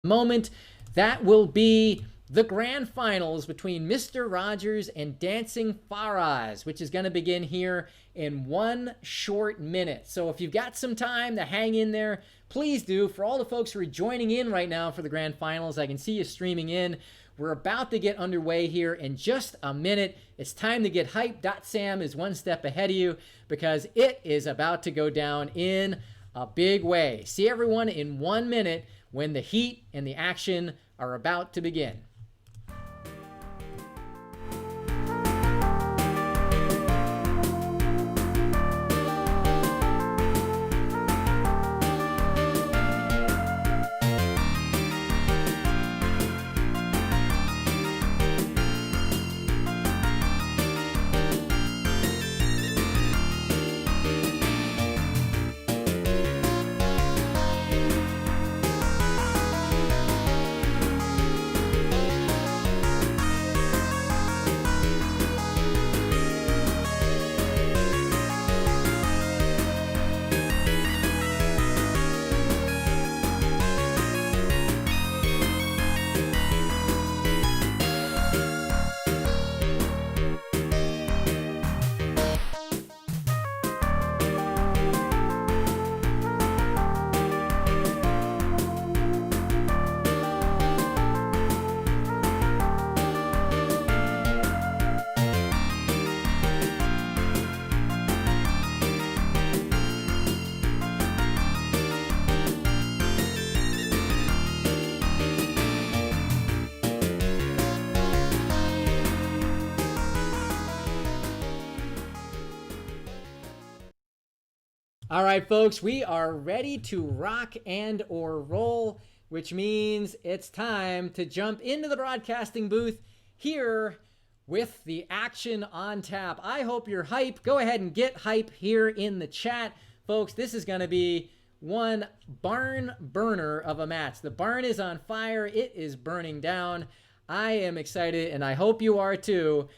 moment. That will be the grand finals between Mr. Rogers and DancingFaraz, which is going to begin here in 1 short minute. So if you've got some time to hang in there, please do. For all the folks who are joining in right now for the grand finals, I can see you streaming in. We're about to get underway here in just a minute. It's time to get hyped. Sam is one step ahead of you because it is about to go down in a big way. See everyone in 1 minute when the heat and the action are about to begin. All right, folks, we are ready to rock and or roll, which means it's time to jump into the broadcasting booth here with the action on tap. I hope you're hype. Go ahead and get hype here in the chat. Folks, this is going to be one barn burner of a match. The barn is on fire. It is burning down. I am excited, and I hope you are too.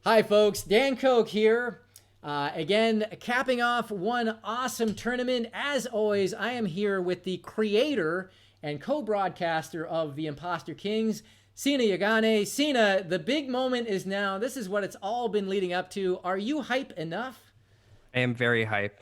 Hi, folks. Dan Koch here. Again, capping off one awesome tournament. As always, I am here with the creator and co-broadcaster of the Imposter Kings, Sina Yeganeh. Sina, the big moment is now. This is what it's all been leading up to. Are you hype enough? I am very hype.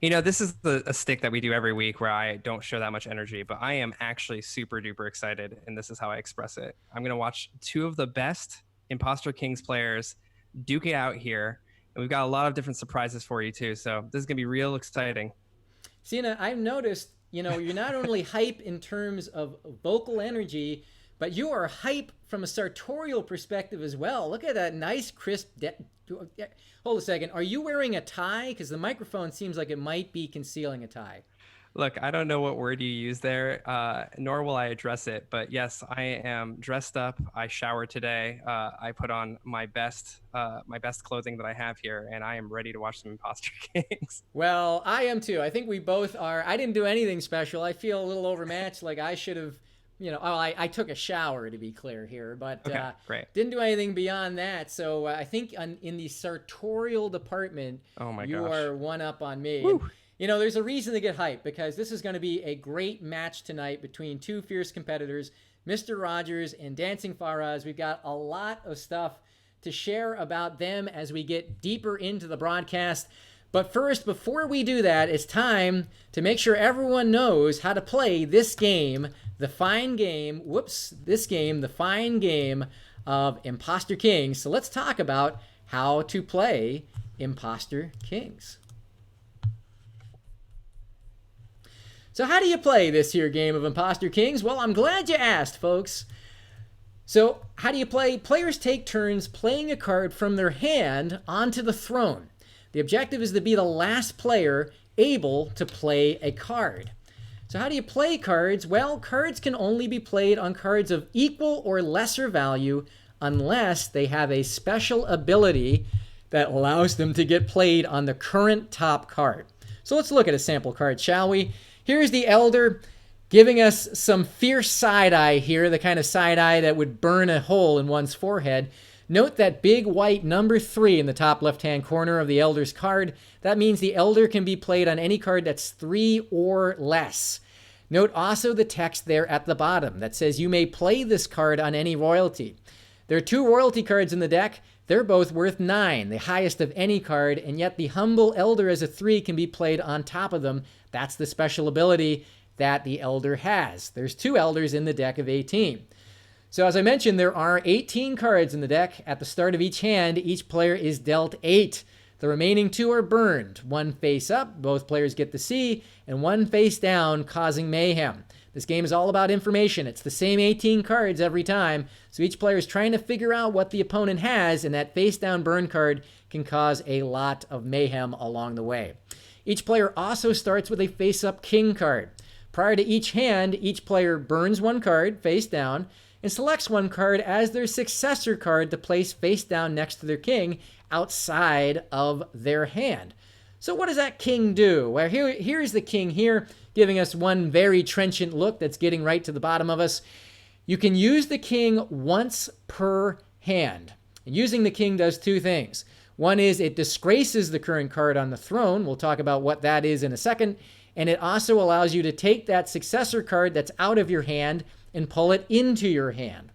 You know, this is a stick that we do every week where I don't show that much energy, but I am actually super duper excited, and this is how I express it. I'm going to watch two of the best Imposter Kings players duke it out here. And we've got a lot of different surprises for you too. So this is going to be real exciting. Sina, I've noticed, you know, you're not only hype in terms of vocal energy, but you are hype from a sartorial perspective as well. Look at that nice, crisp... Hold a second. Are you wearing a tie? Because the microphone seems like it might be concealing a tie. Look, I don't know what word you use there, nor will I address it. But yes, I am dressed up. I showered today. I put on my best clothing that I have here, and I am ready to watch some Imposter Kings. Well, I am too. I think we both are. I didn't do anything special. I feel a little overmatched. Like I should have, you know. Oh, I took a shower to be clear here, but okay, great. Didn't do anything beyond that. So I think in the sartorial department, oh my you gosh, are one up on me. Woo. You know, there's a reason to get hyped because this is going to be a great match tonight between two fierce competitors, Mr. Rogers and DancingFaraz. We've got a lot of stuff to share about them as we get deeper into the broadcast. But first, before we do that, it's time to make sure everyone knows how to play this game, the fine game, the fine game of Imposter Kings. So let's talk about how to play Imposter Kings. So how do you play this here game of Imposter Kings? Well, I'm glad you asked, folks. So how do you play? Players take turns playing a card from their hand onto the throne. The objective is to be the last player able to play a card. So how do you play cards? Well, cards can only be played on cards of equal or lesser value unless they have a special ability that allows them to get played on the current top card. So let's look at a sample card, shall we? Here's the Elder giving us some fierce side-eye here, the kind of side-eye that would burn a hole in one's forehead. Note that big white number 3 in the top left-hand corner of the Elder's card. That means the Elder can be played on any card that's 3 or less. Note also the text there at the bottom that says you may play this card on any royalty. There are 2 royalty cards in the deck. They're both worth 9, the highest of any card, and yet the Humble Elder as a 3 can be played on top of them. That's the special ability that the Elder has. There's 2 Elders in the deck of 18. So as I mentioned, there are 18 cards in the deck. At the start of each hand, each player is dealt 8. The remaining 2 are burned. 1 face up, both players get to see, and 1 face down, causing mayhem. This game is all about information. It's the same 18 cards every time, so each player is trying to figure out what the opponent has, and that face down burn card can cause a lot of mayhem along the way. Each player also starts with a face up king card. Prior to each hand, each player burns 1 card face down and selects 1 card as their successor card to place face down next to their king outside of their hand. So what does that king do? Well, here's the king here, giving us one very trenchant look that's getting right to the bottom of us. You can use the king once per hand. And using the king does 2 things. One is it disgraces the current card on the throne. We'll talk about what that is in a second. And it also allows you to take that successor card that's out of your hand and pull it into your hand.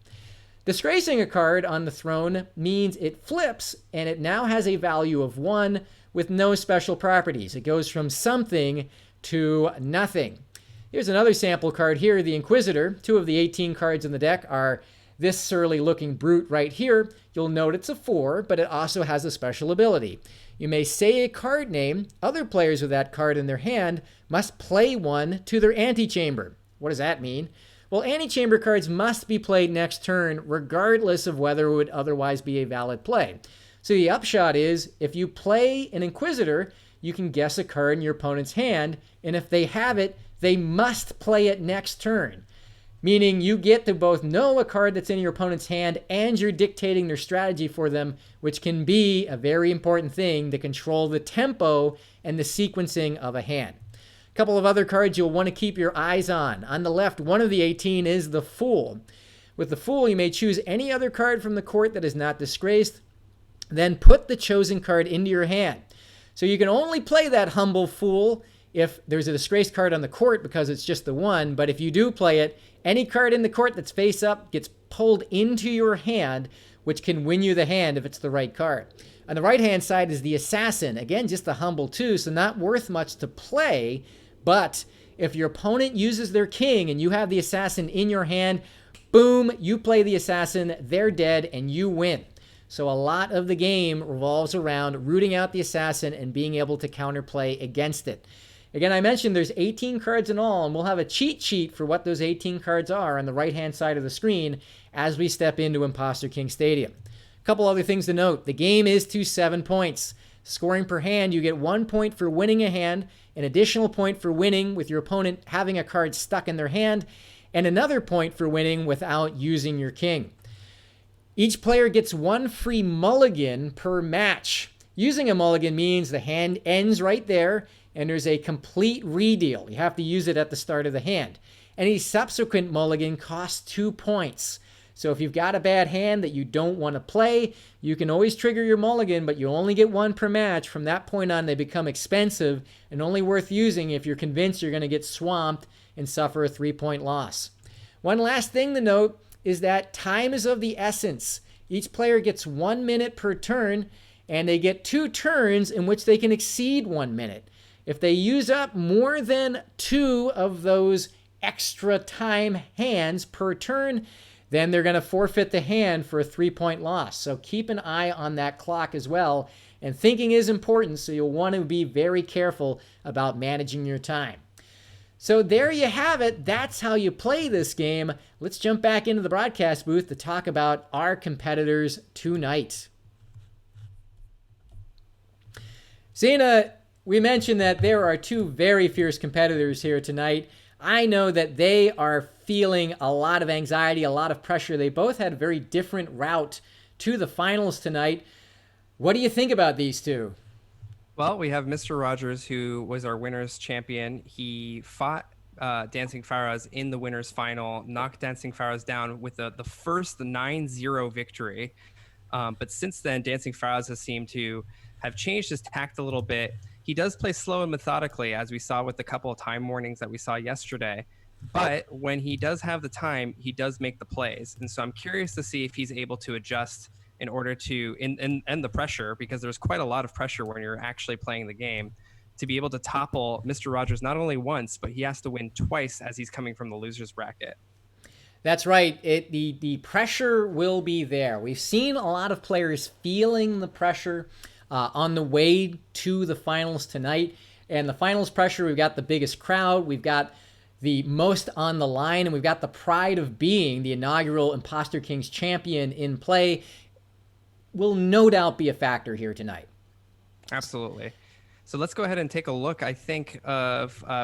Disgracing a card on the throne means it flips and it now has a value of 1 with no special properties. It goes from something to nothing. Here's another sample card here, the Inquisitor. 2 of the 18 cards in the deck are this surly looking brute right here. You'll note it's a 4, but it also has a special ability. You may say a card name. Other players with that card in their hand must play 1 to their antechamber. What does that mean? Well, antechamber cards must be played next turn regardless of whether it would otherwise be a valid play. So the upshot is, if you play an Inquisitor, you can guess a card in your opponent's hand, and if they have it, they must play it next turn. Meaning you get to both know a card that's in your opponent's hand and you're dictating their strategy for them, which can be a very important thing to control the tempo and the sequencing of a hand. A couple of other cards you'll want to keep your eyes on. On the left, one of the 18 is the Fool. With the Fool, you may choose any other card from the court that is not disgraced, then put the chosen card into your hand. So you can only play that Humble Fool if there's a disgraced card on the court because it's just the 1, but if you do play it, any card in the court that's face up gets pulled into your hand, which can win you the hand if it's the right card. On the right-hand side is the Assassin. Again, just the Humble 2, so not worth much to play, but if your opponent uses their king and you have the Assassin in your hand, boom, you play the Assassin, they're dead, and you win. So a lot of the game revolves around rooting out the Assassin and being able to counterplay against it. Again, I mentioned there's 18 cards in all, and we'll have a cheat sheet for what those 18 cards are on the right-hand side of the screen as we step into Imposter King Stadium. A couple other things to note. The game is to 7 points. Scoring per hand, you get 1 point for winning a hand, an additional point for winning with your opponent having a card stuck in their hand, and another point for winning without using your king. Each player gets 1 free mulligan per match. Using a mulligan means the hand ends right there, and there's a complete redeal. You have to use it at the start of the hand. Any subsequent mulligan costs 2 points. So if you've got a bad hand that you don't want to play, you can always trigger your mulligan, but you only get 1 per match. From that point on, they become expensive and only worth using if you're convinced you're going to get swamped and suffer a 3-point loss. One last thing to note is that time is of the essence. Each player gets 1 minute per turn, and they get 2 turns in which they can exceed 1 minute. If they use up more than 2 of those extra time hands per turn, then they're going to forfeit the hand for a 3-point loss. So keep an eye on that clock as well. And thinking is important, so you'll want to be very careful about managing your time. So there you have it. That's how you play this game. Let's jump back into the broadcast booth to talk about our competitors tonight. Sina, we mentioned that there are 2 very fierce competitors here tonight. I know that they are feeling a lot of anxiety, a lot of pressure. They both had a very different route to the finals tonight. What do you think about these 2? Well, we have Mr. Rogers, who was our winner's champion. He fought DancingFaraz in the winner's final, knocked DancingFaraz down with the first 9-0 victory. But since then, DancingFaraz has seemed to have changed his tact a little bit. He does play slow and methodically, as we saw with the couple of time warnings that we saw yesterday. But when he does have the time, he does make the plays. And so I'm curious to see if he's able to adjust in order to end the pressure, because there's quite a lot of pressure when you're actually playing the game, to be able to topple Mr. Rogers not only once, but he has to win twice as he's coming from the loser's bracket. That's right. The pressure will be there. We've seen a lot of players feeling the pressure on the way to the finals tonight. And the finals pressure, we've got the biggest crowd. We've got the most on the line, and we've got the pride of being the inaugural Imposter Kings champion in play. Will no doubt be a factor here tonight. Absolutely. So let's go ahead and take a look. I think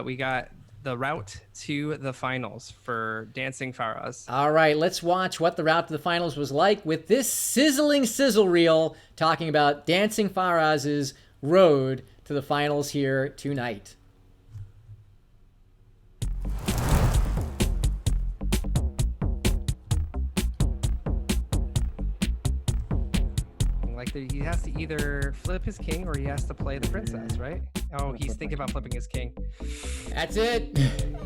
we got the route to the finals for DancingFaraz. All right, let's watch what the route to the finals was like with this sizzling sizzle reel talking about DancingFaraz's road to the finals here tonight. Like he has to either flip his king or he has to play the princess, right? Oh, he's thinking about flipping his king. That's it.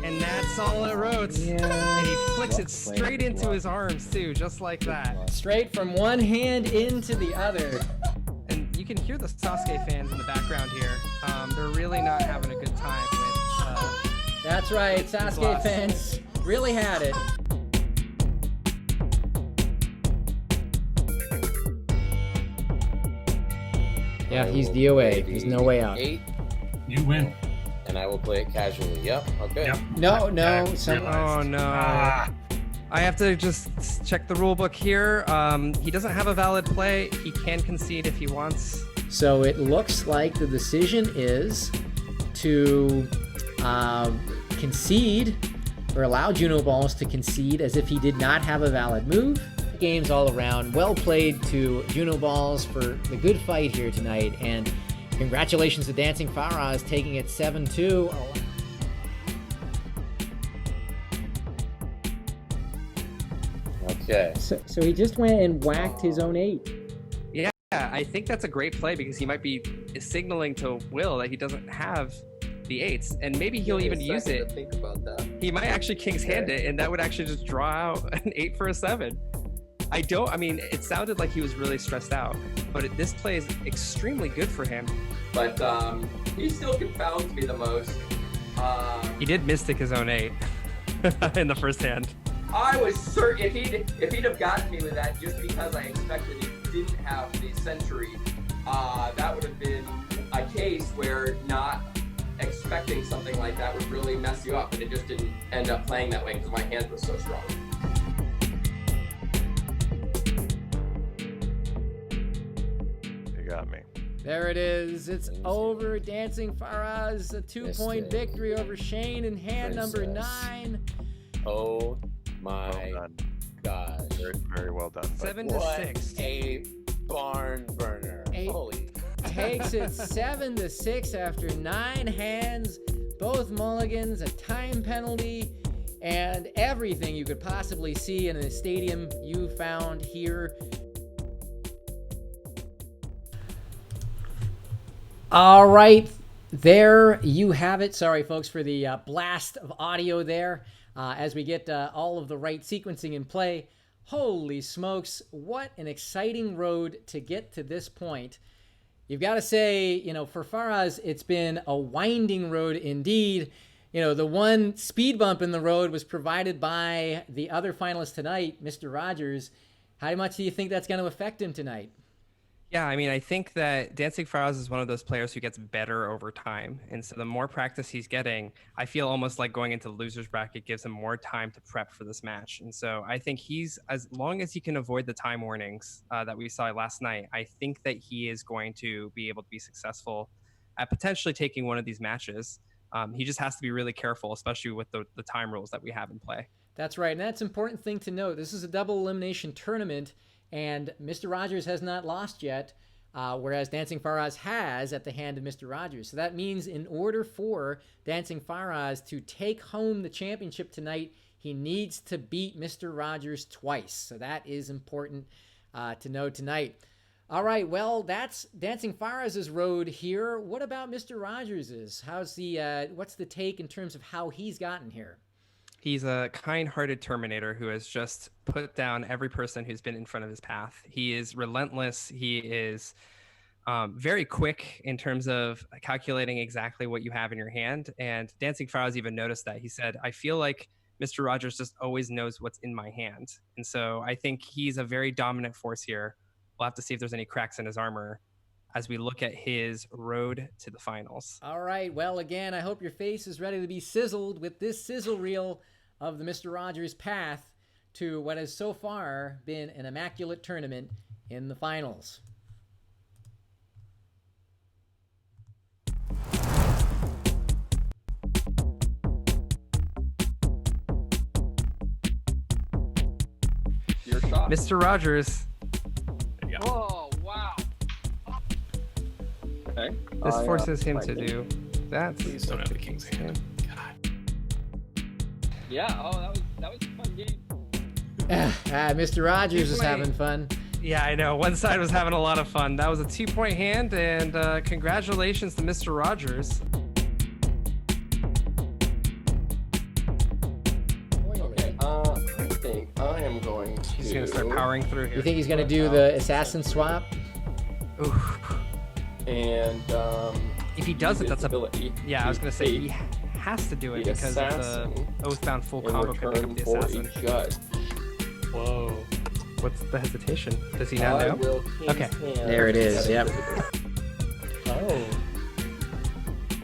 And that's all it wrote. Yeah. And he flicks it straight into his arms too, just like that. Straight from one hand into the other. And you can hear the Sasuke fans in the background here. They're really not having a good time with That's right, Sasuke fans really had it. Yeah, he's DOA. There's no way out. 8. You win. And I will play it casually. Yep. Okay. Yep. No. Oh no. I have to just check the rule book here. He doesn't have a valid play. He can concede if he wants. So it looks like the decision is to concede or allow Juno Balls to concede as if he did not have a valid move. Games all around. Well played to Juno Balls for the good fight here tonight, and congratulations to DancingFaraz taking it 7-2. Okay. So he just went and whacked his own 8. Yeah, I think that's a great play because he might be signaling to Will that he doesn't have the 8s, and maybe he'll even use it. Think about that. He might actually King's hand it, and that would actually just draw out an 8 for a 7. I mean, it sounded like he was really stressed out, but this play is extremely good for him. But he still confounds me the most. He did mystic his own 8 in the first hand. I was certain if he'd have gotten me with that just because I expected he didn't have the century, that would have been a case where not expecting something like that would really mess you up, and it just didn't end up playing that way because my hand was so strong. Got me. There it is. It's over. DancingFaraz, a 2-point victory over Shane in hand number 9. Oh my gosh. Very, very well done. 7-6. A barn burner. Holy. Takes it 7-6 after 9 hands, both mulligans, a time penalty, and everything you could possibly see in a stadium you found here. All right, there you have it. Sorry, folks, for the blast of audio there as we get all of the right sequencing in play. Holy smokes, what an exciting road to get to this point. You've got to say, for Faraz, it's been a winding road indeed. The one speed bump in the road was provided by the other finalist tonight, Mr. Rogers. How much do you think that's going to affect him tonight? Yeah, I mean, I think that DancingFaraz is one of those players who gets better over time. And so the more practice he's getting, I feel almost like going into the loser's bracket gives him more time to prep for this match. And so I think as long as he can avoid the time warnings that we saw last night, I think that he is going to be able to be successful at potentially taking one of these matches. He just has to be really careful, especially with the time rules that we have in play. That's right. And that's an important thing to note. This is a double elimination tournament. And Mr. Rogers has not lost yet, whereas DancingFaraz has at the hand of Mr. Rogers. So that means in order for DancingFaraz to take home the championship tonight, he needs to beat Mr. Rogers twice. So that is important to know tonight. All right, well, that's DancingFaraz's road here. What about Mr. Rogers's? What's the take in terms of how he's gotten here? He's a kind-hearted Terminator who has just put down every person who's been in front of his path. He is relentless. He is very quick in terms of calculating exactly what you have in your hand. And DancingFaraz even noticed that. He said, I feel like Mr. Rogers just always knows what's in my hand. And so I think he's a very dominant force here. We'll have to see if there's any cracks in his armor as we look at his road to the finals. All right. Well, again, I hope your face is ready to be sizzled with this sizzle reel of the Mr. Rogers path to what has so far been an immaculate tournament in the finals. Your shot. Mr. Rogers. There you go. Oh, wow. Okay. This forces him to do that. Please don't have the king's hand. God. Yeah, that was a fun game. Mr. Rogers is having fun. Yeah, I know. One side was having a lot of fun. That was a 2-point hand, and congratulations to Mr. Rogers. Okay, I think I am going to... He's going to start powering through here. You think he's going to do the assassin swap? Oof. And, If he does it, that's a... ability Yeah, I was going to say, take he has to do it the because of the assassin Oathbound full in combo could pick up return the for assassin. a judge. Whoa. What's the hesitation? Does he now I know? will king's Okay. hand There it is, yep. Oh.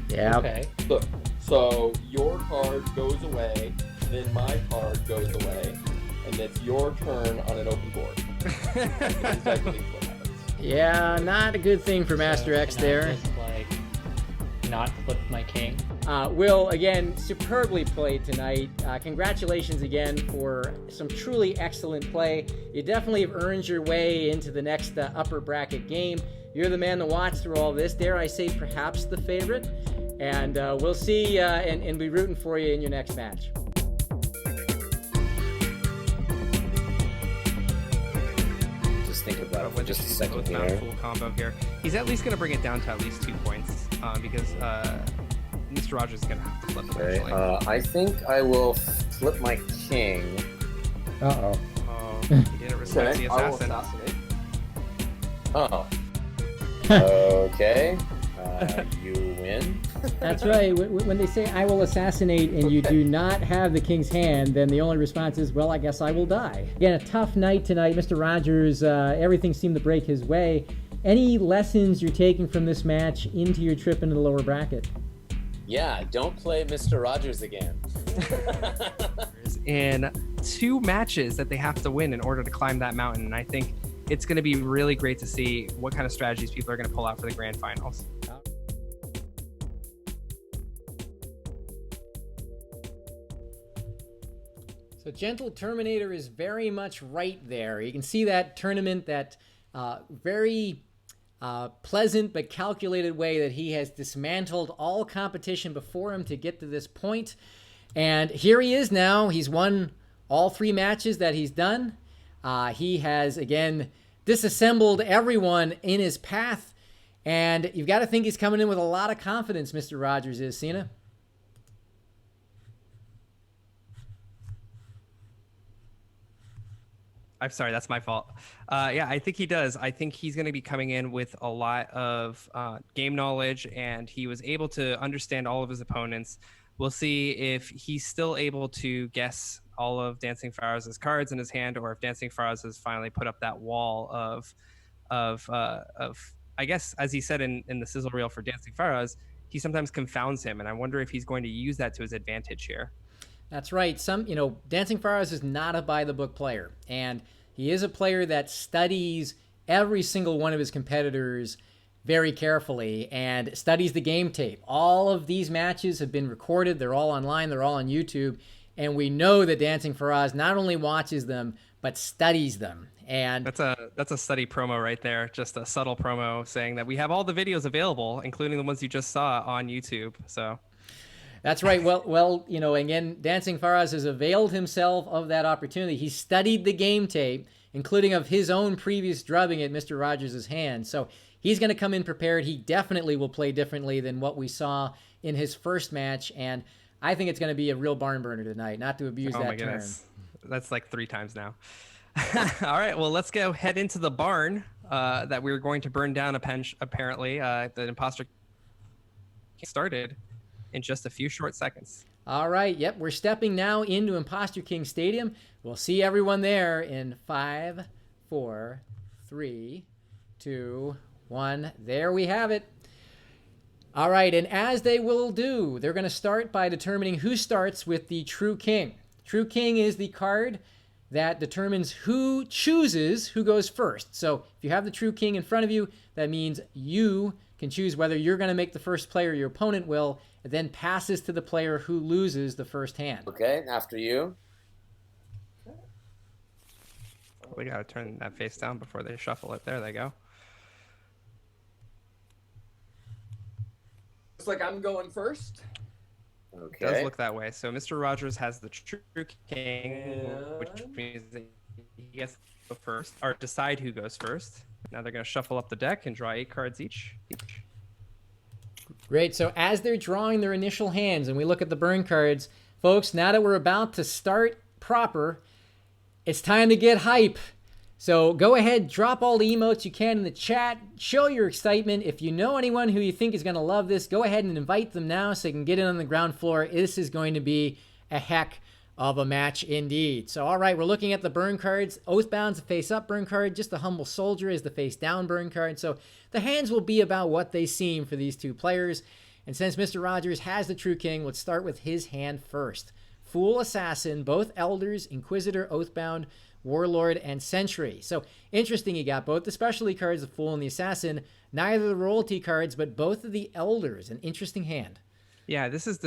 Yeah. Okay. Look, so your card goes away, then my card goes away, and it's your turn on an open board. That's exactly what happens. Yeah, not a good thing for Master X Can I there. just, like, not flip my king? Will, again, superbly played tonight. Congratulations again for some truly excellent play. You definitely have earned your way into the next upper bracket game. You're the man to watch through all this. Dare I say, perhaps the favorite. And we'll see and be rooting for you in your next match. Just think about it for When just a he's second Oathbound here. full combo here. He's at least going to bring it down to at least 2 points because Mr. Rogers is going to have to flip Okay, eventually. I think I will flip my king. Uh-oh. Oh, he didn't respect the I will assassin. assassinate. Oh. Okay. You win. That's right. When they say, I will assassinate, and you do not have the king's hand, then the only response is, well, I guess I will die. Again, a tough night tonight. Mr. Rogers, everything seemed to break his way. Any lessons you're taking from this match into your trip into the lower bracket? Yeah, don't play Mr. Rogers again. In 2 matches that they have to win in order to climb that mountain. And I think it's going to be really great to see what kind of strategies people are going to pull out for the grand finals. So Gentle Terminator is very much right there. You can see that tournament, that very pleasant but calculated way that he has dismantled all competition before him to get to this point. And here he is now. He's won all 3 matches that he's done. He has, again, disassembled everyone in his path. And you've got to think he's coming in with a lot of confidence, Mr. Rogers is, Sina. I'm sorry, that's my fault. Yeah, I think he does. I think he's going to be coming in with a lot of game knowledge, and he was able to understand all of his opponents. We'll see if he's still able to guess all of DancingFaraz's cards in his hand, or if DancingFaraz has finally put up that wall of I guess, as he said in the sizzle reel for DancingFaraz, he sometimes confounds him, and I wonder if he's going to use that to his advantage here. That's right. DancingFaraz is not a by-the-book player, and he is a player that studies every single one of his competitors very carefully and studies the game tape. All of these matches have been recorded. They're all online. They're all on YouTube, and we know that DancingFaraz not only watches them, but studies them. And that's a study promo right there, just a subtle promo saying that we have all the videos available, including the ones you just saw on YouTube. So that's right. Well, again, DancingFaraz has availed himself of that opportunity. He studied the game tape, including of his own previous drubbing at Mr. Rogers' hand. So he's going to come in prepared. He definitely will play differently than what we saw in his first match. And I think it's going to be a real barn burner tonight, not to abuse Oh that my term. goodness. That's like 3 times now. All right, well, let's go head into the barn that we were going to burn down apparently. The Imposter started in just a few short seconds. All right, yep, we're stepping now into Imposter King Stadium. We'll see everyone there in 5, 4, 3, 2, 1. There we have it. All right, and as they will do, they're going to start by determining who starts with the True King. True King is the card that determines who chooses who goes first. So if you have the True King in front of you, that means you can choose whether you're going to make the first play or your opponent will. It then passes to the player who loses the first hand. Okay, after you. We got to turn that face down before they shuffle it. There they go. Looks like I'm going first. Okay. It does look that way. So Mr. Rogers has the True King, which means that he gets to go first, or decide who goes first. Now they're going to shuffle up the deck and draw 8 cards each. Great. So as they're drawing their initial hands and we look at the burn cards, folks, now that we're about to start proper, it's time to get hype. So go ahead, drop all the emotes you can in the chat. Show your excitement. If you know anyone who you think is going to love this, go ahead and invite them now so they can get in on the ground floor. This is going to be a heck of a match indeed. So, all right, we're looking at the burn cards. Oathbound's a face-up burn card. Just the Humble Soldier is the face-down burn card. So the hands will be about what they seem for these two players. And since Mr. Rogers has the True King, let's start with his hand first. Fool, Assassin, both Elders, Inquisitor, Oathbound, Warlord, and Sentry. So interesting, you got both the specialty cards, the Fool and the Assassin, neither the royalty cards, but both of the Elders. An interesting hand. Yeah, this looks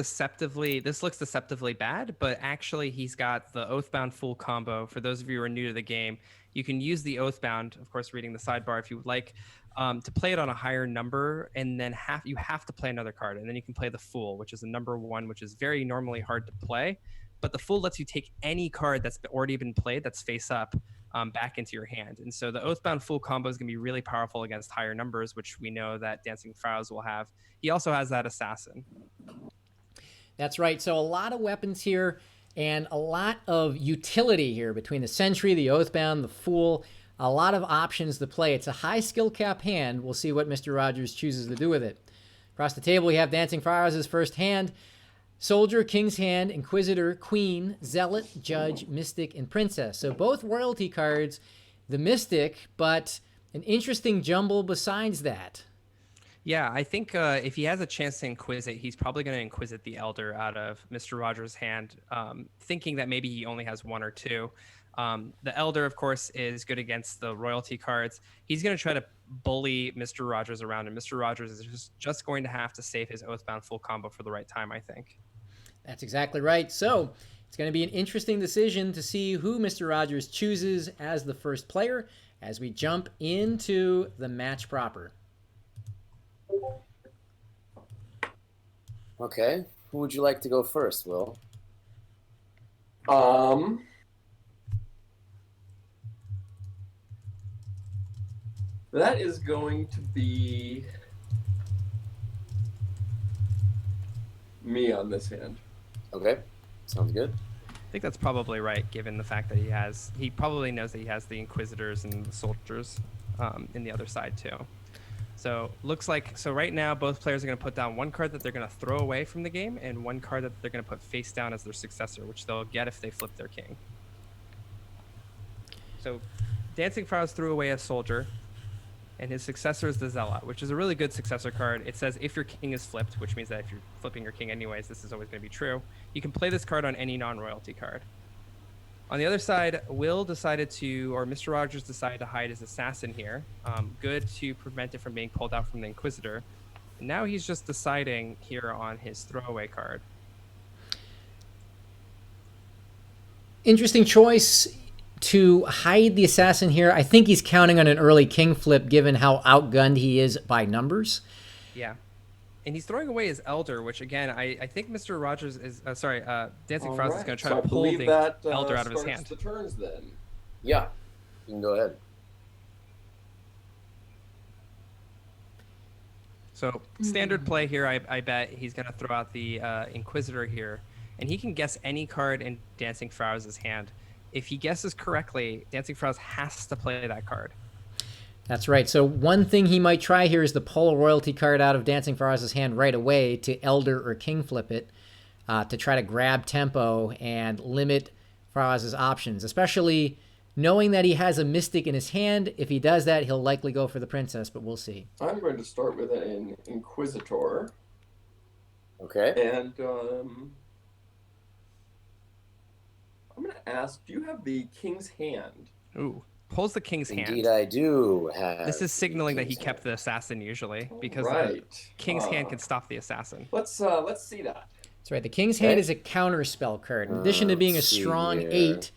deceptively bad, but actually he's got the Oathbound Fool combo. For those of you who are new to the game, you can use the Oathbound, of course, reading the sidebar if you would like, to play it on a higher number, and then you have to play another card, and then you can play the Fool, which is a number 1, which is very normally hard to play. But the Fool lets you take any card that's already been played that's face up back into your hand. And so the Oathbound Fool combo is going to be really powerful against higher numbers, which we know that DancingFaraz will have. He also has that Assassin. That's right. So a lot of weapons here and a lot of utility here between the Sentry, the Oathbound, the Fool. A lot of options to play. It's a high skill cap hand. We'll see what Mr. Rogers chooses to do with it. Across the table, we have DancingFaraz's first hand. Soldier, King's Hand, Inquisitor, Queen, Zealot, Judge, Mystic, and Princess. So both royalty cards, the Mystic, but an interesting jumble besides that. Yeah, I think if he has a chance to Inquisit, he's probably going to Inquisit the Elder out of Mr. Rogers' hand, thinking that maybe he only has 1 or 2. The Elder, of course, is good against the royalty cards. He's going to try to bully Mr. Rogers around, and Mr. Rogers is just going to have to save his Oathbound Full combo for the right time, I think. That's exactly right. So it's going to be an interesting decision to see who Mr. Rogers chooses as the first player as we jump into the match proper. Okay. Who would you like to go first, Will? That is going to be me on this hand. Okay. Sounds good. I think that's probably right, given the fact that he probably knows that he has the Inquisitors and the Soldiers in the other side too. So right now both players are going to put down 1 card that they're going to throw away from the game and 1 card that they're going to put face down as their successor, which they'll get if they flip their king. So DancingFaraz threw away a Soldier, and his successor is the Zealot, which is a really good successor card. It says if your king is flipped, which means that if you're flipping your king anyways, this is always going to be true. You can play this card on any non-royalty card. On the other side, Mr. Rogers decided to hide his Assassin here. Good to prevent it from being pulled out from the Inquisitor. And now he's just deciding here on his throwaway card. Interesting choice to hide the Assassin here. I think he's counting on an early king flip given how outgunned he is by numbers. Yeah. And he's throwing away his Elder, which again, I think Mr. Rogers is, DancingFaraz is going to try to pull the Elder out of his hand. The turns then. Yeah. You can go ahead. So standard play here, I bet he's going to throw out the Inquisitor here, and he can guess any card in DancingFaraz's hand. If he guesses correctly, DancingFaraz has to play that card. That's right. So one thing he might try here is to pull a royalty card out of DancingFaraz's hand right away to Elder or King flip it to try to grab tempo and limit Faraz's options, especially knowing that he has a Mystic in his hand. If he does that, he'll likely go for the Princess, but we'll see. I'm going to start with an Inquisitor. Okay. And I'm going to ask, do you have the King's Hand? Ooh, pulls the King's hand. Indeed, I do have. This is signaling that he King's kept the assassin usually, because Right. the King's hand can stop the assassin. Let's see that. That's right. The King's Hand is a counterspell card. In addition to being a Let's see strong here. 8,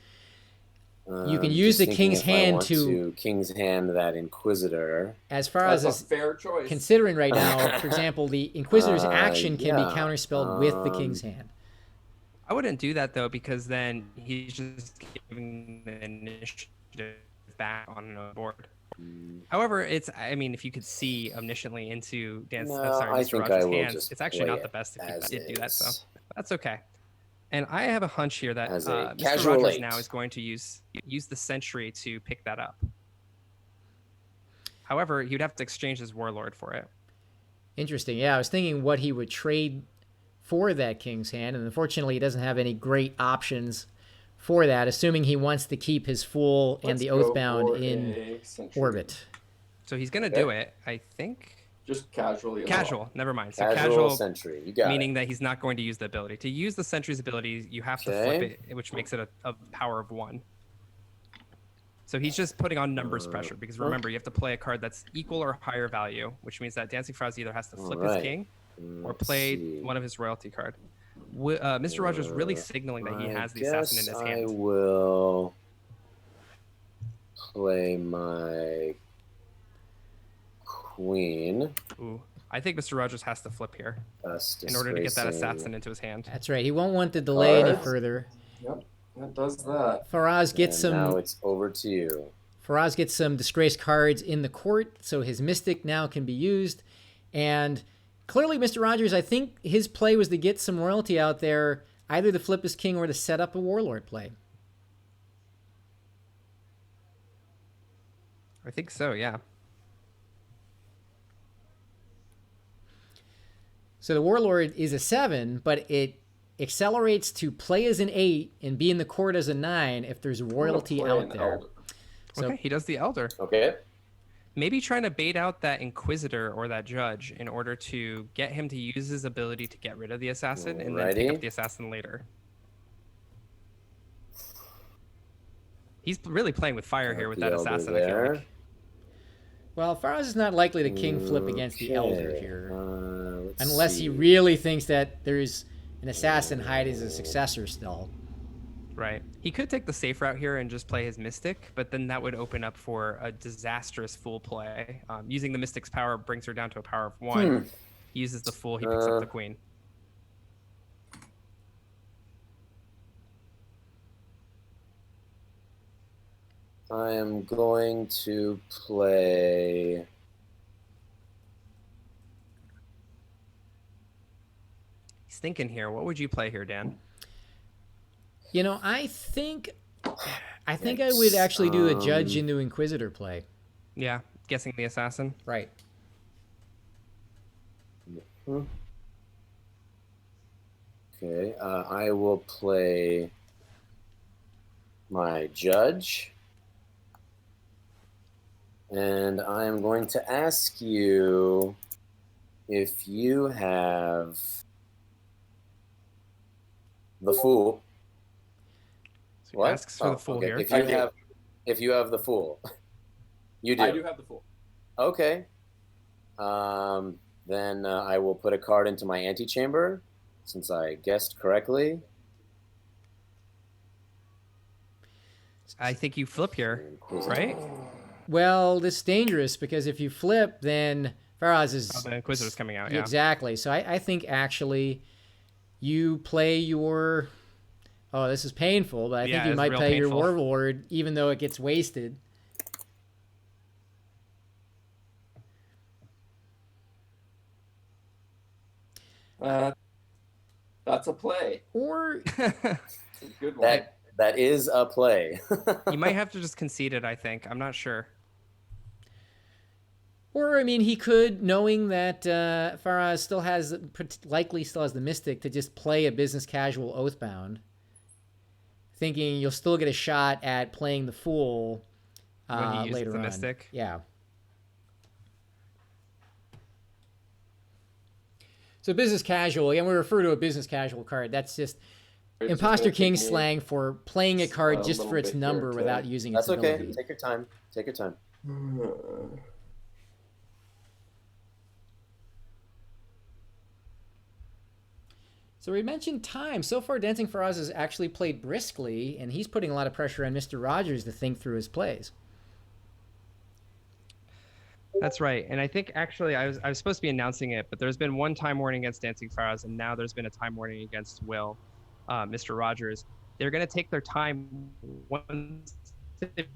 you can use Just the thinking King's if I Hand want to King's Hand that Inquisitor. as far as That's is a fair choice. considering right now, for example, the Inquisitor's action can be yeah. counterspelled with the King's Hand. I wouldn't do that though, because then he's just giving the initiative back on the board. However, I mean, if you could see omnisciently into No, Mr. I think I Rogers' will hands, just it's actually play not the it best if as you did do that, so is. that's okay. And I have a hunch here that As a Mr. casual Rogers 8. now is going to use the Sentry to pick that up. However, he'd have to exchange his Warlord for it. Interesting. Yeah, I was thinking what he would trade for that King's Hand, and unfortunately he doesn't have any great options for that, assuming he wants to keep his Fool and Let's the go Oathbound for in a Sentry. orbit. So he's going to do it, I think. Just casually. as Casual, well. never mind. So Casual casual, Sentry. You got meaning it. that he's not going to use the ability. To use the Sentry's ability, you have to flip Okay. it, which makes it a power of 1. So he's just putting on numbers pressure, because remember, you have to play a card that's equal or higher value, which means that DancingFaraz either has to flip his Alright. king or Let's play see. one of his royalty card. Mr. Rogers really signaling that he has the assassin in his I hand. will play my queen. Ooh. I think Mr. Rogers has to flip here Thus in order to get that disgracing- assassin into his hand. That's right. He won't want to delay any Alright. further. Yep, that does that. Faraz gets And now some. it's over to you. Faraz gets some disgraced cards in the court, so his Mystic now can be used. And clearly, Mr. Rogers, I think his play was to get some royalty out there, either to flip his king or to set up a Warlord play. I think so, yeah. So the Warlord is a 7, but it accelerates to play as an 8 and be in the court as a 9 if there's I'm gonna royalty play out an there. Elder. So Okay, he does the Elder. Okay. Maybe trying to bait out that Inquisitor or that Judge in order to get him to use his ability to get rid of the assassin and then pick Alrighty. up the assassin later. He's really playing with fire here with The that Elder assassin, I feel there. like. Well, Faraz is not likely to king flip against the Elder Okay, here. let's Unless see. he really thinks that there's an assassin hiding as a successor still. Right. He could take the safe route here and just play his Mystic, but then that would open up for a disastrous Fool play. Using the Mystic's power brings her down to a power of 1. He uses the Fool, he picks up the Queen. I am going to play. He's thinking here. What would you play here, Dan? You know, I think I would actually do a Judge into Inquisitor play. Yeah, guessing the assassin. Right. Okay, I will play my Judge. And I am going to ask you if you have the Fool. So he What? asks for the Fool okay. here. If you have the Fool, you do. I do have the Fool. Okay. Then I will put a card into my antechamber, since I guessed correctly. I think you flip here, right? Well, this is dangerous because if you flip, then Faraz is Oh, the Inquisitor's coming out, yeah. Exactly. So I think actually you play your. Oh, this is painful, but I Yeah, think you it's might real play your painful. Warlord even though it gets wasted. That's a play. Or It's a good one. That is a play. You might have to just concede it, I think. I'm not sure. I mean, he could, knowing that Faraz likely still has the Mystic, to just play a business casual Oathbound, thinking you'll still get a shot at playing the Fool When he uses later the on. Mystic. Yeah. So business casual, again, we refer to a business casual card. That's just It's just Imposter gonna take King me slang for playing a card a just little for its bit number here to- without using its That's okay. ability. Take your time. Take your time. So we mentioned time. So far, DancingFaraz has actually played briskly, and he's putting a lot of pressure on Mr. Rogers to think through his plays. That's right. And I think actually I was supposed to be announcing it, but there's been one time warning against DancingFaraz, and now there's been a time warning against Will, Mr. Rogers. They're going to take their time once they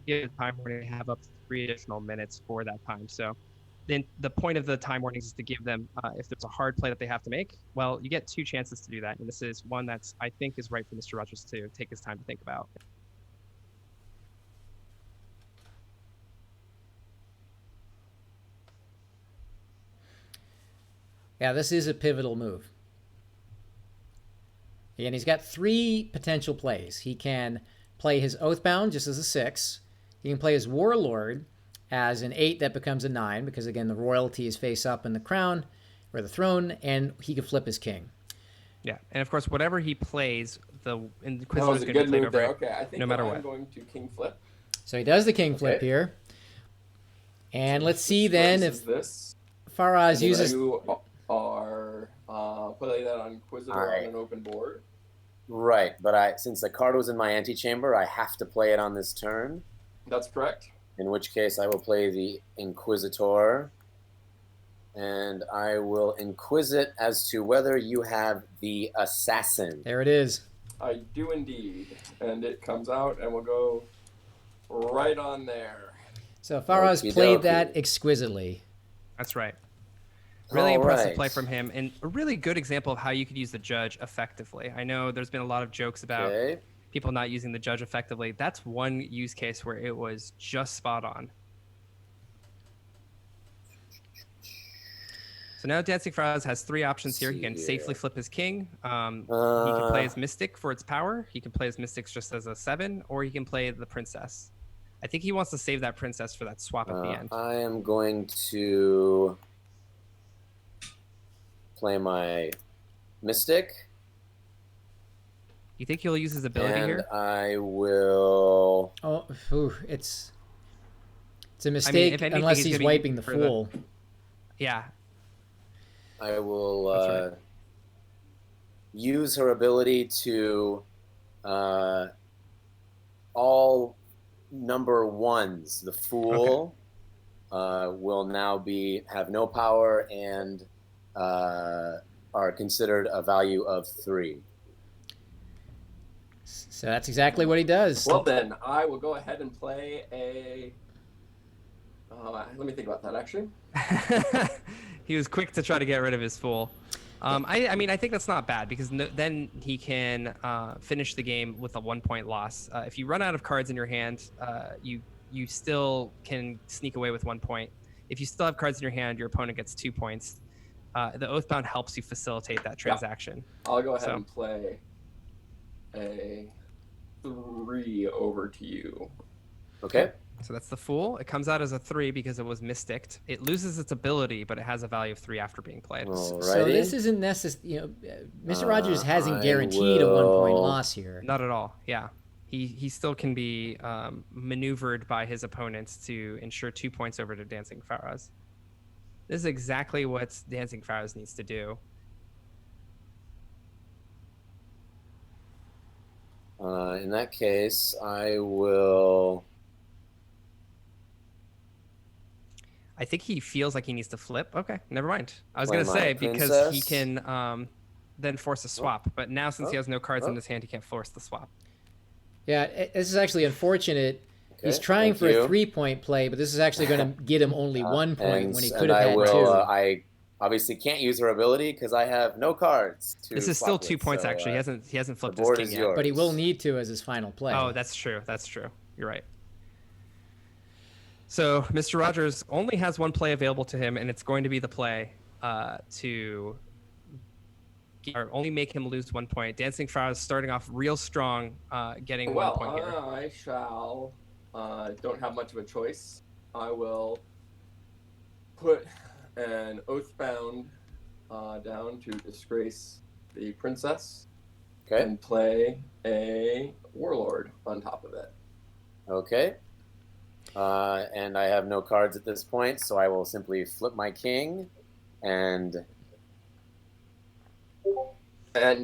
get a time warning, they have up to 3 additional minutes for that time. So then the point of the time warnings is to give them, if there's a hard play that they have to make, well, you get 2 chances to do that. And this is one that's, I think, is right for Mr. Rogers to take his time to think about. Yeah, this is a pivotal move. And he's got 3 potential plays. He can play his Oathbound just as a 6. He can play his Warlord as an 8 that becomes a 9, because again, the royalty is face up in the crown or the throne, and he can flip his king. Yeah, and of course, whatever he plays, the That Inquisitor was is a going to good be played move over there. it, Okay, I think no matter I'm what. going to king flip. So he does the king flip Okay. here. And let's see So then this if is this. Faraz And then uses... you are play that on Inquisitor Alright. on an open board. Right, but since the card was in my antechamber, I have to play it on this turn. That's correct. In which case, I will play the Inquisitor, and I will inquisit as to whether you have the Assassin. There it is. I do indeed, and it comes out, and we'll go right on there. So Faraz Okie played dokie. that exquisitely. That's right. Really All impressive right. play from him, and a really good example of how you could use the judge effectively. I know there's been a lot of jokes about Okay. people not using the judge effectively. That's one use case where it was just spot on. So now DancingFaraz has 3 options here. He can safely flip his king. He can play his Mystic for its power. He can play his Mystics just as a 7, or he can play the Princess. I think he wants to save that Princess for that swap at the end. I am going to play my Mystic, You think he'll use his ability and here? I will... Oh, it's a mistake if anything, unless he's he's gonna be wiping the for the- Fool. Yeah. I will That's right. use her ability to all number 1s. The Fool will now have no power and are considered a value of 3. So that's exactly what he does. Well, then I will go ahead and play a. Let me think about that. Actually, He was quick to try to get rid of his Fool. I mean, I think that's not bad, because then he can finish the game with a 1-point loss. If you run out of cards in your hand, you still can sneak away with 1 point. If you still have cards in your hand, your opponent gets 2 points. The Oathbound helps you facilitate that transaction. I'll go ahead So- and play a 3 over to you. Okay? So that's the Fool. It comes out as a 3 because it was mysticked. It loses its ability, but it has a value of 3 after being played. Alrighty. So this isn't necessary. You know, Mr. Rogers hasn't I guaranteed a 1-point will- loss here. Not at all. Yeah. He still can be maneuvered by his opponents to ensure 2 points over to DancingFaraz. This is exactly what DancingFaraz needs to do. In that case, I will... I think he feels like he needs to flip. Okay, never mind. I was Play going to my say, because he princess. can then force a swap. But now, since he Oh. has no cards in Oh. his hand, he can't force the swap. Yeah, this is actually unfortunate. He's Okay, trying thank for you. a 3-point play, but this is actually going to get him only 1 point when he could and have I had will, 2. I obviously can't use her ability because I have no cards to This is swap still 2 with, points, so, actually. He hasn't flipped the his board king is yet. yours. But he will need to as his final play. Oh, that's true. That's true. You're right. So Mr. Rogers only has one play available to him, and it's going to be the play to or only make him lose 1 point. DancingFaraz starting off real strong, getting 1 point here. I shall. Don't have much of a choice. I will put an Oathbound down to disgrace the princess. Okay. And play a Warlord on top of it. Okay. And I have no cards at this point, so I will simply flip my king and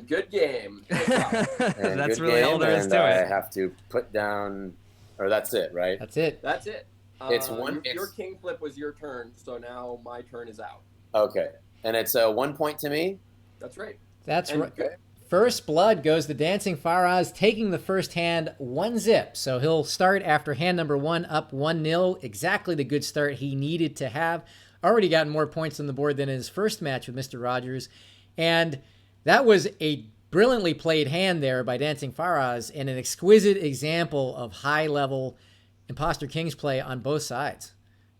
good game. Good job. and That's good really game, all there is and to I it. have to put down, or that's it, right? That's it. That's it. It's one- Your it's- king flip was your turn, so now my turn is out. Okay. And it's 1 point to me? That's right. That's And right. good- First blood goes to DancingFaraz, taking the first hand 1-zip. So he'll start after hand number 1 up 1-0. Exactly the good start he needed to have. Already gotten more points on the board than in his first match with Mr. Rogers. And that was a brilliantly played hand there by DancingFaraz and an exquisite example of high-level Imposter Kings play on both sides.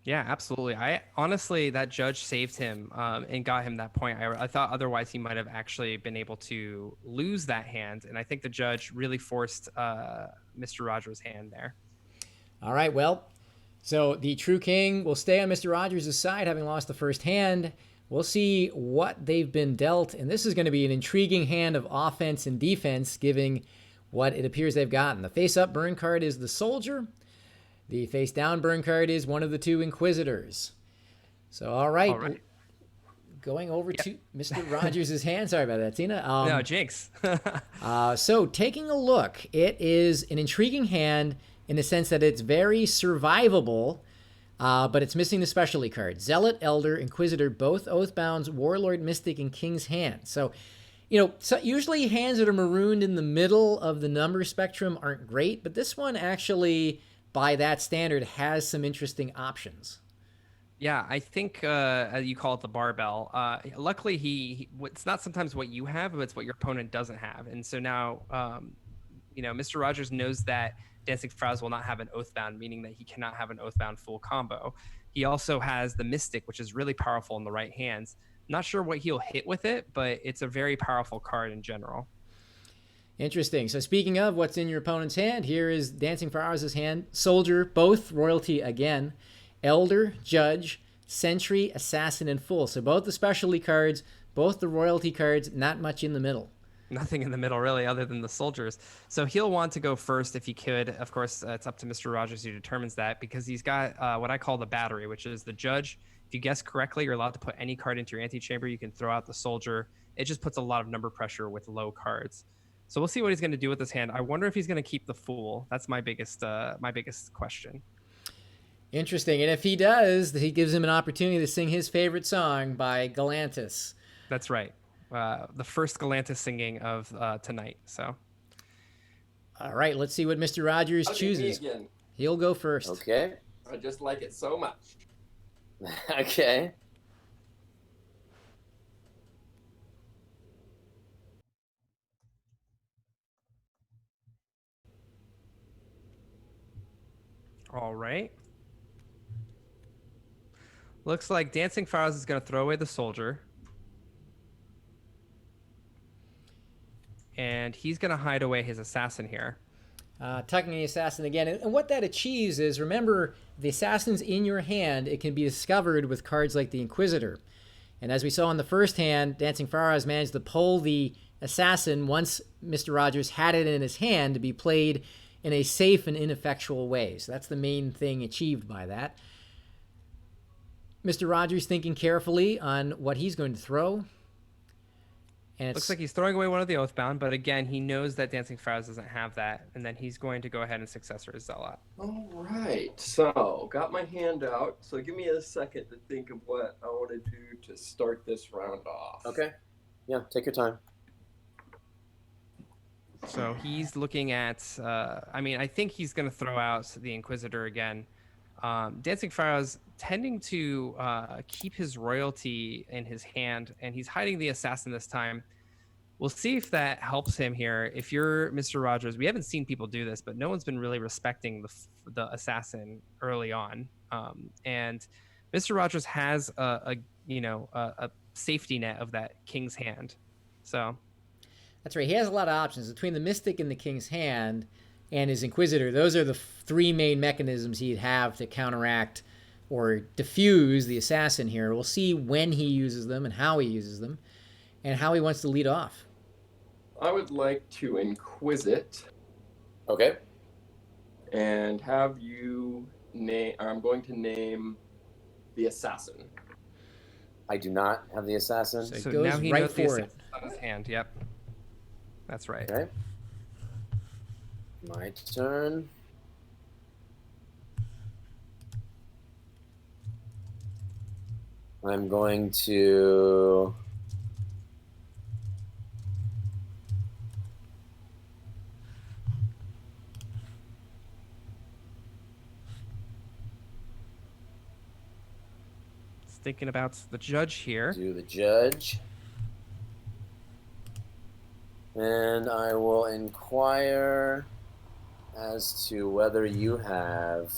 Yeah, absolutely. I honestly, that judge saved him and got him that point. I thought otherwise he might have actually been able to lose that hand. And I think the judge really forced Mr. Rogers' hand there. All right, well, so the true king will stay on Mr. Rogers' side, having lost the first hand. We'll see what they've been dealt, and this is going to be an intriguing hand of offense and defense, given what it appears they've gotten. The face-up burn card is the soldier. The face-down burn card is one of the 2 inquisitors. So, all right. Going over to Mr. Rogers' hand. Sorry about that, Tina. No, jinx. So, taking a look, it is an intriguing hand in the sense that it's very survivable, but it's missing the specialty card. Zealot, Elder, Inquisitor, both Oathbounds, Warlord, Mystic, and King's hand. So, usually hands that are marooned in the middle of the number spectrum aren't great, but this one actually, by that standard, has some interesting options. Yeah, I think you call it the barbell. Luckily, it's not sometimes what you have, but it's what your opponent doesn't have. And so now, Mr. Rogers knows that DancingFaraz will not have an Oathbound, meaning that he cannot have an Oathbound full combo. He also has the Mystic, which is really powerful in the right hands. Not sure what he'll hit with it, but it's a very powerful card in general. Interesting. So speaking of what's in your opponent's hand, here is DancingFaraz's hand. Soldier, both royalty again. Elder, Judge, Sentry, Assassin, and Fool. So both the specialty cards, both the royalty cards, not much in the middle. Nothing in the middle, really, other than the soldiers. So he'll want to go first if he could. Of course, it's up to Mr. Rogers who determines that, because he's got what I call the battery, which is the Judge. If you guess correctly, you're allowed to put any card into your antechamber. You can throw out the soldier. It just puts a lot of number pressure with low cards. So we'll see what he's going to do with this hand. I wonder if he's going to keep the Fool. That's my biggest question. Interesting. And if he does, he gives him an opportunity to sing his favorite song by Galantis. That's right. The first Galantis singing of tonight. So, all right, let's see what Mr. Rogers chooses. Me again. He'll go first. Okay. I just like it so much. Okay. all right. Looks like DancingFaraz is going to throw away the soldier. And he's going to hide away his assassin here. Tucking the assassin again. And what that achieves is, remember, the assassin's in your hand. It can be discovered with cards like the Inquisitor. And as we saw in the first hand, DancingFaraz managed to pull the assassin once Mr. Rogers had it in his hand to be played in a safe and ineffectual way. So that's the main thing achieved by that. Mr. Rogers thinking carefully on what he's going to throw. And Looks like he's throwing away one of the Oathbound, but again, he knows that DancingFaraz doesn't have that, and then he's going to go ahead and successor his Zealot. All right, so got my hand out. So give me a second to think of what I want to do to start this round off. Okay. Yeah, take your time. So he's looking at, I think he's going to throw out the Inquisitor again. DancingFaraz tending to keep his royalty in his hand, and he's hiding the assassin this time. We'll see if that helps him here. If you're Mr. Rogers, we haven't seen people do this, but no one's been really respecting the assassin early on. And Mr. Rogers has a safety net of that king's hand. So That's right. He has a lot of options between the Mystic and the King's Hand and his Inquisitor. Those are the three main mechanisms he'd have to counteract or diffuse the assassin here. We'll see when he uses them and how he uses them and how he wants to lead off. I would like to inquisit Okay. and have you name. I'm going to name the assassin. I do not have the assassin. So it So goes now he right knows the for it. assassin's on his hand. Yep. That's right. Okay. My turn. I'm going to Thinking about the judge here. do the judge. And I will inquire as to whether you have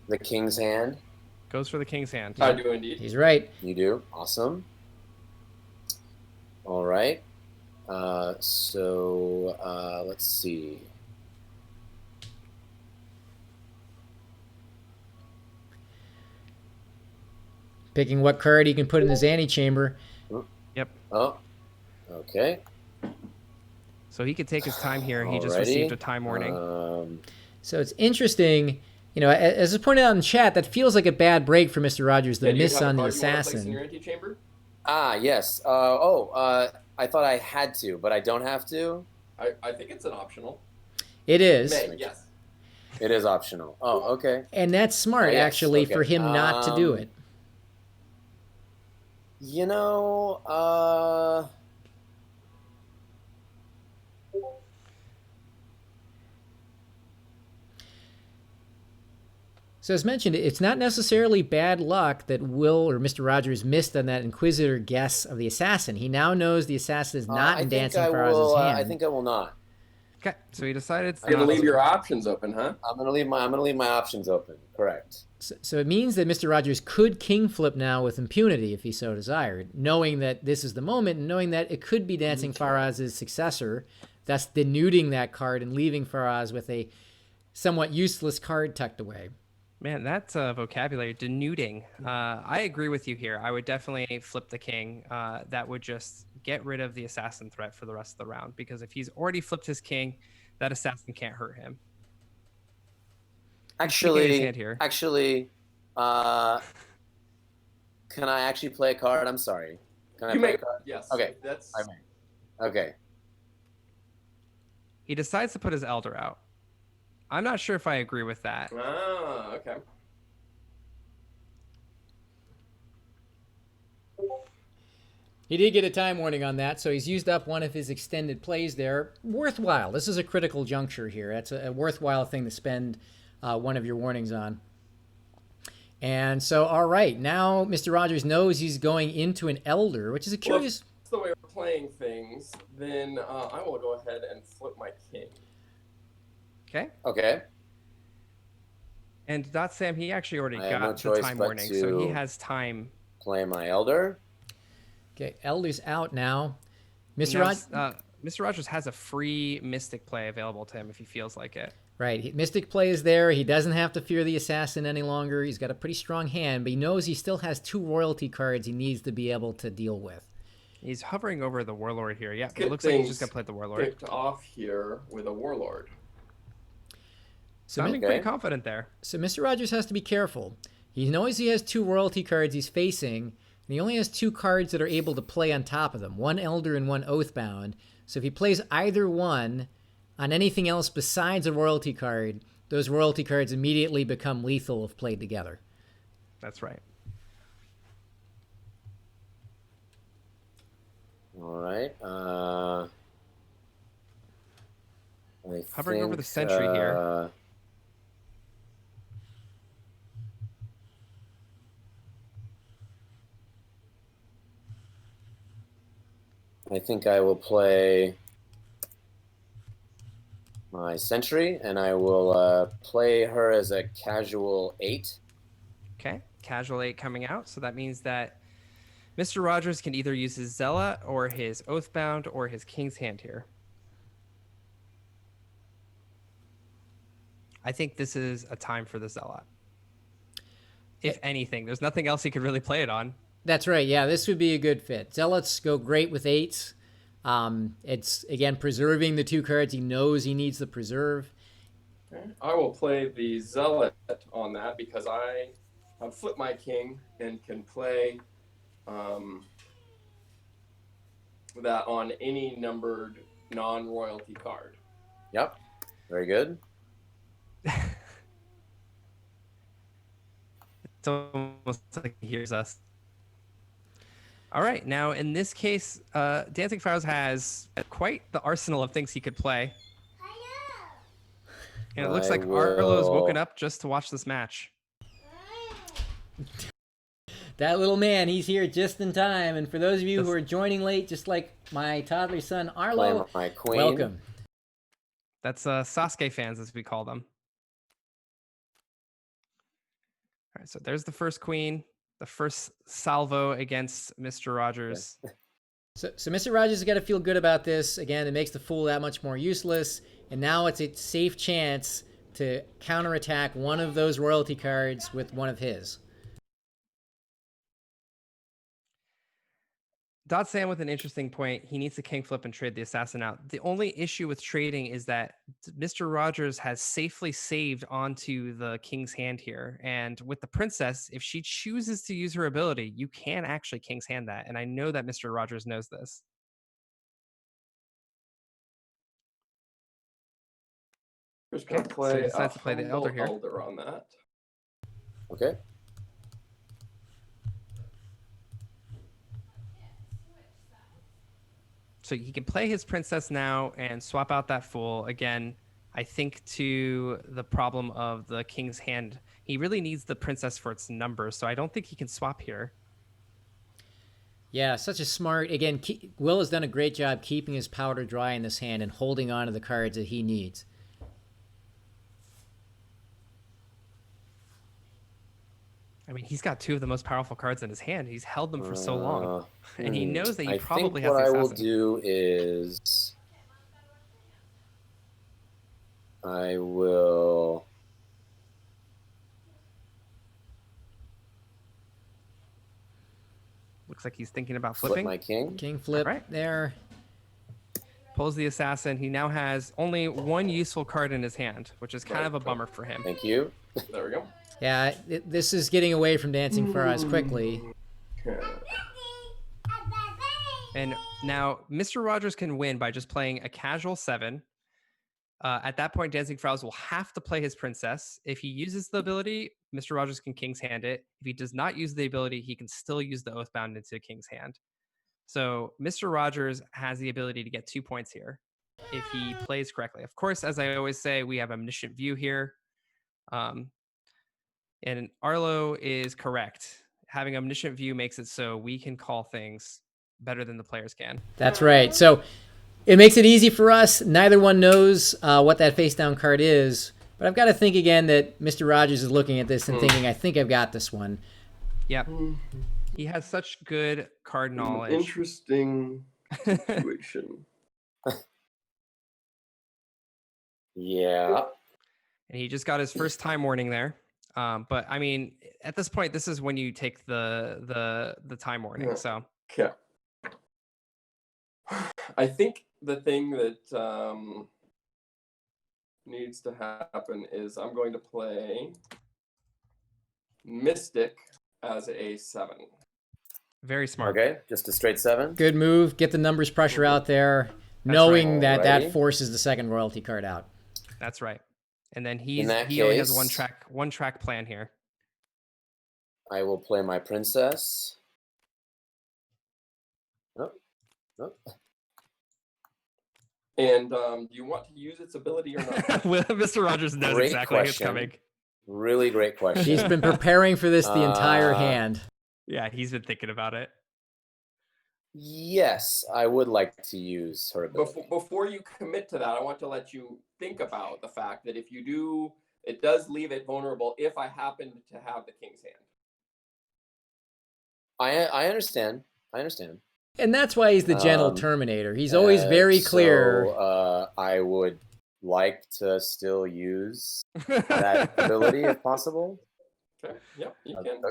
the King's Hand. Goes for the king's hand. I do indeed. He's right. You do? Awesome. All right. So let's see. Picking what card he can put in his antechamber. Yep. Oh, okay. So he could take his time here. He just Alrighty. received a time warning. So it's interesting, as is pointed out in chat, that feels like a bad break for Mr. Rogers, the Yeah, do you miss have a on the card you wanna place in assassin. your antechamber? Yes. I thought I had to, but I don't have to. I think it's an optional. It is. May, yes. It is optional. Oh, okay. And that's smart, Oh, yes, actually, okay. for him not to do it. You know, So as mentioned, it's not necessarily bad luck that Will or Mr. Rogers missed on that Inquisitor guess of the assassin. He now knows the assassin is not I in think Dancing I Faraz's will. hand. I think I will not. Okay. So he decided. You're gonna leave your options open, huh? I'm gonna leave my options open. Correct. So it means that Mr. Rogers could king flip now with impunity if he so desired, knowing that this is the moment and knowing that it could be Dancing Faraz's successor, thus denuding that card and leaving Faraz with a somewhat useless card tucked away. Man, that's vocabulary. Denuding. I agree with you here. I would definitely flip the king. That would just get rid of the assassin threat for the rest of the round. Because if he's already flipped his king, that assassin can't hurt him. Shaking his hand here. Actually, can I actually play a card? I'm sorry. Can I You play may. a card? Yes. Okay. That's. I may. Okay. He decides to put his elder out. I'm not sure if I agree with that. Ah, okay. He did get a time warning on that, so he's used up one of his extended plays there. Worthwhile. This is a critical juncture here. That's a worthwhile thing to spend one of your warnings on. And so, all right, now Mr. Rogers knows he's going into an elder, which is a curious... Well, if that's the way we're playing things, then I will go ahead and flip my king. Okay. Okay. And Sam, he actually already I have got no the choice time but warning, so he to has time. Play my elder. Okay, elder's out now. Mr. Rogers has a free Mystic play available to him if he feels like it. Right, Mystic play is there. He doesn't have to fear the assassin any longer. He's got a pretty strong hand, but he knows he still has 2 royalty cards he needs to be able to deal with. He's hovering over the Warlord here. Yeah, Good it looks like he's things just going to play the Warlord. Picked off here with a warlord. Sounding pretty confident there. So Mr. Rogers has to be careful. He knows he has 2 royalty cards he's facing, and he only has 2 cards that are able to play on top of them, 1 Elder and 1 Oathbound. So if he plays either one on anything else besides a royalty card, those royalty cards immediately become lethal if played together. That's right. All right. Hovering over the sentry here. I think I will play my sentry, and I will play her as a casual 8. Okay, casual 8 coming out. So that means that Mr. Rogers can either use his Zealot or his Oathbound or his King's Hand here. I think this is a time for the Zealot. If anything, there's nothing else he could really play it on. That's right. Yeah, this would be a good fit. Zealots go great with 8s. It's, again, preserving the 2 cards he knows he needs to preserve. Okay. I will play the Zealot on that because I have flipped my king and can play that on any numbered non-royalty card. Yep. Very good. It's almost like he hears us. All right, now in this case, DancingFaraz has quite the arsenal of things he could play. And it looks like Arlo's woken up just to watch this match. That little man, he's here just in time. And for those of you who are joining late, just like my toddler son Arlo, my queen. welcome. That's Sasuke fans, as we call them. All right, so there's the first queen, the first salvo against Mr. Rogers. So Mr. Rogers has got to feel good about this. Again, it makes the fool that much more useless. And now it's a safe chance to counterattack one of those royalty cards with one of his. Dot Sam with an interesting point. He needs to king flip and trade the assassin out. The only issue with trading is that Mr. Rogers has safely saved onto the king's hand here. And with the princess, if she chooses to use her ability, you can actually king's hand that. And I know that Mr. Rogers knows this. Just going to play, so decides to play the elder here. Elder on that. Okay. So he can play his princess now and swap out that fool. Again, I think to the problem of the king's hand, he really needs the princess for its numbers. So I don't think he can swap here. Yeah, such a smart... Again, Will has done a great job keeping his powder dry in this hand and holding on to the cards that he needs. I mean, he's got 2 of the most powerful cards in his hand. He's held them for so long. And he knows that he probably has the assassin. What I will do is... I will... Looks like he's thinking about flipping. Flip my king. King flip there. Pulls the assassin. He now has only 1 useful card in his hand, which is kind of a bummer for him. Thank you. There we go. Yeah, this is getting away from DancingFaraz quickly. Okay. And now Mr. Rogers can win by just playing a casual 7. At that point, DancingFaraz will have to play his princess. If he uses the ability, Mr. Rogers can king's hand it. If he does not use the ability, he can still use the Oathbound into king's hand. So Mr. Rogers has the ability to get 2 points here if he plays correctly. Of course, as I always say, we have omniscient view here. And Arlo is correct. Having omniscient view makes it so we can call things better than the players can. That's right. So it makes it easy for us. Neither one knows what that face down card is. But I've got to think again that Mr. Rogers is looking at this and thinking, I think I've got this one. Yep. He has such good card knowledge. Interesting situation. Yeah. And he just got his first time warning there. But I mean, at this point, this is when you take the time warning. Yeah. So Okay. I think the thing that needs to happen is I'm going to play Mystic as a 7. very smart. Okay, just a straight 7. Good move. Get the numbers pressure out there, knowing that that forces the second royalty card out. That's right. And then he In that only has case, one track plan here. I will play my princess. Oh, oh. And do you want to use its ability or not? Well, Mr. Rogers knows Great exactly what's question. coming. Really great question. She's been preparing for this the entire Uh, hand. Yeah, he's been thinking about it. Yes, I would like to use her ability. Before you commit to that, I want to let you think about the fact that if you do, it does leave it vulnerable if I happen to have the king's hand. I understand. I understand. And that's why he's the gentle Terminator. He's always very clear. So, I would like to still use that ability if possible. Okay. Yep, you can.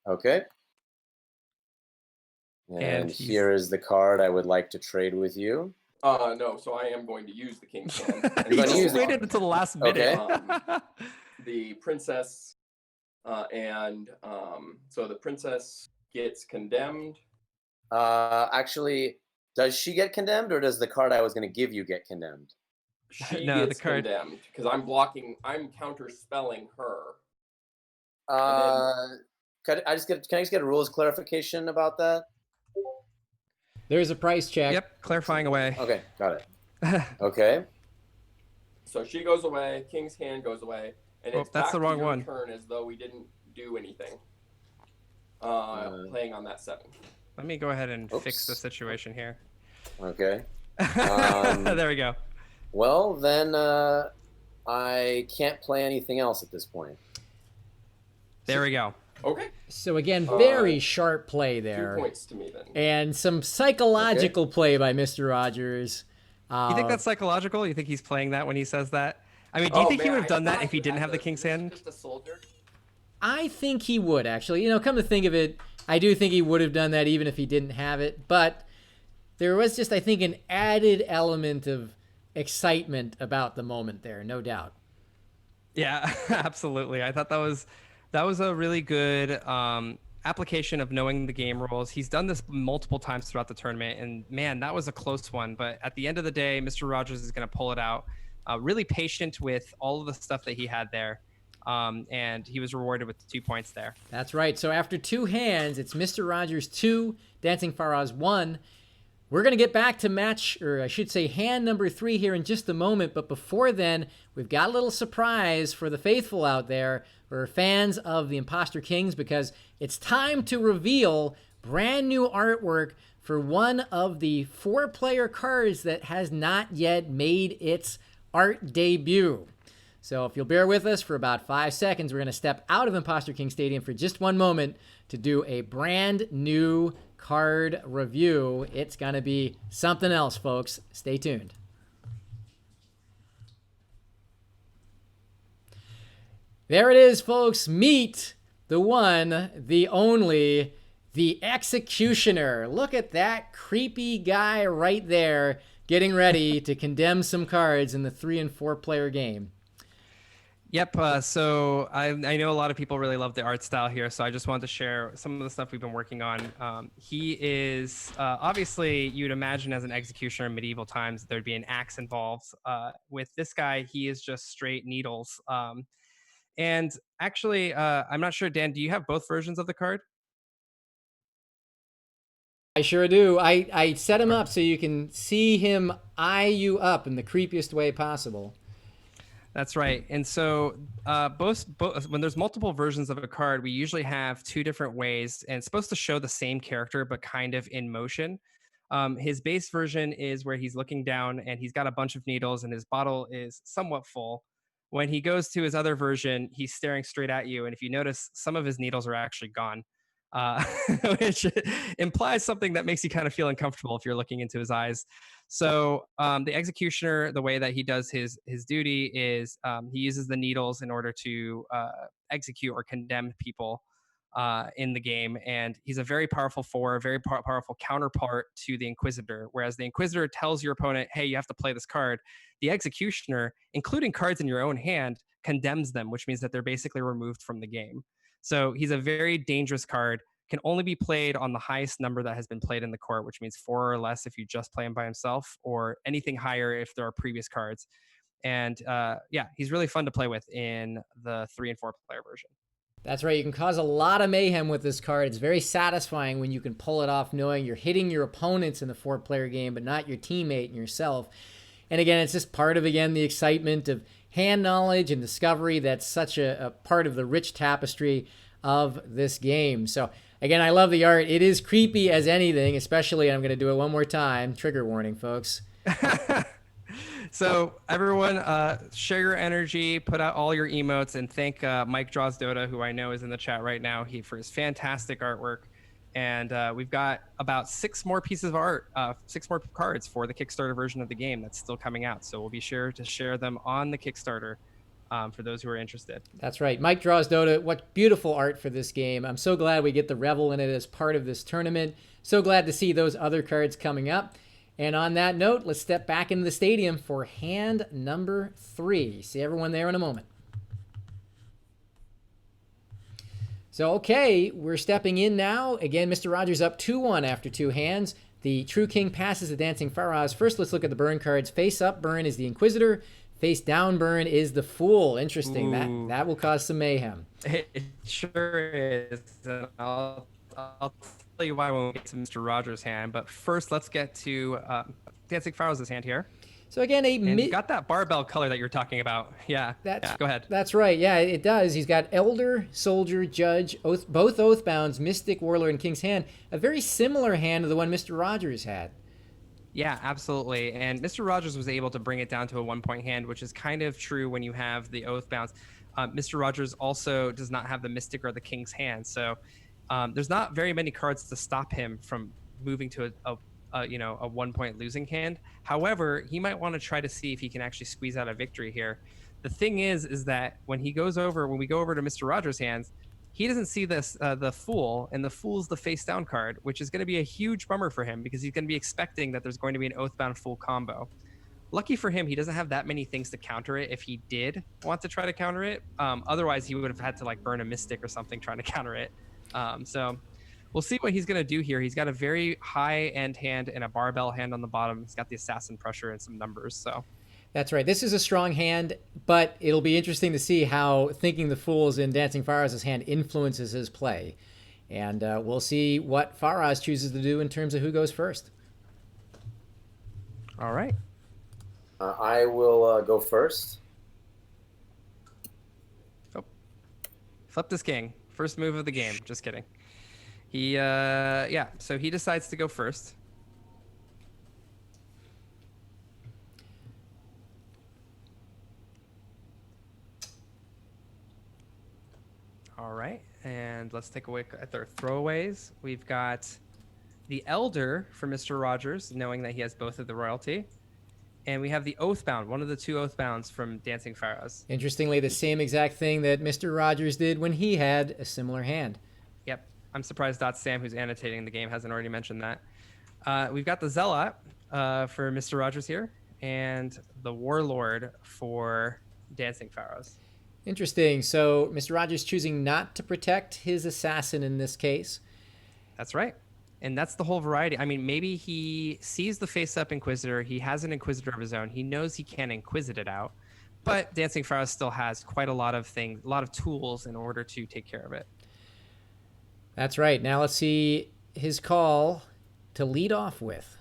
Okay. And here is the card I would like to trade with you. No, so I am going to use the king's hand. You just waited until the last minute. Okay. The princess, so the princess gets condemned. Actually, does she get condemned, or does the card I was going to give you get condemned? She No, gets the card- condemned because I'm counterspelling her. Can I just get a rules clarification about that? There's a price check. Yep, clarifying away. Okay, got it. Okay. So she goes away, king's hand goes away, and it's that's back the to wrong your one. turn as though we didn't do anything. Playing on that 7. Let me go ahead and fix Oops. the situation here. Okay. There we go. Well, then I can't play anything else at this point. There we go. Okay. So again, very sharp play 2 there. points to me then. And some psychological play by Mr. Rogers. You think that's psychological? You think he's playing that when he says that? I mean, do you think he would have done that if he didn't have the king's hand? Just a soldier. I think he would, actually. You know, come to think of it, I do think he would have done that even if he didn't have it. But there was just, I think, an added element of excitement about the moment there, no doubt. Yeah, absolutely. I thought that was a really good application of knowing the game rules. He's done this multiple times throughout the tournament, and man, that was a close one. But at the end of the day, Mr. Rogers is going to pull it out. Really patient with all of the stuff that he had there, and he was rewarded with 2 points there. That's right. So after 2 hands, it's Mr. Rogers 2, DancingFaraz 1. We're going to get back to match, or I should say hand number 3 here in just a moment. But before then, we've got a little surprise for the faithful out there, or fans of the Imposter Kings, because it's time to reveal brand new artwork for one of the 4-player cards that has not yet made its art debut. So if you'll bear with us for about 5 seconds, we're going to step out of Imposter King Stadium for just 1 moment to do a brand new card review. It's going to be something else, folks. Stay tuned. There it is, folks. Meet the one, the only, the Executioner. Look at that creepy guy right there getting ready to condemn some cards in the 3- and 4-player game. Yep. So I know a lot of people really love the art style here, so I just wanted to share some of the stuff we've been working on. He is obviously, you'd imagine as an executioner in medieval times, there'd be an axe involved. With this guy, he is just straight needles. And actually, I'm not sure, Dan, do you have both versions of the card? I sure do. I set him up so you can see him eye you up in the creepiest way possible. That's right. And so both when there's multiple versions of a card, we usually have 2 different ways, and it's supposed to show the same character, but kind of in motion. His base version is where he's looking down and he's got a bunch of needles and his bottle is somewhat full. When he goes to his other version, he's staring straight at you. And if you notice, some of his needles are actually gone, which implies something that makes you kind of feel uncomfortable if you're looking into his eyes. So the executioner, the way that he does his duty is he uses the needles in order to execute or condemn people in the game. And he's a very powerful very powerful counterpart to the Inquisitor. Whereas the Inquisitor tells your opponent, hey, you have to play this card. The executioner, including cards in your own hand, condemns them, which means that they're basically removed from the game. So he's a very dangerous card, can only be played on the highest number that has been played in the court, which means 4 or less if you just play him by himself, or anything higher if there are previous cards. And yeah, he's really fun to play with in the 3- and 4-player version. That's right. You can cause a lot of mayhem with this card. It's very satisfying when you can pull it off knowing you're hitting your opponents in the 4-player game, but not your teammate and yourself. And again, it's just part of, again, the excitement of hand knowledge and discovery that's such a part of the rich tapestry of this game. So again, I love the art. It is creepy as anything, especially, and I'm going to do it one more time. Trigger warning, folks. So everyone, share your energy, put out all your emotes, and thank Mike Draws Dota, who I know is in the chat right now, for his fantastic artwork. And we've got about 6 more pieces of art, 6 more cards for the Kickstarter version of the game that's still coming out. So we'll be sure to share them on the Kickstarter for those who are interested. That's right. Mike Draws Dota. What beautiful art for this game. I'm so glad we get the Revel in it as part of this tournament. So glad to see those other cards coming up. And on that note, let's step back into the stadium for hand number 3. See everyone there in a moment. So, okay, we're stepping in now. Again, Mr. Rogers up 2-1 after 2 hands. The True King passes the DancingFaraz. First, let's look at the burn cards. Face up burn is the Inquisitor. Face down burn is the Fool. Interesting. That will cause some mayhem. It sure is. And I'll tell you why when we get to Mr. Rogers' hand. But first, let's get to DancingFaraz's hand here. So again, got that barbell color that you're talking about. Yeah. Go ahead. That's right. Yeah, it does. He's got Elder, Soldier, Judge, both Oathbounds, Mystic, Warlord, and King's hand. A very similar hand to the one Mr. Rogers had. Yeah, absolutely. And Mr. Rogers was able to bring it down to a 1-point hand, which is kind of true when you have the Oathbounds. Mr. Rogers also does not have the Mystic or the King's hand. So there's not very many cards to stop him from moving to a 1-point losing hand. However, he might want to try to see if he can actually squeeze out a victory here. The thing is that when we go over to Mr. Rogers' hands, he doesn't see this the Fool, and the Fool's the face down card, which is going to be a huge bummer for him because he's going to be expecting that there's going to be an Oathbound Fool combo. Lucky for him, he doesn't have that many things to counter it if he did want to try to counter it. Otherwise, he would have had to like burn a Mystic or something trying to counter it. So we'll see what he's going to do here. He's got a very high-end hand and a barbell hand on the bottom. He's got the Assassin Pressure and some numbers. So that's right. This is a strong hand, but it'll be interesting to see how thinking the Fool's in DancingFaraz's hand influences his play. And we'll see what Faraz chooses to do in terms of who goes first. All right. I will go first. Oh. Flip this king. First move of the game. Just kidding. So he decides to go first. All right, and let's take a look at their throwaways. We've got the Elder for Mr. Rogers, knowing that he has both of the royalty. And we have the Oathbound, one of the 2 Oathbounds from DancingFaraz. Interestingly, the same exact thing that Mr. Rogers did when he had a similar hand. Yep. I'm surprised Sam, who's annotating the game, hasn't already mentioned that. We've got the Zealot for Mr. Rogers here, and the Warlord for DancingFaraz. Interesting. So Mr. Rogers choosing not to protect his assassin in this case. That's right. And that's the whole variety. I mean, maybe he sees the face-up Inquisitor. He has an Inquisitor of his own. He knows he can Inquisit it out. But DancingFaraz still has quite a lot of things, a lot of tools in order to take care of it. That's right. Now let's see his call to lead off with.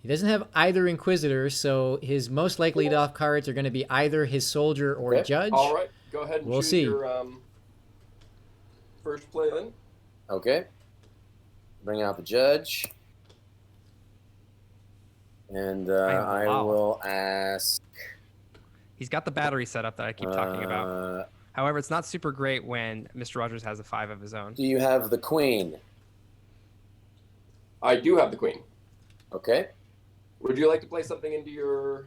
He doesn't have either Inquisitor, so his most likely lead-off cards are going to be either his Soldier or Judge. All right. Go ahead and we'll choose see. your first play then. Okay. Bring out the Judge. And I will ask... He's got the battery set up that I keep talking about. However, it's not super great when Mr. Rogers has a 5 of his own. Do you have the Queen? I do have the Queen. Okay. Would you like to play something into your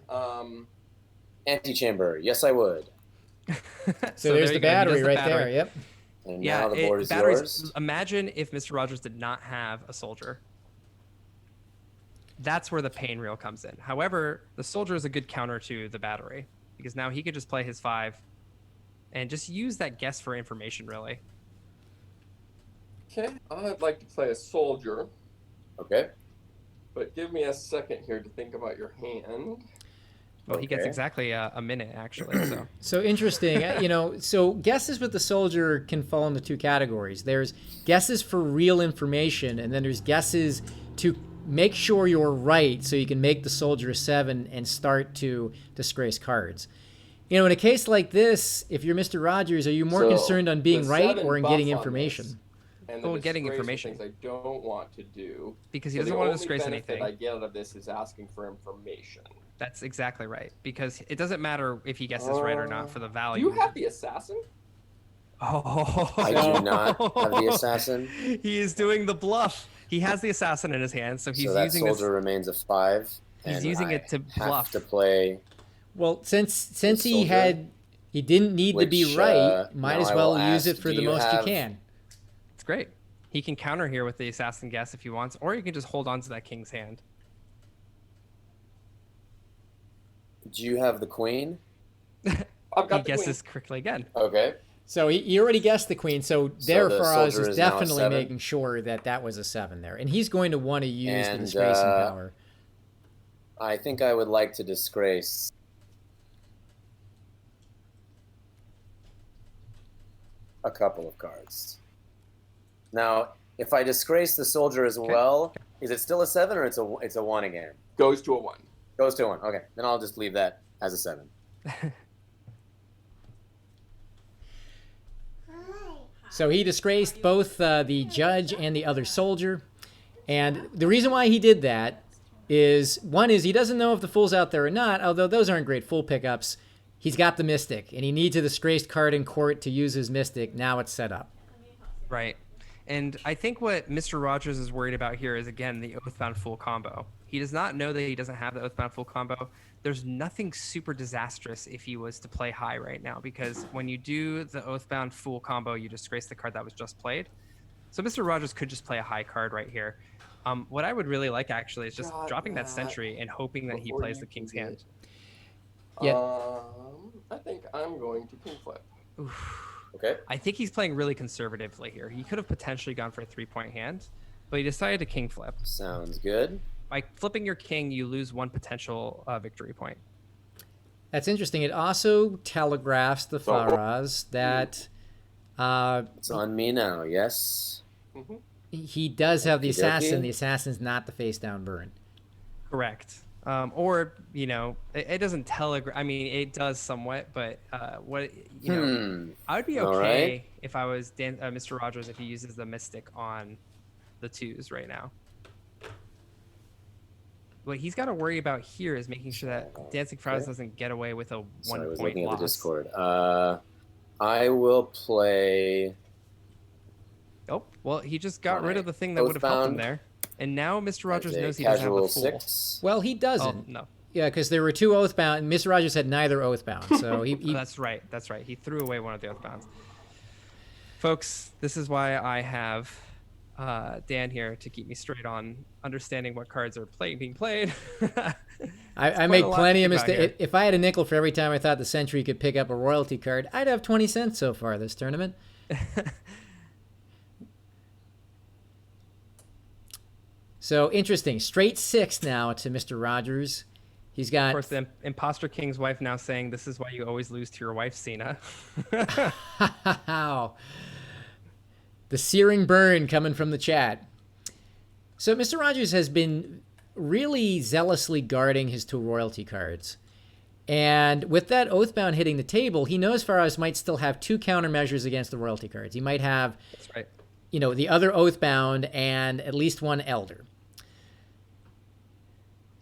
Antechamber? Yes, I would. So there's the battery right there. Yep. And now the board is yours. Imagine if Mr. Rogers did not have a Soldier. That's where the pain reel comes in. However, the Soldier is a good counter to the battery because now he could just play his 5 and just use that guess for information, really. Okay, I'd like to play a Soldier. Okay. But give me a second here to think about your hand. Well, he gets Okay. exactly a minute, actually. So So interesting. So guesses with the soldier can fall into two categories. There's guesses for real information, and then there's guesses to make sure you're right so you can make the soldier a 7 and start to disgrace cards. In a case like this, if you're Mr. Rogers, are you more So, concerned on being the right 7 or in buff getting on information? this, and the Oh, getting disgrace are information. things I don't want to do. because he So doesn't the want to only disgrace benefit anything. I get out of this is asking for information. That's exactly right. Because it doesn't matter if he guesses right or not for the Do value. you have the assassin? Oh, I do not have the assassin. He is doing the bluff. He has the assassin in his hand, so he's So that using soldier this. remains a 5. He's and using I it to have bluff. to play. Well, since soldier, he didn't need to be which, right, might now as I well will use ask, it for do the you most have- you can. It's great. He can counter here with the assassin guess if he wants, or you can just hold on to that king's hand. Do you have the queen? I've He got the guesses correctly again. Okay. So he already guessed the queen. So there, the Faraz soldier is is now a definitely 7. making sure that that was a 7 there, and he's going to want to use the And, disgracing power. I think I would like to disgrace a couple of cards. Now, if I disgrace the soldier as well, is it still a 7 or it's a 1 again? Goes to a 1. Goes to a 1. Okay, then I'll just leave that as a 7. So he disgraced both the judge and the other soldier. And the reason why he did that is, one is he doesn't know if the fool's out there or not, although those aren't great fool pickups. He's got the mystic, and he needs a disgraced card in court to use his mystic. Now it's set up. Right. And I think what Mr. Rogers is worried about here is, again, the Oathbound Fool combo. He does not know that he doesn't have the Oathbound Fool combo. There's nothing super disastrous if he was to play high right now, because when you do the Oathbound Fool combo, you disgrace the card that was just played. So Mr. Rogers could just play a high card right here. What I would really like, actually, is just Got dropping that that sentry and hoping that he before plays you the king's can hand. Yeah. I think I'm going to king flip. Okay. I think he's playing really conservatively here. He could have potentially gone for a 3-point hand, but he decided to king flip. Sounds good. By flipping your king, you lose 1 potential victory point. That's interesting. It also telegraphs the Faraz that It's on me now, yes? Mm-hmm. he does have the Okey assassin. dokey. The assassin's not the face down burn. Correct. Or, it doesn't telegraph. I mean, it does somewhat, but I would be All okay right. if I was Mr. Rogers if he uses the mystic on the 2s right now. What he's got to worry about here is making sure that DancingFaraz Okay. doesn't get away with a 1 So I was point looking loss. at the Discord. I will play. Oh, well, he just got rid My of the thing that would have helped him Oathbound there. And now Mr. Rogers as a knows he doesn't have casual the fool. 6. Well, he Oh, doesn't. no. Yeah, because there were 2 oathbound. And Mr. Rogers had neither oathbound. So he Oh, that's right. That's right. He threw away one of the Oathbounds. Folks, this is why I have Dan here to keep me straight on understanding what cards are being played. I quite make a lot plenty to of think about mistakes. here. If I had a nickel for every time I thought the Sentry could pick up a royalty card, I'd have 20 cents so far this tournament. So interesting. Straight 6 now to Mr. Rogers. He's Of got course, the Imposter King's wife now saying, "This is why you always lose to your wife, Sina." Wow. The searing burn coming from the chat. So Mr. Rogers has been really zealously guarding his 2 royalty cards. And with that Oathbound hitting the table, he knows Faraz might still have 2 countermeasures against the royalty cards. He might have, That's right. the other Oathbound and at least 1 Elder.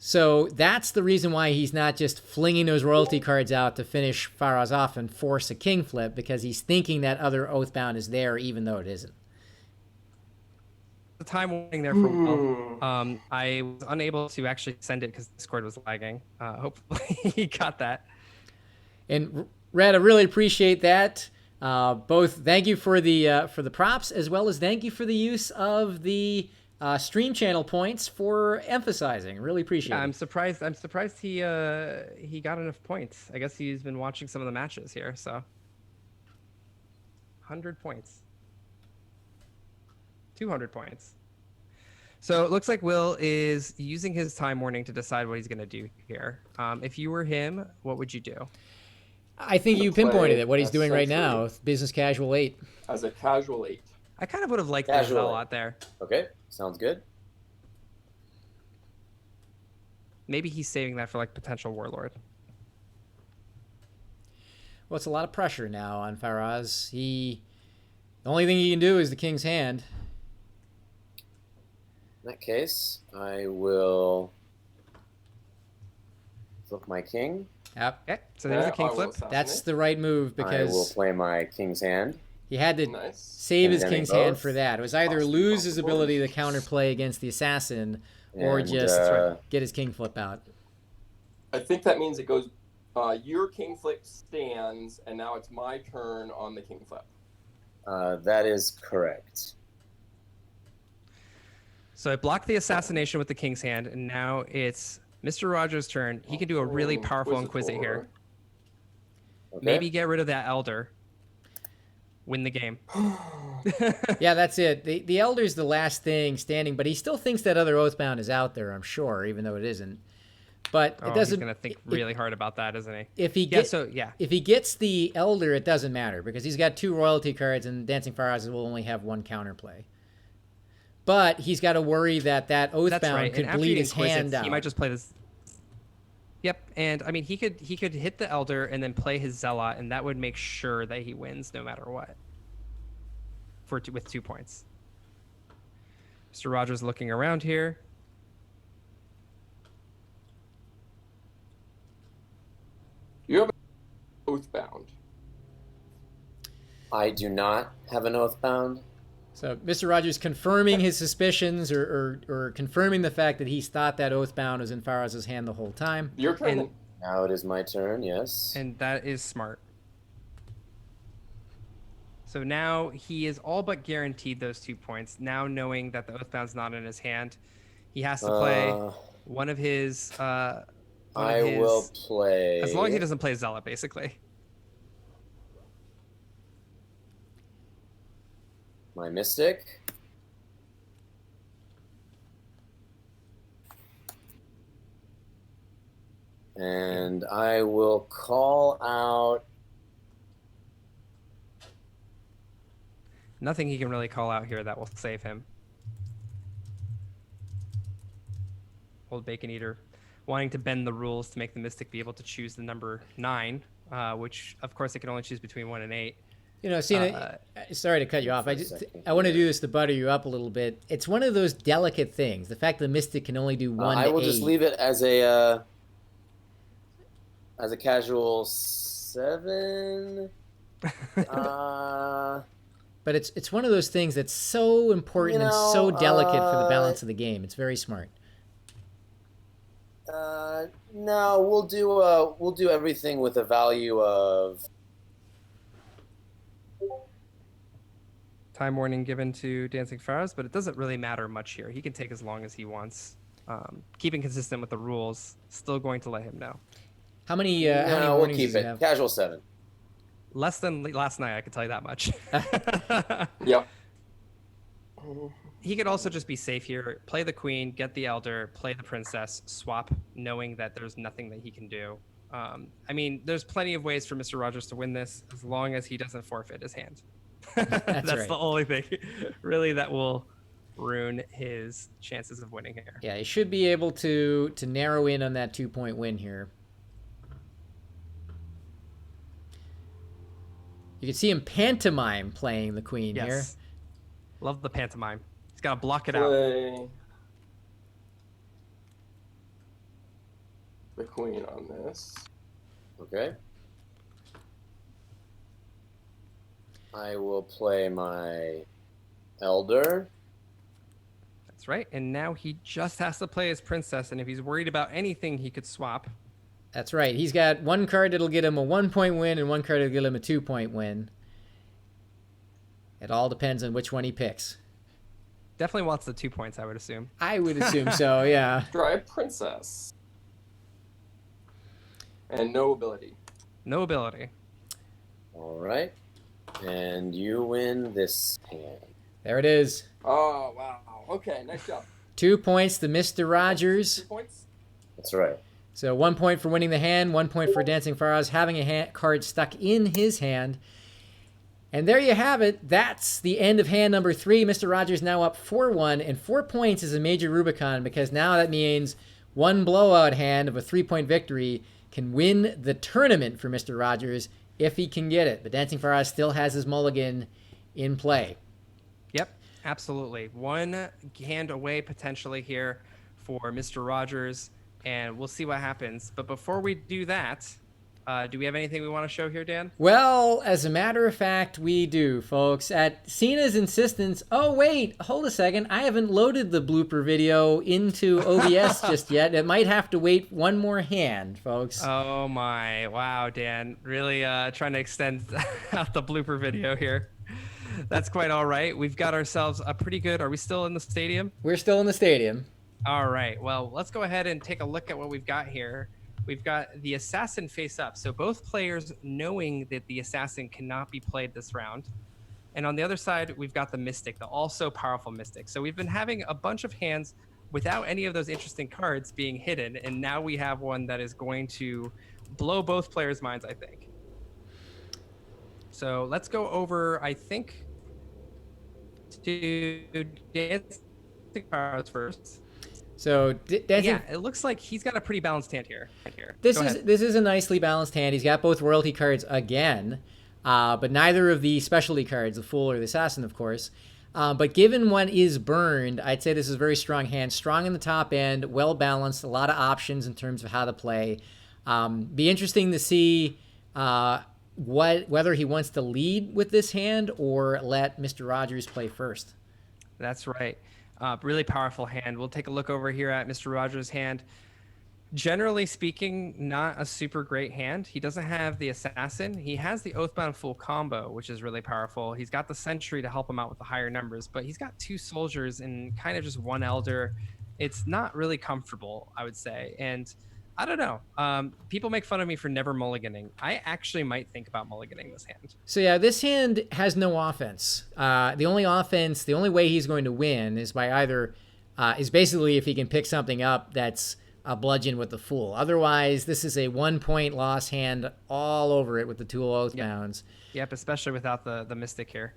So that's the reason why he's not just flinging those royalty cards out to finish Faraz off and force a king flip, because he's thinking that other Oathbound is there even though it isn't. The time warning there for Will. I was unable to actually send it because Discord was lagging. Hopefully he got that. And Red, I really appreciate that. Both thank you for the props, as well as thank you for the use of the stream channel points for emphasizing. Really appreciate Yeah, it. I'm surprised he got enough points. I guess he's been watching some of the matches here, so 100 points. 200 points. So it looks like Will is using his time warning to decide what he's going to do here. If you were him, what would you do? I think you Play pinpointed it. What he's a doing right century. now, business casual 8. As a casual 8. I kind of would have liked the Casually. Zell out there. Okay, sounds good. Maybe he's saving that for like potential warlord. Well, it's a lot of pressure now on Faraz. The only thing he can do is the king's hand. In that case, I will flip my king. Yep. Okay, so there's a I king will flip. assassinate. That's the right move I will because play my king's hand. he had to Nice. save his And then king's both. hand for that. It was either Possibly lose his possible. ability to counterplay against the assassin or And, just uh, get his king flip out. I think that means it goes. Your king flip stands, and now it's my turn on the king flip. That is correct. So I blocked the assassination with the king's hand, and now it's Mr. Rogers' turn. He can do a really powerful Inquisit here. Okay. Maybe get rid of that elder. Win the game. Yeah, that's it. The elder's the last thing standing, but he still thinks that other Oathbound is out there, I'm sure, even though it isn't. But Oh, it doesn't. he's gonna think really hard about that, isn't he? If he Yeah. gets So yeah. if he gets the elder, it doesn't matter because he's got 2 royalty cards, and DancingFaraz will only have 1 counterplay. But he's got to worry that That's Oathbound right. could And after bleed he his hand Inquisits, out. he might just play this. Yep, and I mean he could hit the elder and then play his zealot, and that would make sure that he wins no matter what. With 2 points. Mr. Rogers looking around here. You have Oathbound. I do not have an Oathbound. So Mr. Rogers confirming his suspicions or confirming the fact that he's thought that Oathbound was in Faraz's hand the whole time. Your turn. And- Now it is my turn, yes. And that is smart. So now he is all but guaranteed those 2 points. Now knowing that the Oathbound's not in his hand, he has to play one of his. Will play. As long as he doesn't play Zealot, basically. My Mystic. And I will call out. Nothing he can really call out here that will save him. Old Bacon Eater wanting to bend the rules to make the Mystic be able to choose the number 9, which, of course, it can only choose between 1 and 8. You know, Sina, sorry to cut you off. I want to do this to butter you up a little bit. It's one of those delicate things. The fact that Mystic can only do 1 to 8. I will just leave it as a casual 7. But it's one of those things that's so important and so delicate for the balance of the game. It's very smart. No, we'll do everything with a value of. Time warning given to DancingFaraz, but it doesn't really matter much here. He can take as long as he wants. Keeping consistent with the rules, still going to let him know. How many No, we'll warnings keep does he it have? casual 7. Less than last night, I can tell you that much. Yep. He could also just be safe here, play the queen, get the elder, play the princess, swap, knowing that there's nothing that he can do. I mean, there's plenty of ways for Mr. Rogers to win this, as long as he doesn't forfeit his hand. That's right. the only thing, really, that will ruin his chances of winning here. Yeah, he should be able to narrow in on that 2-point win here. You can see him pantomime playing the queen here. Yes. Love the pantomime. He's got to block it out. Play the queen on this. Okay. I will play my elder. That's right. And now he just has to play his princess. And if he's worried about anything, he could swap. That's right. He's got 1 card that'll get him a 1-point win and 1 card that'll get him a 2-point win. It all depends on which one he picks. Definitely wants the 2 points, I would assume. I would assume so, yeah. Try princess. And no ability. No ability. All right. And you win this hand. There it is. Oh, wow. Okay, next up. 2 points to Mr. Rogers. 2 points. That's right. So 1 point for winning the hand, 1 point for DancingFaraz having a card stuck in his hand. And there you have it. That's the end of hand number 3. Mr. Rogers now up 4-1, and 4 points is a major Rubicon because now that means one blowout hand of a 3-point victory can win the tournament for Mr. Rogers if he can get it. But DancingFaraz still has his mulligan in play. Yep, absolutely. One hand away potentially here for Mr. Rogers, and we'll see what happens. But before we do that, do we have anything we want to show here, Dan? Well, as a matter of fact, we do, folks. At Sina's insistence, oh, wait, hold a second. I haven't loaded the blooper video into OBS just yet. It might have to wait one more hand, folks. Oh, my. Wow, Dan. Really trying to extend out the blooper video here. That's quite all right. We've got ourselves a pretty good... Are we still in the stadium? We're still in the stadium. All right. Well, let's go ahead and take a look at what we've got here. We've got the assassin face up. So both players knowing that the assassin cannot be played this round. And on the other side, we've got the mystic, the also powerful mystic. So we've been having a bunch of hands without any of those interesting cards being hidden. And now we have one that is going to blow both players' minds, I think. So let's go over, I think, to DancingFaraz first. So yeah, it looks like he's got a pretty balanced hand here. This is a nicely balanced hand. He's got both royalty cards again, but neither of the specialty cards, the Fool or the Assassin, of course. But given one is burned, I'd say this is a very strong hand. Strong in the top end, well balanced, a lot of options in terms of how to play. Be interesting to see whether he wants to lead with this hand or let Mr. Rogers play first. That's right. Really powerful hand. We'll take a look over here at Mr. Rogers' hand. Generally speaking, not a super great hand. He doesn't have the Assassin. He has the Oathbound Fool combo, which is really powerful. He's got the Sentry to help him out with the higher numbers, but he's got 2 Soldiers and kind of just 1 Elder. It's not really comfortable, I would say. And I don't know. People make fun of me for never mulliganing. I actually might think about mulliganing this hand. So yeah, this hand has no offense. The only way he's going to win is by either, is basically if he can pick something up that's a bludgeon with the Fool. Otherwise, this is a 1-point loss hand all over it with the 2 Oathbounds. Yep, especially without the Mystic here.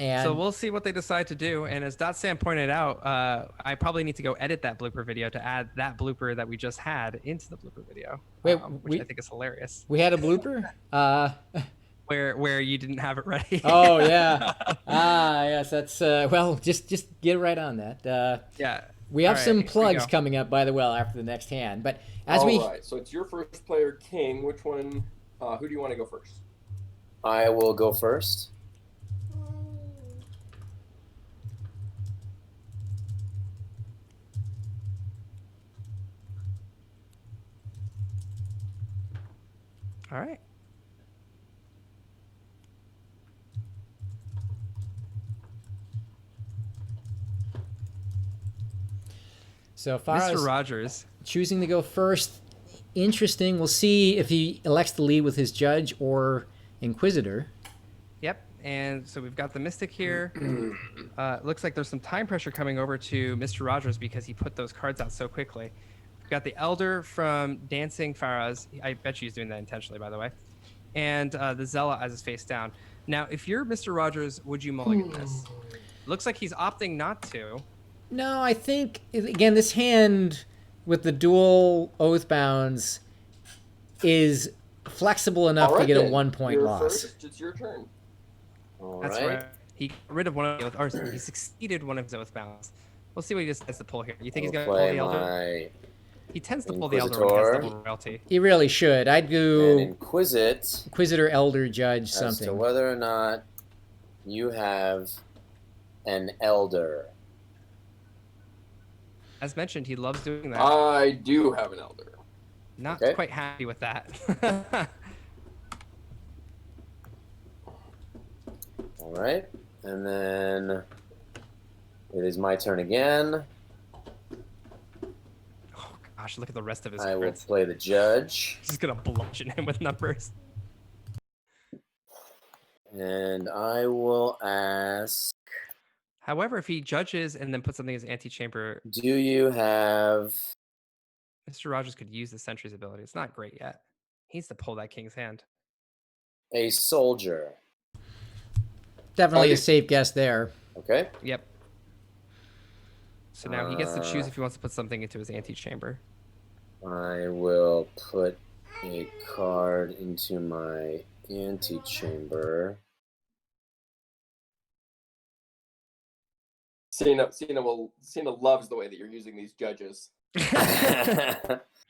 And so we'll see what they decide to do. And as Sam pointed out, I probably need to go edit that blooper video to add that blooper that we just had into the blooper video, which I think is hilarious. We had a blooper? Where you didn't have it ready. Oh, yeah. Yes, that's, well, just get right on that. Yeah. We have some plugs coming up, by the way, after the next hand. But as All right, so it's your first player, King. Which one, who do you want to go first? I will go first. All right. So far Mr. Rogers choosing to go first. Interesting. We'll see if he elects to lead with his Judge or Inquisitor. Yep. And so we've got the Mystic here. Looks like there's some time pressure coming over to Mr. Rogers because he put those cards out so quickly. We've got the Elder from DancingFaraz. I bet you he's doing that intentionally, by the way. And the Zealot as his face down. Now, if you're Mr. Rogers, would you mulligan this? Looks like he's opting not to. No, I think, again, this hand with the dual Oathbounds is flexible enough to get a 1-point loss. First, it's your turn. That's right. He got rid of one of the or he succeeded one of his Oathbounds. We'll see what he decides to pull here. You think he's going to pull the Elder? He tends to pull the Elder when he has double royalty. He really should. I'd go Inquisitor, Elder, Judge, something. As to whether or not you have an Elder. As mentioned, he loves doing that. I do have an Elder. Not quite happy with that. All right. And then it is my turn again. Oh, gosh, look at the rest of his I will cards. play the Judge. He's going to bludgeon him with numbers. And I will ask... However, if he judges and then puts something as antechamber, Do you have Mr. Rogers could use the sentry's ability. It's not great yet. He needs to pull that king's hand. a soldier? Definitely a safe guess there. Okay. Yep. So now he gets to choose if he wants to put something into his antechamber. I will put a card into my antechamber. Sina loves the way that you're using these judges.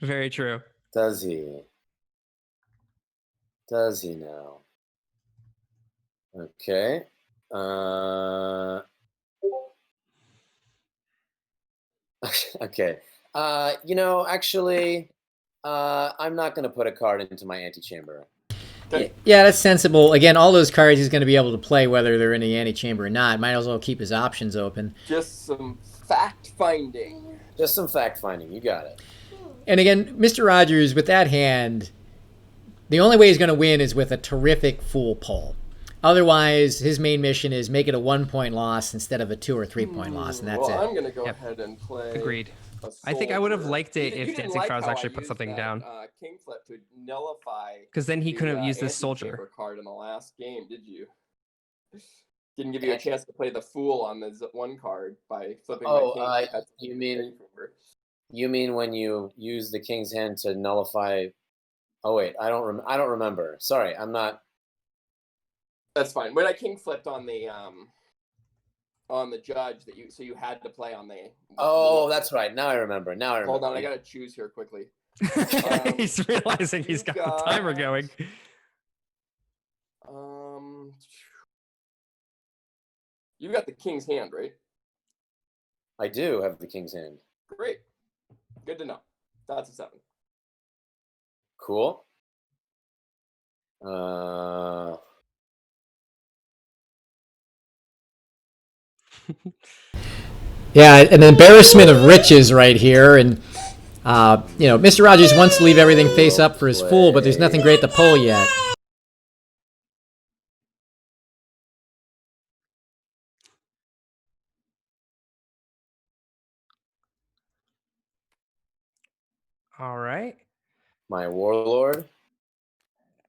Very true. Does he? Does he now? Okay. Okay. Actually, I'm not going to put a card into my antechamber. Okay. Yeah, that's sensible. Again, all those cards he's going to be able to play whether they're in the antechamber or not. Might as well keep his options open. Just some fact finding. Just some fact finding. You got it. And again, Mr. Rogers, with that hand, the only way he's going to win is with a terrific fool pull. Otherwise, his main mission is make it a 1-point loss instead of a 2 or 3-point loss, and that's well, it. I'm going to go ahead and play. Agreed. a I think I would have soldier. liked it You if didn't DancingFaraz how actually I put used something that, down. King flip to nullify. Because then he couldn't use this antechamber soldier. card in the last game, did you? Didn't give you a chance to play the fool on the one card by flipping my king. You mean when you use the king's hand to nullify? Oh wait, I don't remember. Sorry, I'm not. That's fine. When I king flipped on the judge so you had to play on the. Oh, that's right. Now I remember. Hold on, I gotta choose here quickly. He's realizing he's got the timer going. You got the king's hand, right? I do have the king's hand. Great. Good to know. That's a 7. Cool. Yeah, an embarrassment of riches right here. And, Mr. Rogers wants to leave everything face up for his fool, but there's nothing great to pull yet. All right. My warlord.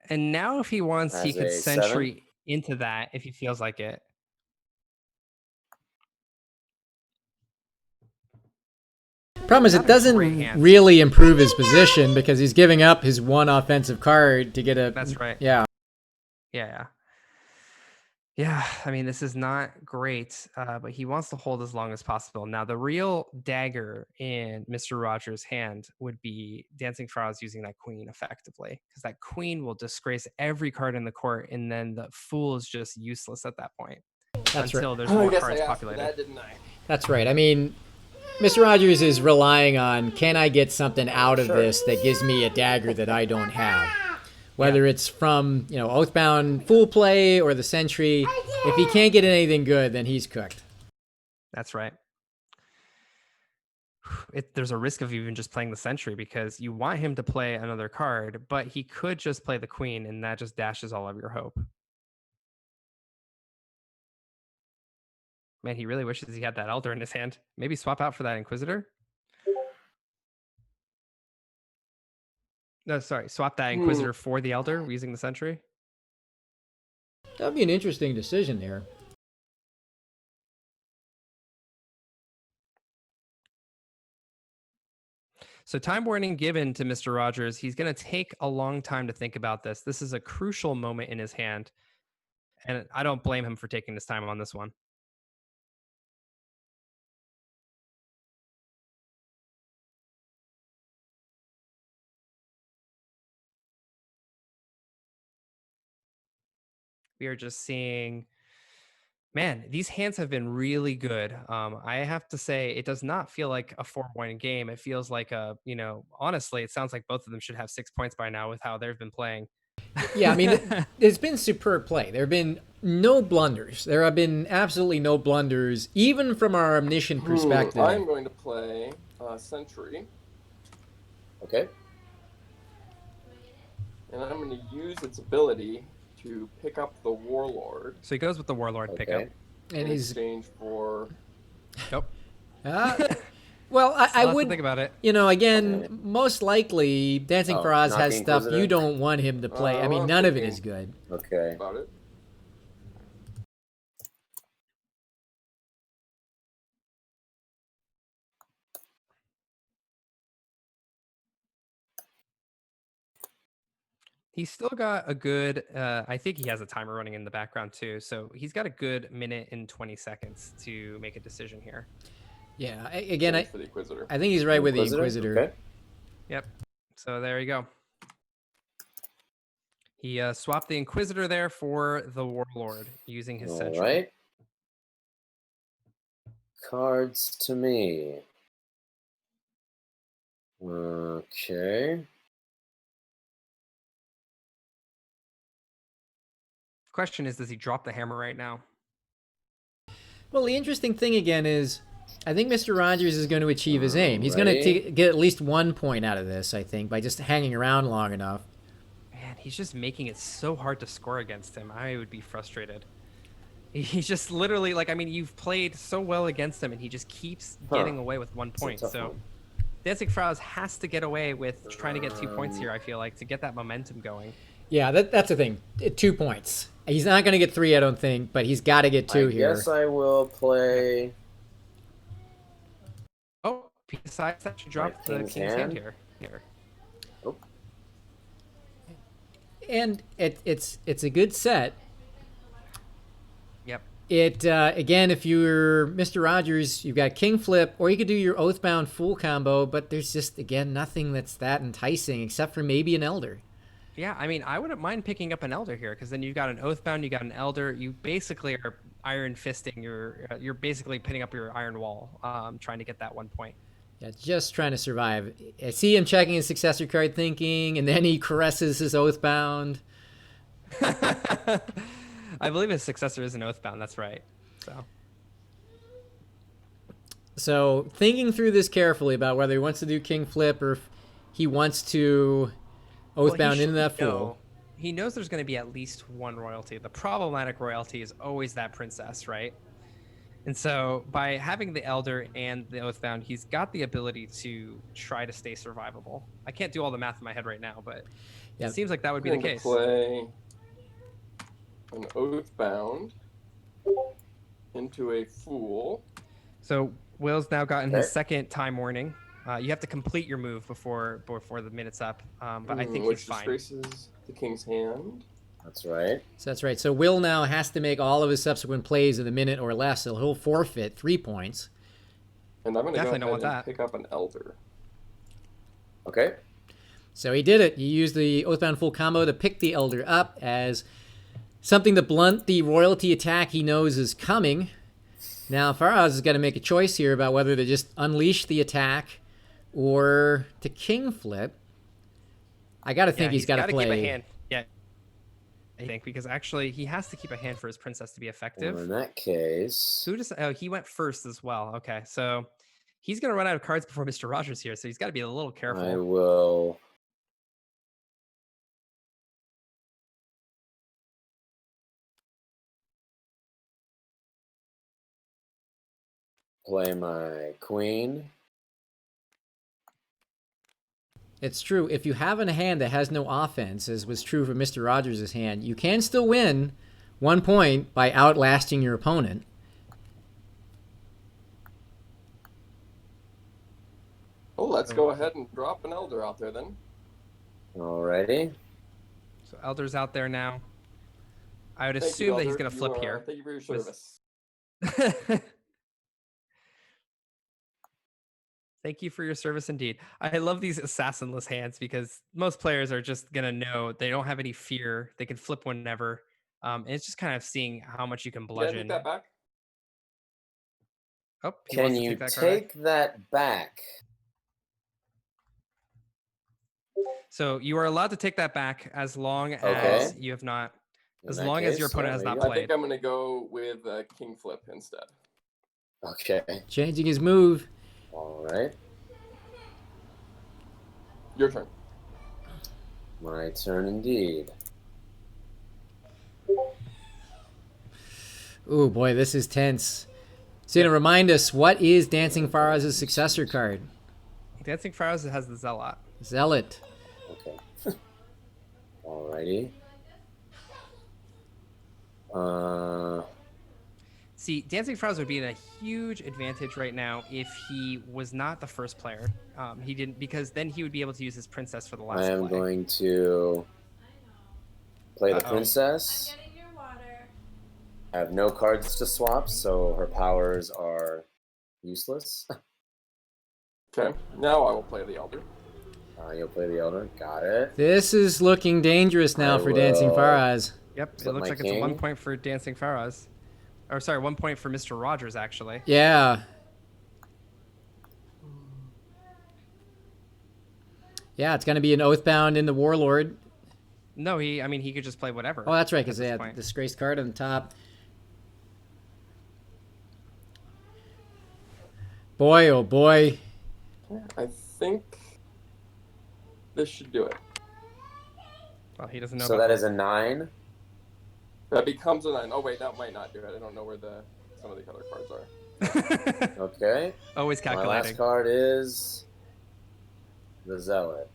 And now if he wants, he As could a sentry 7? into that if he feels like it. Problem is, it doesn't really improve his position because he's giving up his one offensive card to get a... That's right. Yeah. Yeah, I mean, this is not great, but he wants to hold as long as possible. Now, the real dagger in Mr. Rogers' hand would be DancingFaraz using that queen effectively, because that queen will disgrace every card in the court, and then the fool is just useless at that point. That's until right. there's more cards I populated. that, didn't I? That's right. I mean, Mr. Rogers is relying on, can I get something out of this that gives me a dagger that I don't have? Whether it's from, Oathbound Fool play or the Sentry. If he can't get anything good, then he's cooked. That's right. There's a risk of even just playing the Sentry because you want him to play another card, but he could just play the Queen, and that just dashes all of your hope. Man, he really wishes he had that Elder in his hand. Maybe swap out for that Inquisitor? No, sorry. Swap that Inquisitor for the Elder using the Sentry? That'd be an interesting decision there. So time warning given to Mr. Rogers. He's going to take a long time to think about this. This is a crucial moment in his hand. And I don't blame him for taking his time on this one. We are just seeing, man, these hands have been really good. I have to say, it does not feel like a 4-point game. It feels like honestly, it sounds like both of them should have 6 points by now with how they've been playing. Yeah, I mean, it's been superb play. There have been no blunders. There have been absolutely no blunders, even from our omniscient perspective. I'm going to play Sentry. Okay. And I'm going to use its ability to pick up the Warlord. So he goes with the Warlord pickup. And in he's exchange for. Nope. well, I Lots to would think about it. You know, again, most likely Dancing Faraz not has the stuff you Inquisitor? don't want him to play. I mean, I'm none of it thinking is good. Okay. About it. He's still got a good, I think he has a timer running in the background too. So he's got a good minute and 20 seconds to make a decision here. Yeah, again, Change for the Inquisitor. I think he's right with the Inquisitor. Okay. Yep. So there you go. He swapped the Inquisitor there for the Warlord using his All Sentry. right. Cards to me. Okay. Question is, does he drop the hammer right now? Well, the interesting thing again is, I think Mr. Rogers is going to achieve his aim. He's going to Alrighty. get at least 1 point out of this, I think, by just hanging around long enough. Man, he's just making it so hard to score against him. I would be frustrated. He's just literally like, I mean, you've played so well against him, and he just keeps getting away with 1 point. tough So one. Dancing Faraz has to get away with trying to get 2 points here, I feel like, to get that momentum going. Yeah, that's the thing. 2 points. He's not going to get 3, I don't think, but he's got to get 2 here. Yes, I will play. Oh, he decides that you drop the King's King's hand hand. here. Oh, And it's a good set. Yep. It again, if you're Mr. Rogers, you've got King Flip, or you could do your Oathbound Fool combo, but there's just, again, nothing that's that enticing except for maybe an Elder. Yeah, I mean, I wouldn't mind picking up an Elder here, because then you've got an Oathbound, you got an Elder. You basically are iron fisting. You're basically pitting up your iron wall, trying to get that 1 point. Yeah, just trying to survive. I see him checking his successor card, thinking, and then he caresses his Oathbound. I believe his successor is an Oathbound. That's right. So thinking through this carefully about whether he wants to do King Flip or if he wants to Oathbound into that Fool. He knows there's going to be at least one royalty. The problematic royalty is always that princess, right? And so by having the Elder and the Oathbound, he's got the ability to try to stay survivable. I can't do all the math in my head right now, but it seems like that would be the I'm going case. to play an Oathbound into a Fool. So Will's now gotten his second time warning. You have to complete your move before the minute's up, but I think which he's fine. disgraces the King's hand. that's right. So that's right. So Will now has to make all of his subsequent plays in a minute or less, so he'll forfeit 3 points. And I'm going to go Definitely don't ahead want and that. pick up an Elder. Okay. So he did it. He used the Oathbound Fool combo to pick the Elder up as something to blunt the royalty attack he knows is coming. Now Faraz has got to make a choice here about whether to just unleash the attack or to King Flip. I got to think he's got to play. Keep a hand. Yeah, I think, because actually he has to keep a hand for his princess to be effective. Well, in that case, Who does? Oh, he went first as well. Okay, so he's gonna run out of cards before Mr. Rogers here, so he's got to be a little careful. I will play my queen. It's true. If you have a hand that has no offense, as was true for Mr. Rogers' hand, you can still win 1 point by outlasting your opponent. Oh, let's go ahead and drop an Elder out there then. Alrighty. So Elder's out there now. I would Thank you, assume that he's Elder. gonna flip here. Thank you for your service. Thank you for your service indeed. I love these assassinless hands because most players are just going to know they don't have any fear. They can flip whenever. And it's just kind of seeing how much you can Can I bludgeon. take that back? Oh, he Can wants to you take that card back. take that back? So you are allowed to take that back as long as Okay. you have not, In as that long as your case, opponent has there not you I go. played. think I'm going to go with King Flip instead. Okay. Changing his move. Alright. Your turn. My turn indeed. Ooh, boy, this is tense. Sina, remind us, what is DancingFaraz's successor card? DancingFaraz has the Zealot. Zealot. Okay. Alrighty. See, DancingFaraz would be at a huge advantage right now if he was not the first player. He didn't, because then he would be able to use his princess for the last I am play. going to play the princess. I'm getting your water. I have no cards to swap, so her powers are useless. Okay, now I will play the Elder. You'll play the Elder. Got it. This is looking dangerous now I for will- DancingFaraz. Yep, Flip it looks my like it's a king. 1 point for DancingFaraz. Or sorry, 1 point for Mr. Rogers, actually. Yeah. Yeah, it's going to be an Oathbound in the Warlord. No, I mean, he could just play whatever. Oh, that's right, at because this they had point. disgraced card on the top. Boy, oh boy. I think this should do it. Well, he doesn't know So about that is a 9. That becomes a 9. Oh wait, that might not do it. I don't know where some of the other cards are. Okay. Always My calculating. last card is the Zealot.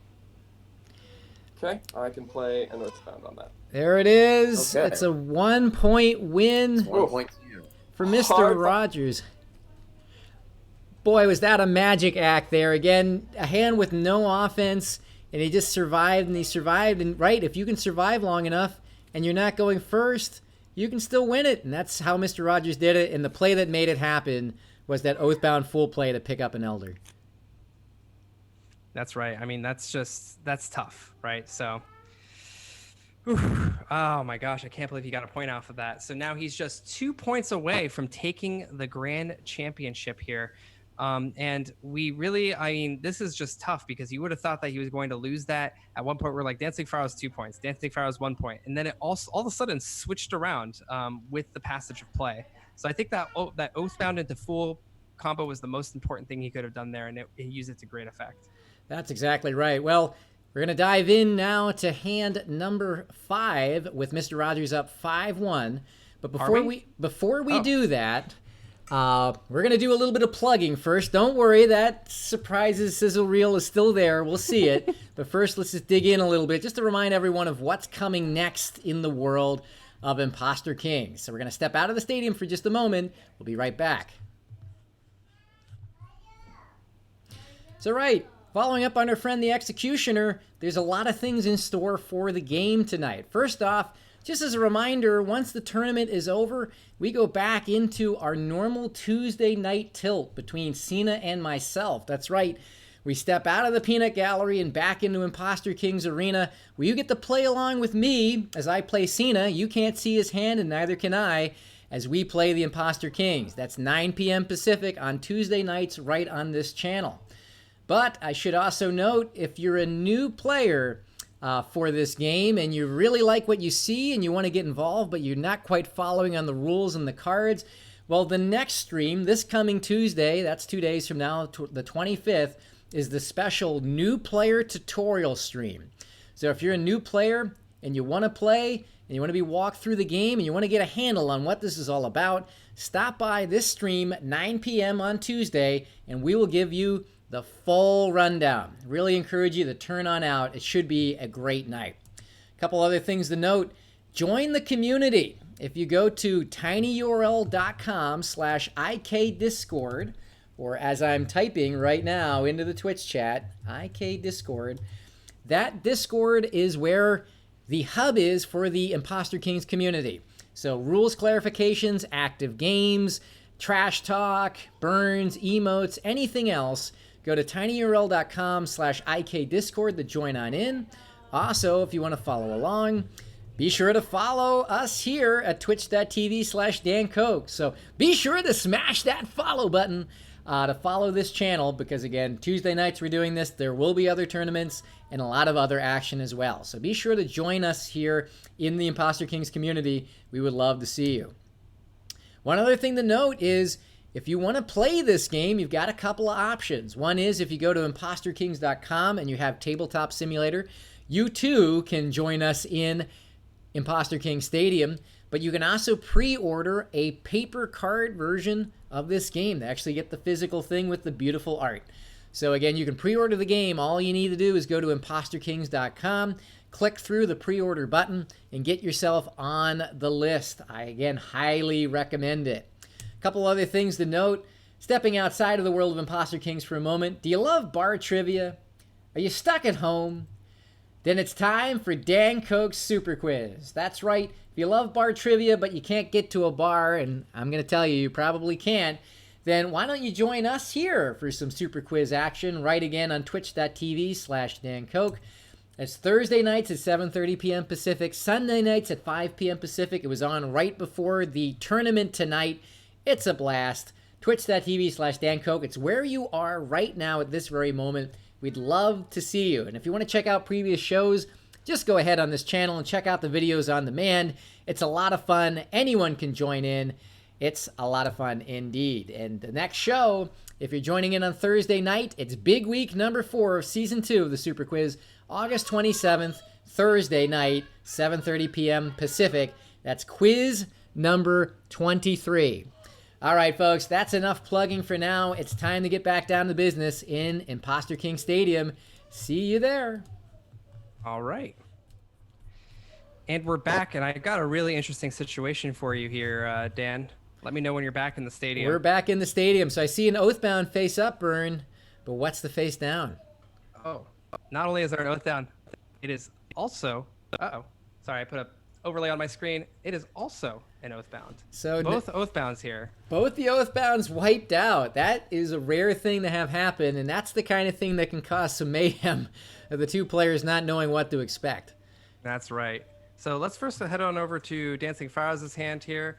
Okay, I can play an Earthbound on that. There it is. Okay. It's a 1 point win It's 1 point to you. for Mr. Hard- Rogers. Boy, was that a magic act there. Again, a hand with no offense, and he just survived, and he survived. And right, if you can survive long enough and you're not going first, you can still win it. And that's how Mr. Rogers did it. And the play that made it happen was that Oathbound full play to pick up an Elder. That's right. I mean, that's tough, right? So, whew. Oh my gosh, I can't believe he got a point off of that. So now he's just 2 points away from taking the grand championship here. And we really, I mean, this is just tough because you would have thought that he was going to lose that. At one point, we're like, DancingFaraz 2 points, DancingFaraz 1 point. And then it also all of a sudden switched around with the passage of play. So I think that Oathbound into Fool combo was the most important thing he could have done there, and he used it to great effect. That's exactly right. Well, we're going to dive in now to hand number 5 with Mr. Rogers up 5-1. But before we do that, we're going to do a little bit of plugging first. Don't worry, that surprises sizzle reel is still there. We'll see it. But first, let's just dig in a little bit just to remind everyone of what's coming next in the world of Imposter Kings. So we're going to step out of the stadium for just a moment. We'll be right back. So right, following up on our friend the Executioner, there's a lot of things in store for the game tonight. First off, just as a reminder, once the tournament is over, we go back into our normal Tuesday night tilt between Sina and myself. That's right. We step out of the peanut gallery and back into Imposter Kings Arena, where you get to play along with me as I play Sina. You can't see his hand, and neither can I, as we play the Imposter Kings. That's 9 p.m. Pacific on Tuesday nights right on this channel. But I should also note, if you're a new player for this game and you really like what you see and you want to get involved, but you're not quite following on the rules and the cards, well, the next stream, this coming Tuesday, that's 2 days from now, the 25th, is the special new player tutorial stream. So if you're a new player and you want to play and you want to be walked through the game and you want to get a handle on what this is all about, stop by this stream 9 p.m. on Tuesday and we will give you the full rundown. Really encourage you to turn on out. It should be a great night. A couple other things to note. Join the community. If you go to tinyurl.com/ikdiscord, or as I'm typing right now into the Twitch chat, ikdiscord, that Discord is where the hub is for the Imposter Kings community. So rules clarifications, active games, trash talk, burns, emotes, anything else, go to tinyurl.com/ikdiscord to join on in. Also, if you want to follow along, be sure to follow us here at twitch.tv/DanKoch. So be sure to smash that follow button to follow this channel because, again, Tuesday nights we're doing this. There will be other tournaments and a lot of other action as well. So be sure to join us here in the Imposter Kings community. We would love to see you. One other thing to note is if you want to play this game, you've got a couple of options. One is if you go to imposterkings.com and you have Tabletop Simulator, you too can join us in Imposter King Stadium. but you can also pre-order a paper card version of this game to actually get the physical thing with the beautiful art. So again, you can pre-order the game. All you need to do is go to imposterkings.com, click through the pre-order button, and get yourself on the list. I, again, highly recommend it. A couple other things to note. Stepping outside of the world of Imposter Kings for a moment, do you love bar trivia? Are you stuck at home? Then it's time for Dan Koch's Super Quiz. That's right. If you love bar trivia, but you can't get to a bar, and I'm going to tell you, you probably can't, then why don't you join us here for some Super Quiz action right again on twitch.tv/Dan Koch. It's Thursday nights at 7:30 p.m. Pacific, Sunday nights at 5 p.m. Pacific. It was on right before the tournament tonight. It's a blast. Twitch.tv/Dan Koch. It's where you are right now at this very moment. We'd love to see you. And if you want to check out previous shows, just go ahead on this channel and check out the videos on demand. It's a lot of fun. Anyone can join in. It's a lot of fun indeed. And the next show, if you're joining in on Thursday night, it's big week number 4 of season 2 of the Super Quiz, August 27th, Thursday night, 7:30 p.m. Pacific. That's quiz number 23. All right, folks, that's enough plugging for now. It's time to get back down to business in Imposter King Stadium. See you there. All right. And we're back, and I got a really interesting situation for you here, Dan. Let me know when you're back in the stadium. We're back in the stadium. So I see an Oathbound face up burn, but what's the face down? Oh, not only is there an oath down, it is also, sorry, I put a overlay on my screen. It is also an Oathbound. So both Oathbounds here. Both the Oathbounds wiped out. That is a rare thing to have happen, and that's the kind of thing that can cause some mayhem of the two players not knowing what to expect. That's right. So let's first head on over to DancingFaraz's hand here.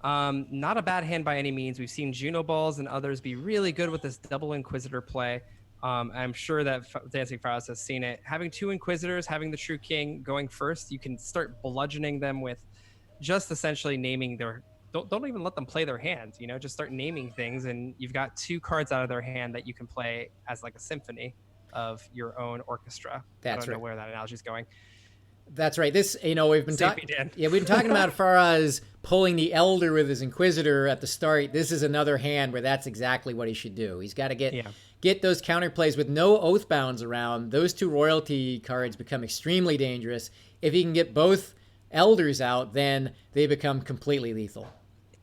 Not a bad hand by any means. We've seen Juno Balls and others be really good with this double Inquisitor play. I'm sure that DancingFaraz has seen it. Having 2 Inquisitors, having the True King going first, you can start bludgeoning them with just essentially naming their... Don't even let them play their hand, you know, just start naming things, and you've got 2 cards out of their hand that you can play as like a symphony of your own orchestra. That's I don't know right. where that analogy is going. That's right. This, you know, we've been we've been talking about Faraz pulling the Elder with his Inquisitor at the start. This is another hand where that's exactly what he should do. He's got to get those counterplays with no Oathbounds around. Those 2 royalty cards become extremely dangerous. If he can get both Elders out, then they become completely lethal.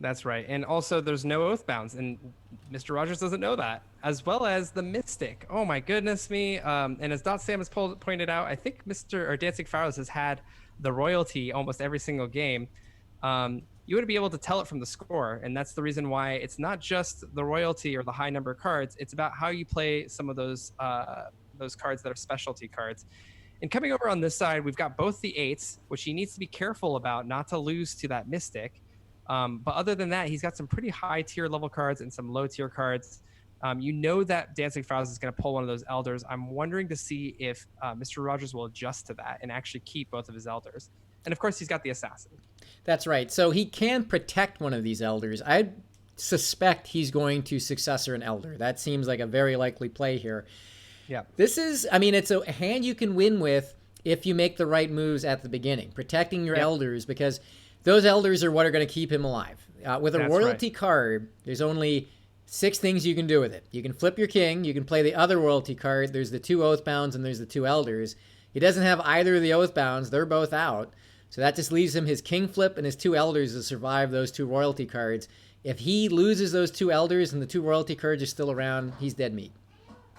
That's right. And also there's no Oathbounds, and Mr. Rogers doesn't know that, as well as the Mystic. Oh my goodness me. And as Sam has pointed out, I think DancingFaraz has had the royalty almost every single game. You would be able to tell it from the score, and that's the reason why it's not just the royalty or the high number of cards. It's about how you play some of those cards that are specialty cards. And coming over on this side, we've got both the 8s, which he needs to be careful about not to lose to that Mystic. But other than that, he's got some pretty high tier level cards and some low tier cards. You know that DancingFaraz is going to pull one of those Elders. I'm wondering to see if Mr. Rogers will adjust to that and actually keep both of his Elders. And of course, he's got the Assassin. That's right. So he can protect one of these Elders. I suspect he's going to successor an Elder. That seems like a very likely play here. Yeah. This is, I mean, it's a hand you can win with if you make the right moves at the beginning, protecting your Elders, because those Elders are what are going to keep him alive. With a royalty card, there's only 6 things you can do with it. You can flip your king, you can play the other royalty card, there's the 2 Oathbounds, and there's the 2 Elders. He doesn't have either of the Oathbounds, they're both out. So that just leaves him his king flip and his 2 Elders to survive those 2 royalty cards. If he loses those 2 Elders and the 2 royalty cards are still around, he's dead meat.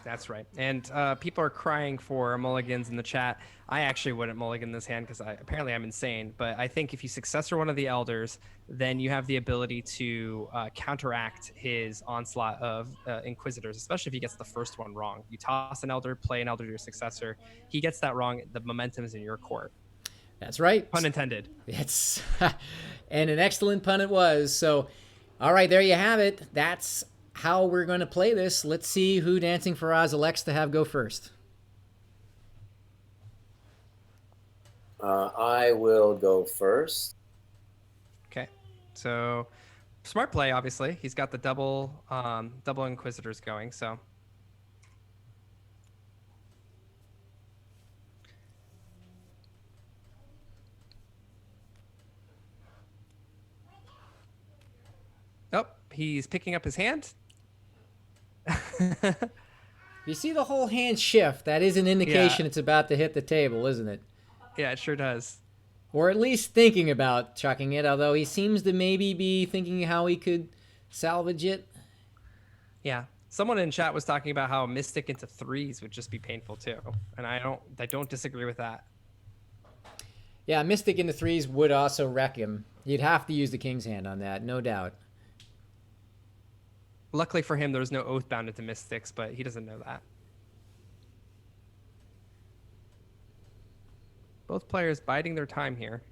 That's right. And people are crying for mulligans in the chat. I actually wouldn't mulligan this hand because apparently I'm insane. But I think if you successor one of the Elders, then you have the ability to counteract his onslaught of Inquisitors, especially if he gets the first one wrong. You toss an Elder, play an Elder to your successor. He gets that wrong, the momentum is in your court. That's right. Pun intended. It's and an excellent pun it was. So, all right, there you have it. That's how we're going to play this. Let's see who DancingFaraz elects to have go first. I will go first. Okay. So, smart play, obviously. He's got the double Inquisitors going, so... He's picking up his hand. You see the whole hand shift. That is an indication it's about to hit the table, isn't it? Yeah, it sure does. Or at least thinking about chucking it, although he seems to maybe be thinking how he could salvage it. Yeah. Someone in chat was talking about how Mystic into 3s would just be painful too. And I don't disagree with that. Yeah, Mystic into 3s would also wreck him. You'd have to use the King's Hand on that, no doubt. Luckily for him, there was no Oathbound into Mystics, but he doesn't know that. Both players biding their time here.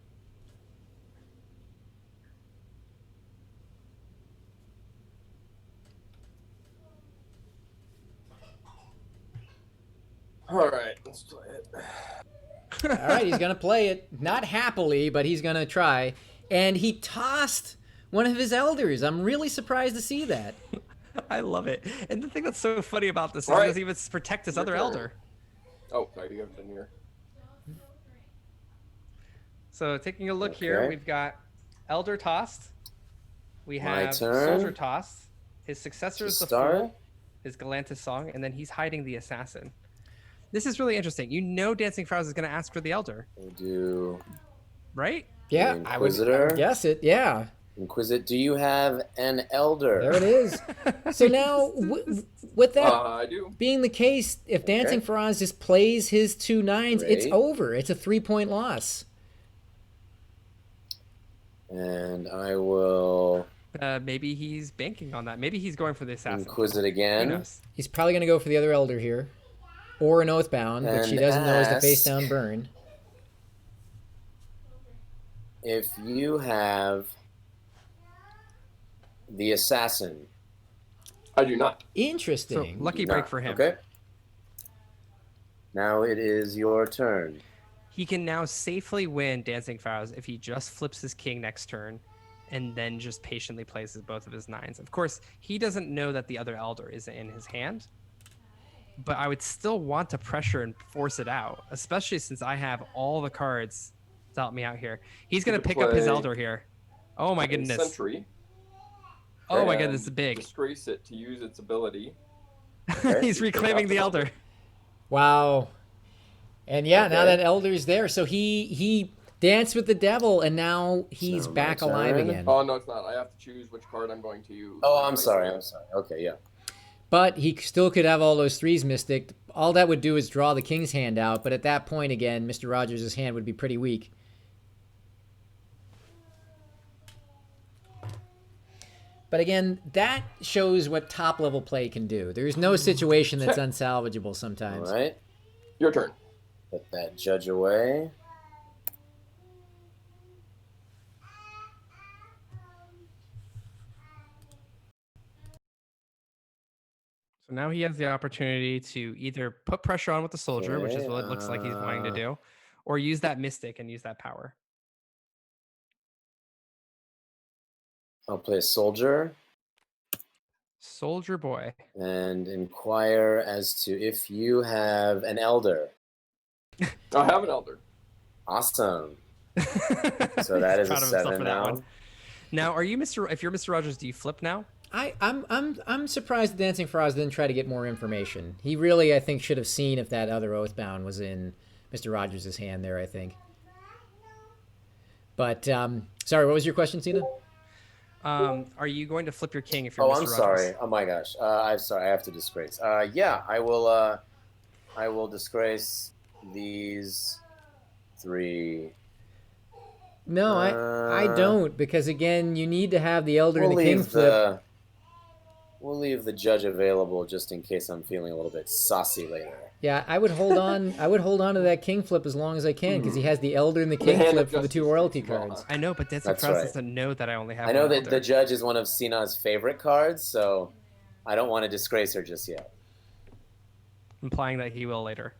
All right, let's play it. All right, he's going to play it. Not happily, but he's going to try. And he tossed one of his elders. I'm really surprised to see that. I love it. And the thing that's so funny about this is he doesn't even protect his other elder. Oh, sorry, you have it in here. So taking a look here, we've got Elder tossed. We My have turn. Soldier tossed. His successor is the Start. Fool, his Galantis Song, and then he's hiding the Assassin. This is really interesting. You know DancingFaraz is going to ask for the Elder, We'll do right? Yeah, Inquisitor. I would guess it, yeah. Inquisit. Do you have an elder? There it is. So now, with that I do. being the case, if DancingFaraz just plays his 2 9s, it's Great. over. It's a 3-point loss. And I will Maybe he's banking on that. Maybe he's going for the Assassin. Inquisit Who again. knows? He's probably going to go for the other elder here. Or an Oathbound, which he And doesn't know is the ask- face down burn. If you have the assassin. I do not. So Interesting. lucky break for him. Okay. Now it is your turn. He can now safely win DancingFaraz if he just flips his king next turn and then just patiently plays both of his 9s. Of course, he doesn't know that the other elder is in his hand, but I would still want to pressure and force it out, especially since I have all the cards to help me out here. He's going to Could pick up his play elder here. Oh my goodness. Sentry. Oh my and goodness, it's big. Disgrace it to use its ability. He's reclaiming the elder. Wow. And yeah, now Okay. that elder's there. So he danced with the devil, and now he's So my back alive turn. again. Oh, no, it's not. I have to choose which card I'm going to use. Oh, I'm sorry. Okay, yeah. But he still could have all those 3s Mystic. All that would do is draw the King's Hand out, but at that point, again, Mr. Rogers' hand would be pretty weak. But again, that shows what top-level play can do. There's no situation that's unsalvageable sometimes. All right. Your turn. Put that judge away. So now he has the opportunity to either put pressure on with the soldier, which is Okay, what it looks like he's wanting to do, or use that mystic and use that power. I'll play a soldier Soldier boy. and inquire as to if you have an elder. I have an elder. Awesome. So that is a Proud of himself 7 for that now. one. Now, are you Mr. If you're Mr. Rogers, do you flip now? I'm surprised DancingFaraz didn't try to get more information. He really, I think, should have seen if that other Oathbound was in Mr. Rogers' hand there, I think. But, sorry, what was your question, Sina? Are you going to flip your king if you're Oh, Mr. I'm Rogers? sorry. Oh my gosh. I'm sorry. I have to disgrace. Yeah, I will disgrace these 3. No, I don't, because, again, you need to have the Elder We'll and the King leave flip. we'll leave the judge available just in case I'm feeling a little bit saucy later. Yeah, I would hold on. I would hold on to that King flip as long as I can, because he has the Elder and the The King hand flip of for the 2 justice royalty as well, cards. I know, but DancingFaraz That's right. doesn't know that I only have I know one that elder. the judge is one of Sina's favorite cards, so I don't want to disgrace her just yet. Implying that he will later.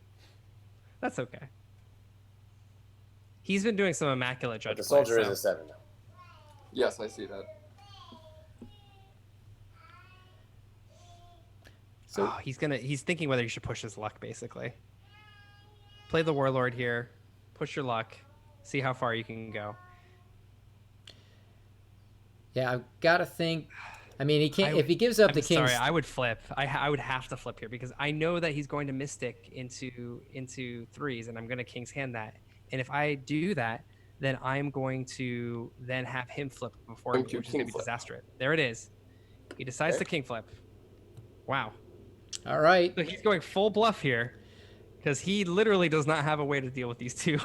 That's okay. He's been doing some immaculate judge But the play, soldier so- is a 7 now. Yes, I see that. So- Oh, he's thinking whether he should push his luck, basically. Play the warlord here, push your luck, see how far you can go. Yeah, I've got to think. I mean, he can't. If he gives up the king. Sorry, I would flip. I would have to flip here because I know that he's going to mystic into threes, and I'm going to king's hand that. And if I do that, then I'm going to then have him flip before me, which is going to be disastrous. There it is. He decides to king flip. Wow. All right. So he's going full bluff here because he literally does not have a way to deal with these two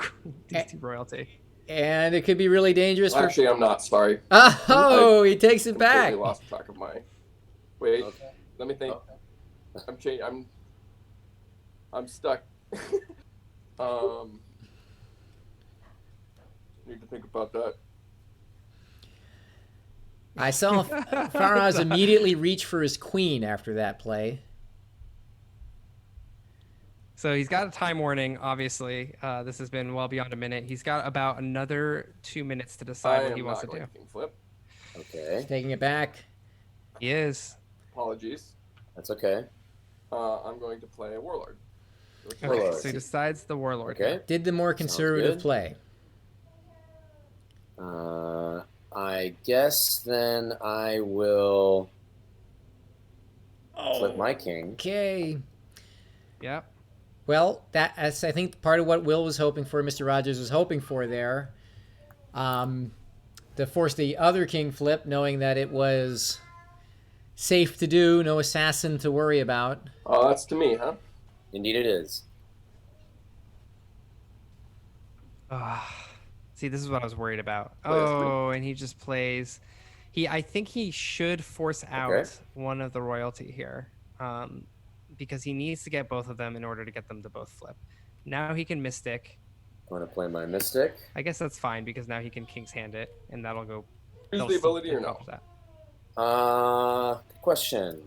royalty. And it could be really dangerous. Actually, I'm not. Sorry. Oh, he takes it back. I lost track of my. Wait. Okay. Let me think. Okay. I'm stuck. Need to think about that. I saw Faraz immediately reach for his queen after that play. So he's got a time warning, obviously. This has been well beyond a minute. He's got about another 2 minutes to decide what he wants to do. King flip. Okay. He's taking it back. He is. Apologies. That's okay. I'm going to play a warlord. Okay, Warlord. so he decides the warlord. Okay. Did the more conservative good. play. I guess then I will flip my king. Okay. Yep. Well, that's I think part of what Will was hoping for, Mr. Rogers was hoping for there. To force the other king flip, knowing that it was safe to do, no assassin to worry about. Oh, that's to me, huh? Indeed it is. See, this is what I was worried about. Play a three. Oh, and he just plays. I think he should force out one of the royalty here, because he needs to get both of them in order to get them to both flip. Now he can mystic. I'm going to play my mystic. I guess that's fine because now he can king's hand it, and that'll go. Use the ability or no? That. Question.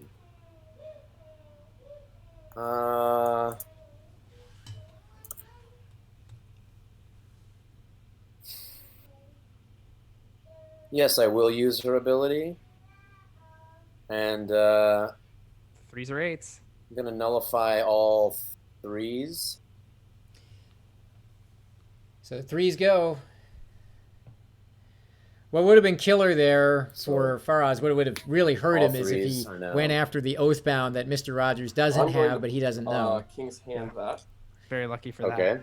Yes, I will use her ability. And Threes or eights. I'm going to nullify all threes. So the threes go. What would have been killer there for Faraz, what would have really hurt him is if he went after the Oathbound that Mr. Rogers doesn't have, but he doesn't know. King's hand that. Very lucky for that. Okay.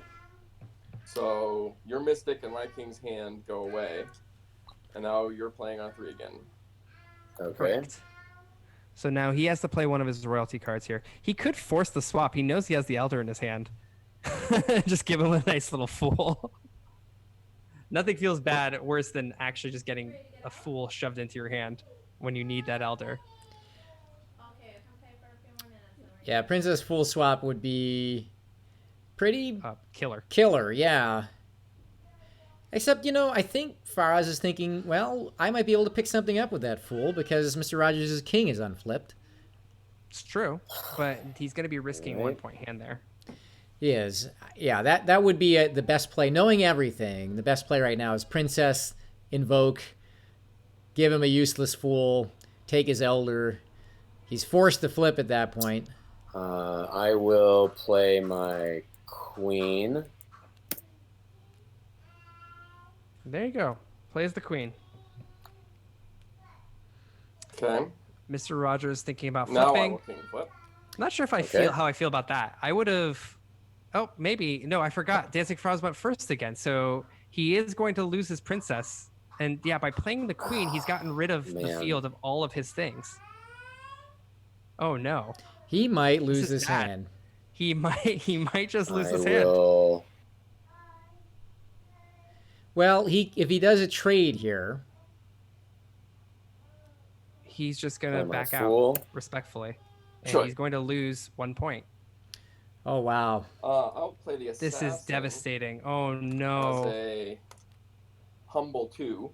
So your mystic and my king's hand go away. And now you're playing on 3 again. Okay. Correct. So now he has to play one of his royalty cards here. He could force the swap. He knows he has the Elder in his hand. Just give him a nice little fool. Nothing feels bad worse than actually just getting a fool shoved into your hand when you need that Elder. Yeah, Princess Fool swap would be pretty killer, yeah. Except, I think Faraz is thinking, well, I might be able to pick something up with that fool because Mr. Rogers' king is unflipped. It's true, but he's going to be risking 1 point hand there. He is. Yeah, that would be the best play. Knowing everything, the best play right now is Princess, invoke, give him a useless fool, take his Elder. He's forced to flip at that point. I will play my queen. There you go. Plays the queen. Okay. Mr. Rogers thinking about Now I flipping. will king flip. Not sure if I feel how I feel about that. I would have. Oh, maybe. No, I forgot. DancingFaraz went first again. So he is going to lose his princess. And yeah, by playing the queen, he's gotten rid of the field of all of his things. Oh no. He might lose his hand. He might just lose his will... hand. Well, if he does a trade here, he's just gonna back out respectfully. And he's going to lose 1 point. Oh wow. I'll play the assassin. This is devastating. Oh no. As a humble 2.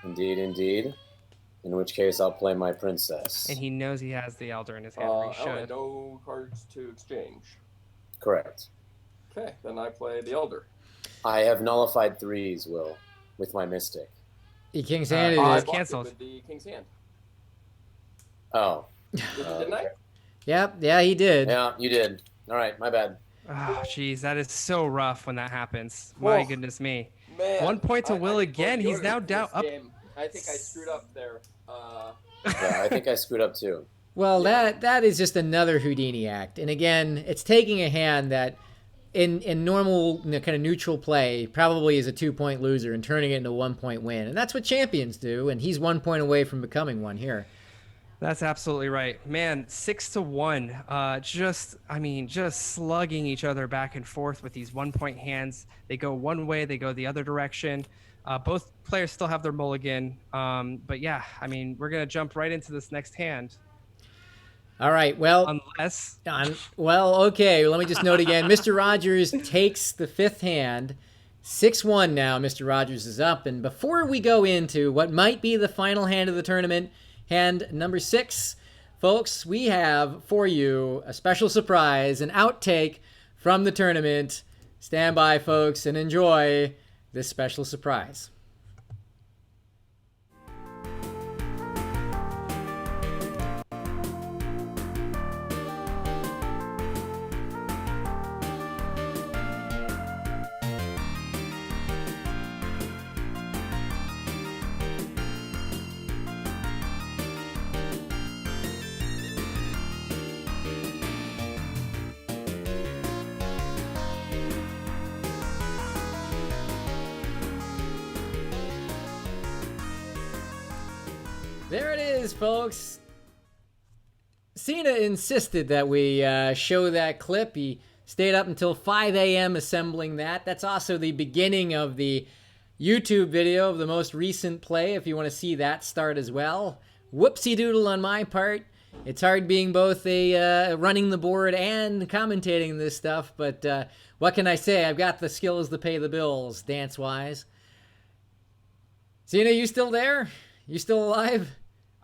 Indeed, indeed. In which case, I'll play my princess. And he knows he has the Elder in his hand. He should. And no cards to exchange. Correct. Okay, then I play the Elder. I have nullified threes, Will, with my mystic. The king's hand is canceled. With the king's hand. Oh. Didn't I? Yep, yeah, he did. Yeah, you did. All right, my bad. Oh, jeez, that is so rough when that happens. My goodness me. Man, 1 point to Will again. He's now down up. I think I screwed up there. Yeah, I think I screwed up too. Well, that is just another Houdini act. And again, it's taking a hand that in normal kind of neutral play probably is a 2-point loser and turning it into a 1-point win. And that's what champions do. And he's 1 point away from becoming one here. That's absolutely right, man. 6-1. Just slugging each other back and forth with these 1-point hands. They go one way, they go the other direction. Both players still have their mulligan. But yeah, I mean, we're gonna jump right into this next hand. All right. Well, okay. Let me just note again. Mr. Rogers takes the 5th hand. 6-1 now. Mr. Rogers is up. And before we go into what might be the final hand of the tournament, hand number 6, folks, we have for you a special surprise, an outtake from the tournament. Stand by, folks, and enjoy this special surprise. There it is, folks. Sina insisted that we show that clip. He stayed up until 5 a.m. assembling that. That's also the beginning of the YouTube video of the most recent play, if you want to see that start as well. Whoopsie doodle on my part. It's hard being both running the board and commentating this stuff, but what can I say? I've got the skills to pay the bills, dance-wise. Sina, you still there? You still alive?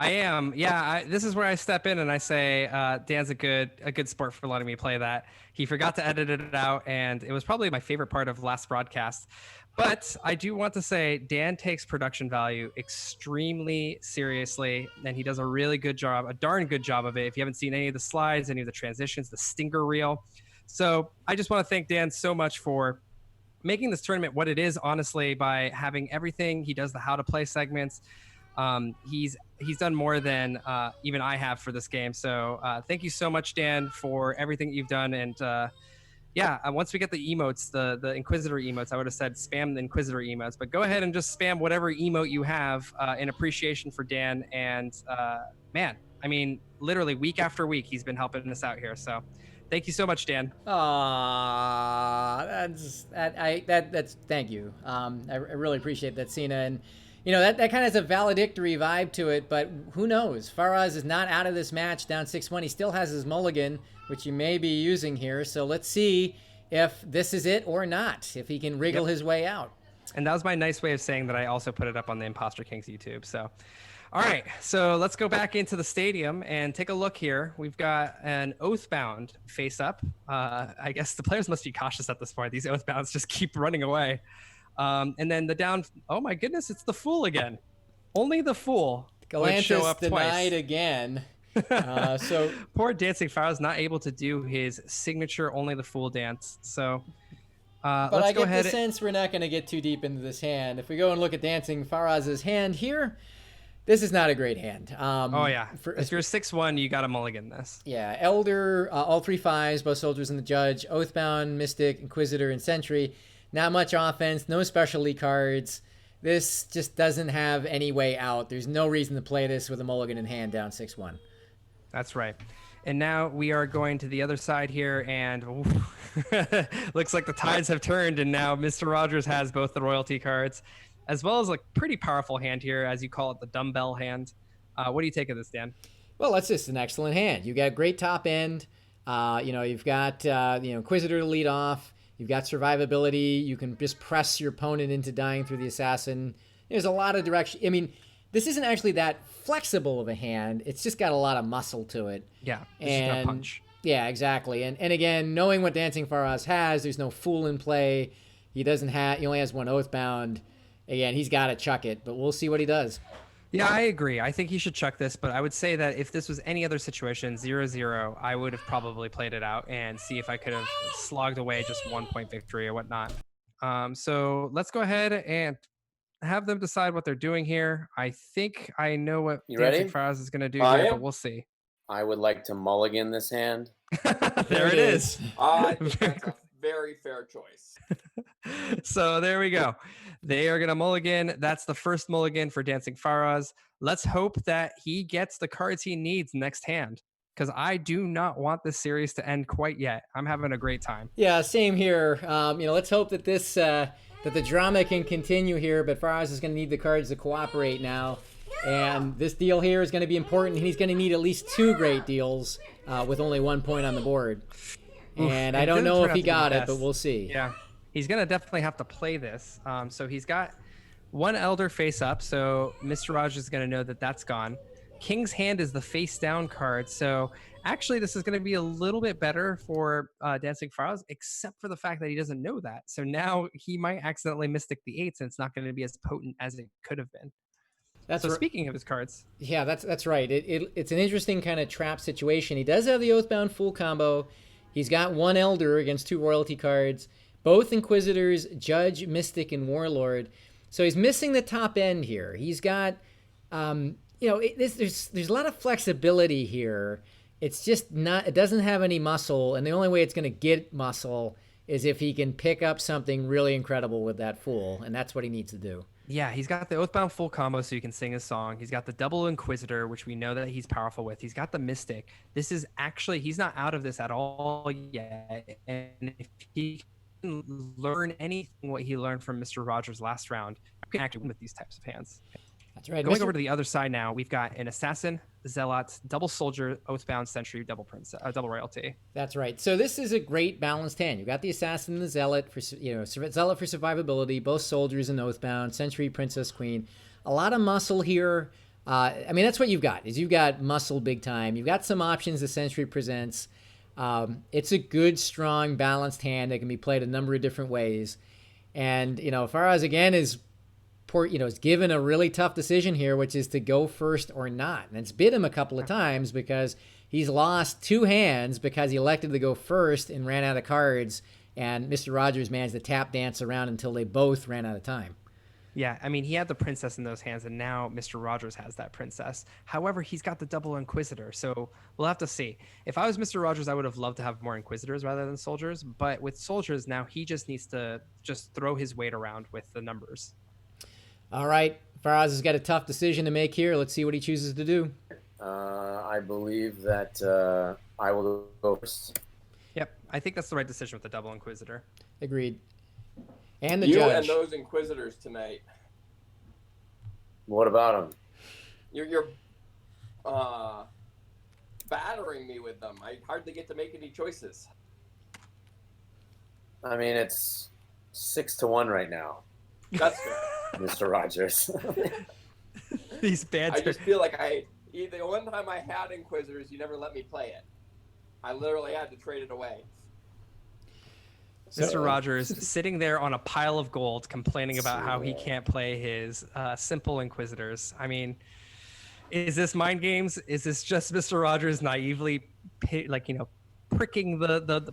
I am. Yeah, this is where I step in and I say, Dan's a good sport for letting me play that. He forgot to edit it out, and it was probably my favorite part of last broadcast. But I do want to say Dan takes production value extremely seriously, and he does a really good job, a darn good job of it. If you haven't seen any of the slides, any of the transitions, the stinger reel. So I just want to thank Dan so much for making this tournament what it is, honestly, by having everything. He does the how to play segments. He's done more than even I have for this game. So thank you so much, Dan, for everything that you've done. And once we get the emotes, the Inquisitor emotes, I would have said spam the Inquisitor emotes, but go ahead and just spam whatever emote you have in appreciation for Dan. And man, I mean, literally week after week, he's been helping us out here. So thank you so much, Dan. That's thank you. I really appreciate that, Sina. And you know, that kind of has a valedictory vibe to it, but who knows? Faraz is not out of this match down 6-1. He still has his mulligan, which he may be using here. So let's see if this is it or not, if he can wriggle his way out. And that was my nice way of saying that I also put it up on the Imposter Kings YouTube. So, all right, so let's go back into the stadium and take a look here. We've got an Oathbound face up. I guess the players must be cautious at this point. These Oathbounds just keep running away. And then the down, oh my goodness, it's the Fool again. Only the Fool would show up denied twice. Again. So poor DancingFaraz not able to do his signature Only the Fool dance. So but let's I go get ahead. The sense we're not going to get too deep into this hand. If we go and look at DancingFaraz's hand here, this is not a great hand. Oh yeah, if you're 6-1, you got to mulligan this. Yeah, Elder, all 3 5s, both Soldiers and the Judge, Oathbound, Mystic, Inquisitor, and Sentry. Not much offense, no specialty cards. This just doesn't have any way out. There's no reason to play this with a mulligan in hand down 6-1. That's right. And now we are going to the other side here, and looks like the tides have turned, and now Mr. Rogers has both the royalty cards, as well as a pretty powerful hand here, as you call it, the dumbbell hand. What do you take of this, Dan? Well, that's just an excellent hand. You got great top end. You've got Inquisitor to lead off. You've got survivability. You can just press your opponent into dying through the assassin. There's a lot of direction. I mean, this isn't actually that flexible of a hand. It's just got a lot of muscle to it. Yeah, it's just a punch. Yeah, exactly. And again, knowing what DancingFaraz has, there's no Fool in play. He only has 1 Oathbound. Again, he's got to chuck it, but we'll see what he does. Yeah, I agree. I think he should chuck this, but I would say that if this was any other situation, 0-0, I would have probably played it out and see if I could have slogged away just 1-point victory or whatnot. So let's go ahead and have them decide what they're doing here. I think I know what You ready? DancingFaraz is going to do I here, am. but we'll see. I would like to mulligan this hand. There it is. I think that's a very fair choice. So there we go. They are going to mulligan. That's the first mulligan for DancingFaraz. Let's hope that he gets the cards he needs next hand, because I do not want this series to end quite yet. I'm having a great time. Yeah, same here. Let's hope that this that the drama can continue here, but Faraz is going to need the cards to cooperate now. And this deal here is going to be important. He's going to need at least 2 great deals with only 1 point on the board. And I don't know if he got it, but we'll see. Yeah, he's going to definitely have to play this. So he's got 1 Elder face up, so Mr. Rogers is going to know that that's gone. King's Hand is the face down card, so actually this is going to be a little bit better for DancingFaraz, except for the fact that he doesn't know that. So now he might accidentally mystic the 8s, and it's not going to be as potent as it could have been. That's so speaking of his cards. Yeah, that's right. It's an interesting kind of trap situation. He does have the Oathbound Fool combo. He's got 1 Elder against 2 royalty cards, both Inquisitors, Judge, Mystic, and Warlord. So he's missing the top end here. He's got, there's a lot of flexibility here. It's just not, it doesn't have any muscle, and the only way it's going to get muscle is if he can pick up something really incredible with that Fool, and that's what he needs to do. Yeah, he's got the Oathbound Fool combo so you can sing his song. He's got the double Inquisitor, which we know that he's powerful with. He's got the Mystic. This is actually, he's not out of this at all yet. And if he can learn anything what he learned from Mr. Rogers last round, he can actually win with these types of hands. That's right. Going over to the other side now, we've got an Assassin, Zealot, Double Soldier, Oathbound Sentry, Double Prince, Double Royalty. That's right. So this is a great balanced hand. You've got the Assassin and the Zealot for Zealot for survivability, both soldiers and Oathbound, Sentry, Princess, Queen. A lot of muscle here. That's what you've got. You've got muscle big time. You've got some options the Sentry presents. It's a good, strong, balanced hand that can be played a number of different ways. And Faraz again is given a really tough decision here, which is to go first or not. And it's bit him a couple of times because he's lost 2 hands because he elected to go first and ran out of cards. And Mr. Rogers managed to tap dance around until they both ran out of time. Yeah, he had the princess in those hands, and now Mr. Rogers has that princess. However, he's got the double Inquisitor, so we'll have to see. If I was Mr. Rogers, I would have loved to have more Inquisitors rather than soldiers. But with soldiers, now he just needs to just throw his weight around with the numbers. All right, Faraz has got a tough decision to make here. Let's see what he chooses to do. I believe that I will go first. Yep, I think that's the right decision with the double Inquisitor. Agreed. And the you judge. and those Inquisitors tonight. What about him? You're battering me with them. I hardly get to make any choices. It's 6-1 right now, That's fair. Mr. Rogers. These bad. I just feel like the one time I had Inquisitors, you never let me play it. I literally had to trade it away. Mr. Rogers sitting there on a pile of gold complaining about how he can't play his simple Inquisitors. Is this mind games? Is this just Mr. Rogers naively pricking the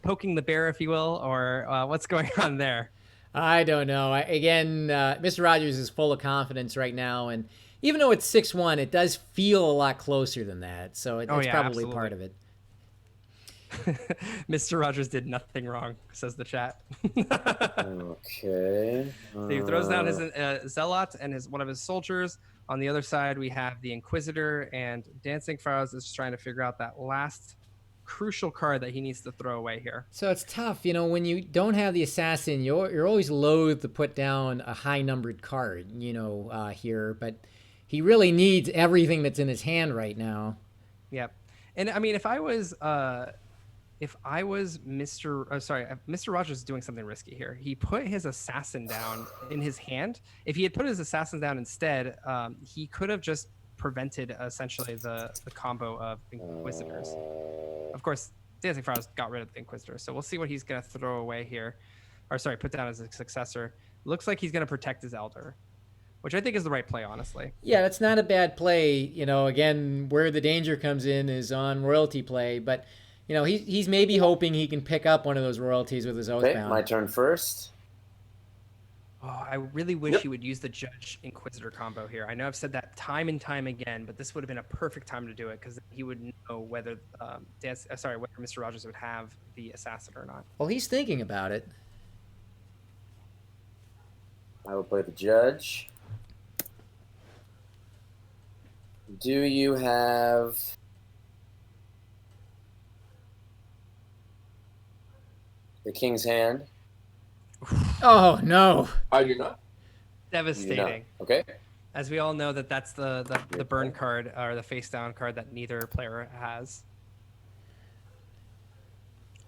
poking the bear, if you will, or what's going on there? I don't know. Mr. Rogers is full of confidence right now, and even though it's 6-1, it does feel a lot closer than that. So it's probably absolutely. part of it. Mr. Rogers did nothing wrong, says the chat. Okay. So he throws down his Zealot and one of his soldiers. On the other side, we have the Inquisitor, and DancingFaraz is trying to figure out that last crucial card that he needs to throw away here. So it's tough, when you don't have the Assassin, you're always loath to put down a high numbered card, here, but he really needs everything that's in his hand right now. Yep. And if I was Mr. Rogers is doing something risky here. He put his Assassin down in his hand. If he had put his Assassin down instead, he could have just prevented essentially the combo of Inquisitors. Of course, DancingFaraz got rid of the Inquisitor, so we'll see what he's going to throw away here. Put down as a successor. Looks like he's going to protect his Elder, which I think is the right play, honestly. Yeah, that's not a bad play. Again, where the danger comes in is on royalty play, but he's maybe hoping he can pick up one of those royalties with his Oathbound. Okay, my turn first. Oh, I really wish he would use the Judge Inquisitor combo here. I know I've said that time and time again, but this would have been a perfect time to do it because he would know whether whether Mr. Rogers would have the assassin or not. Well, he's thinking about it. I will play the judge. Do you have the king's hand? Oh, no. I do not. Devastating. Okay. As we all know, that's the burn card or the face down card that neither player has.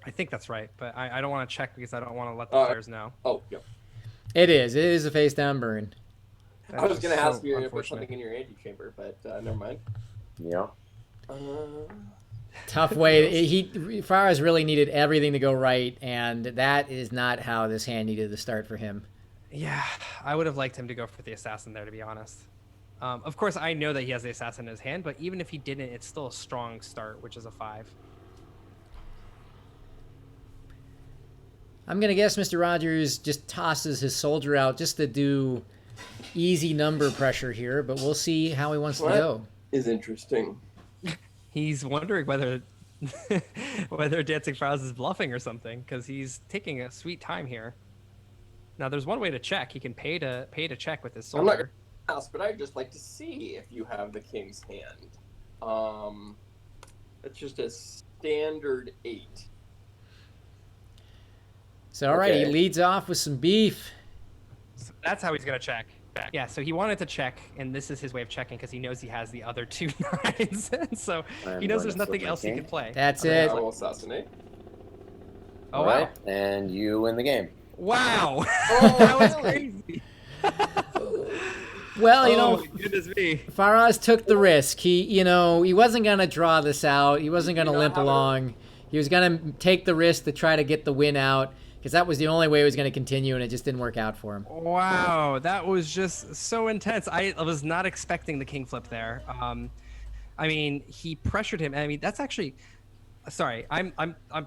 I think that's right, but I don't want to check because I don't want to let the players know. Oh, yeah. It is. It is a face down burn. I was going to ask you to put unfortunate. something in your antechamber, but never mind. Yeah. Tough way. Faraz really needed everything to go right, and that is not how this hand needed to start for him. Yeah, I would have liked him to go for the assassin there, to be honest. Of course, I know that he has the assassin in his hand, but even if he didn't, it's still a strong start, which is a 5. I'm going to guess Mr. Rogers just tosses his soldier out just to do easy number pressure here, but we'll see how he wants to go. Is interesting. He's wondering whether whether DancingFaraz is bluffing or something, because he's taking a sweet time here. Now, there's one way to check. He can pay to check with his soldier. I'm not going to ask, but I'd just like to see if you have the king's hand. It's just a standard 8. So, all right, Okay. he leads off with some beef. So that's how he's going to check. Yeah, so he wanted to check, and this is his way of checking because he knows he has the other 2 nines. So I'm he knows going there's to nothing flip my else he king. can play. That's I it. will assassinate. Oh, All wow. right, and you win the game. Wow. Oh, That was really? crazy. Well, you Oh, know, my goodness me. Faraz took the risk. He wasn't going to draw this out. He wasn't going to You know limp how to- along. He was going to take the risk to try to get the win out because that was the only way he was going to continue, and it just didn't work out for him. Wow, that was just so intense. I was not expecting the king flip there. I mean, he pressured him. I mean, that's actually... Sorry, I'm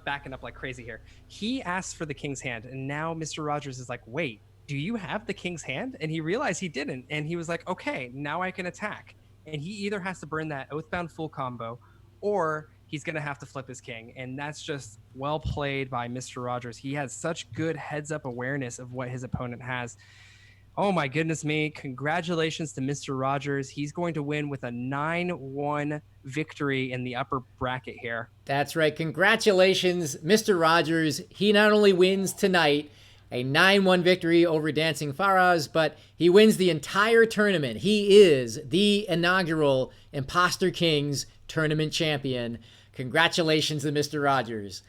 backing up like crazy here. He asked for the king's hand, and now Mr. Rogers is like, wait, do you have the king's hand? And he realized he didn't, and he was like, okay, now I can attack. And he either has to burn that Oathbound full combo, or he's going to have to flip his king. And that's just well played by Mr. Rogers. He has such good heads-up awareness of what his opponent has. Oh my goodness me. Congratulations to Mr. Rogers. He's going to win with a 9-1 victory in the upper bracket here. That's right. Congratulations, Mr. Rogers. He not only wins tonight, a 9-1 victory over DancingFaraz, but he wins the entire tournament. He is the inaugural Imposter Kings tournament champion. Congratulations to Mr. Rogers.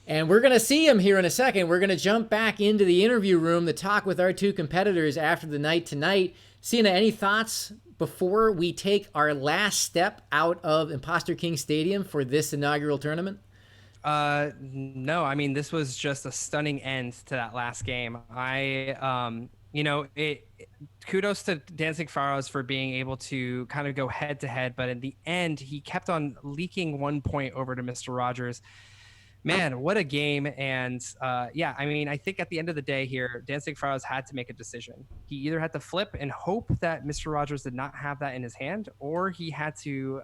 And we're going to see him here in a second. We're going to jump back into the interview room to talk with our 2 competitors after the night tonight. Sina, any thoughts before we take our last step out of Imposter King Stadium for this inaugural tournament? No, I mean, this was just a stunning end to that last game. Kudos to DancingFaraz for being able to kind of go head to head, but in the end, he kept on leaking 1 point over to Mr. Rogers. Man, what a game. And yeah, I mean, I think at the end of the day here, DancingFaraz had to make a decision. He either had to flip and hope that Mr. Rogers did not have that in his hand, or he had to,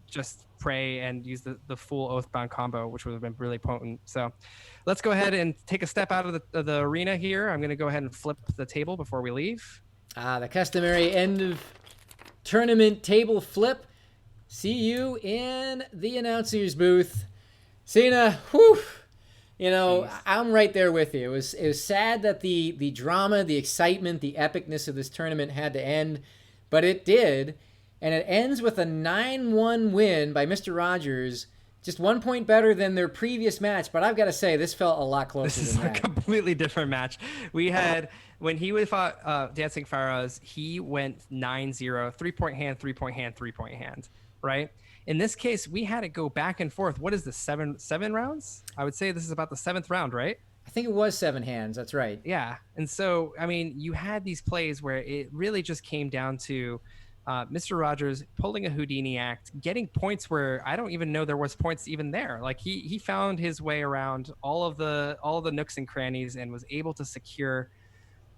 just pray and use the full Oathbound combo, which would have been really potent. So let's go ahead and take a step out of the arena here. I'm going to go ahead and flip the table before we leave. The customary end of tournament table flip. See you in the announcer's booth. Sina, whew, I'm right there with you. It was sad that the drama, the excitement, the epicness of this tournament had to end, but it did. And it ends with a 9-1 win by Mr. Rogers, just 1 point better than their previous match. But I've got to say, this felt a lot closer This is than a that. completely different match. We had, when he fought DancingFaraz, he went 9-0, 3-point hand, 3-point hand, 3-point hand, right? In this case, we had it go back and forth. What is this, seven rounds? I would say this is about the 7th round, right? I think it was 7 hands. That's right. Yeah. And so, I mean, you had these plays where it really just came down to Mr. Rogers pulling a Houdini act, getting points where I don't even know there was points even there. Like he found his way around all of the nooks and crannies and was able to secure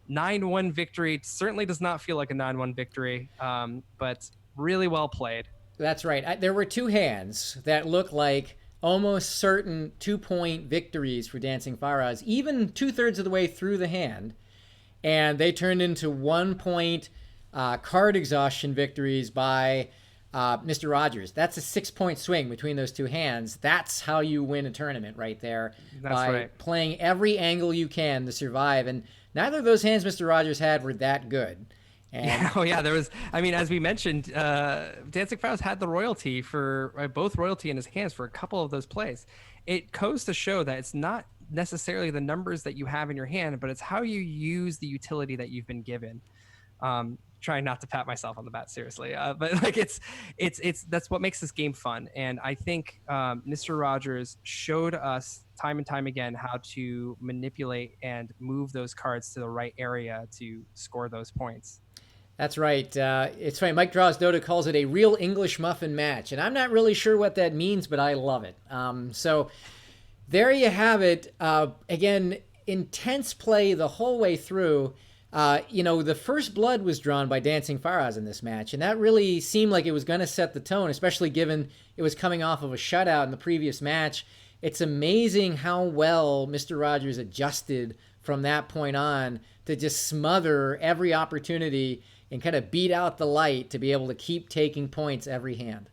9-1 victory. Certainly does not feel like a 9-1 victory, but really well played. That's right. There were two hands that looked like almost certain 2-point victories for DancingFaraz, even 2/3 of the way through the hand. And they turned into 1-point card exhaustion victories by Mr. Rogers. That's a 6-point swing between those two hands. That's how you win a tournament right there. That's by right. Playing every angle you can to survive. And neither of those hands Mr. Rogers had were that good. And yeah, oh yeah, there was. I mean, as we mentioned, DancingFaraz had the royalty for both royalty in his hands for a couple of those plays. It goes to show that it's not necessarily the numbers that you have in your hand, but it's how you use the utility that you've been given. Trying not to pat myself on the back, seriously, but like it's that's what makes this game fun. And I think Mr. Rogers showed us time and time again how to manipulate and move those cards to the right area to score those points. That's right. It's funny. Mike Draws Dota calls it a real English muffin match, and I'm not really sure what that means, but I love it. So there you have it. Again, intense play the whole way through. The first blood was drawn by DancingFaraz in this match, and that really seemed like it was going to set the tone, especially given it was coming off of a shutout in the previous match. It's amazing how well Mr. Rogers adjusted from that point on to just smother every opportunity and kind of beat out the light to be able to keep taking points every hand.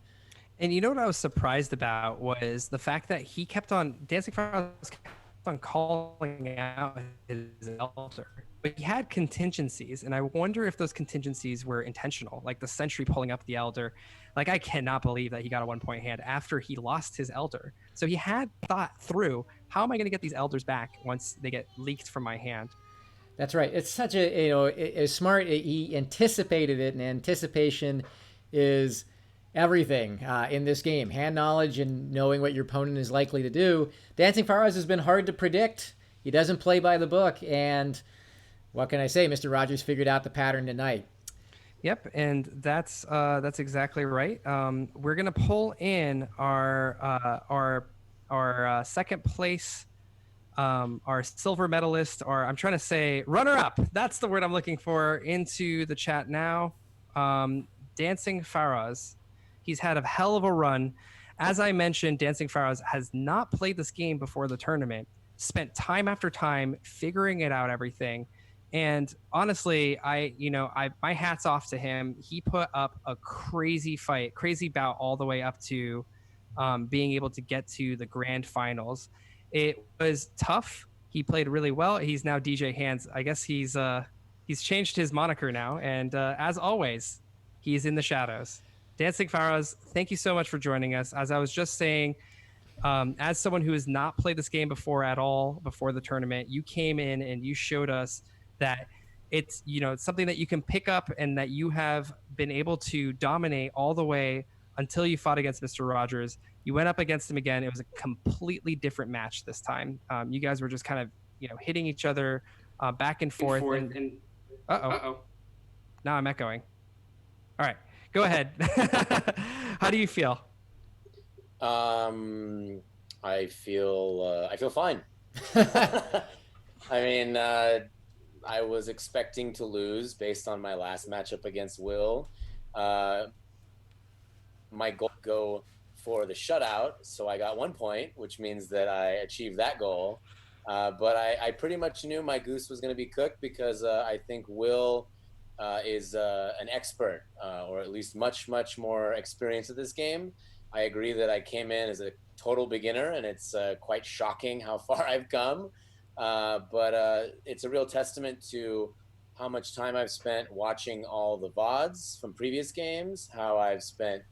And you know what I was surprised about was the fact that DancingFaraz kept on calling out his elder. But he had contingencies, and I wonder if those contingencies were intentional, like the sentry pulling up the elder. Like, I cannot believe that he got a 1-point hand after he lost his elder. So he had thought through, how am I going to get these elders back once they get leaked from my hand? That's right. It's such a smart. He anticipated it, and anticipation is everything in this game. Hand knowledge and knowing what your opponent is likely to do. DancingFaraz has been hard to predict. He doesn't play by the book, and what can I say? Mr. Rogers figured out the pattern tonight. Yep, and that's exactly right. We're gonna pull in our second place, our silver medalist, or I'm trying to say runner-up. That's the word I'm looking for, into the chat now. DancingFaraz. He's had a hell of a run. As I mentioned, DancingFaraz has not played this game before the tournament. Spent time after time figuring it out, everything. And honestly, my hat's off to him. He put up a crazy bout all the way up to being able to get to the grand finals. It was tough. He played really well. He's now DJ Hands. I guess he's changed his moniker now. And as always, he's in the shadows. DancingFaraz, thank you so much for joining us. As I was just saying, as someone who has not played this game before at all, before the tournament, you came in and you showed us that it's something that you can pick up and that you have been able to dominate all the way until you fought against Mr. Rogers. You went up against him again. It was a completely different match this time. You guys were just kind of hitting each other back and forth. Uh-oh. Now I'm echoing. All right, go ahead. How do you feel? I feel fine. I mean, I was expecting to lose based on my last matchup against Will. My goal go for the shutout, so I got 1 point, which means that I achieved that goal. But I pretty much knew my goose was going to be cooked because I think Will is an expert, or at least much more experienced at this game. I agree that I came in as a total beginner, and it's quite shocking how far I've come. But it's a real testament to how much time I've spent watching all the VODs from previous games, how I've spent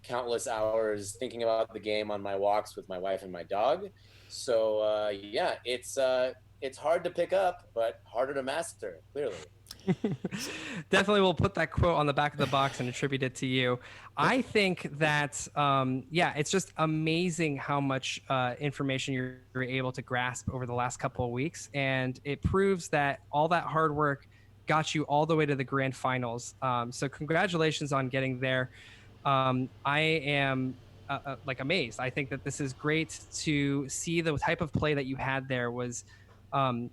countless hours thinking about the game on my walks with my wife and my dog. So yeah, it's hard to pick up, but harder to master, clearly. Definitely, we'll put that quote on the back of the box and attribute it to you. I think that, it's just amazing how much information you're able to grasp over the last couple of weeks. And it proves that all that hard work got you all the way to the grand finals. So congratulations on getting there. I am amazed. I think that this is great to see. The type of play that you had there was um,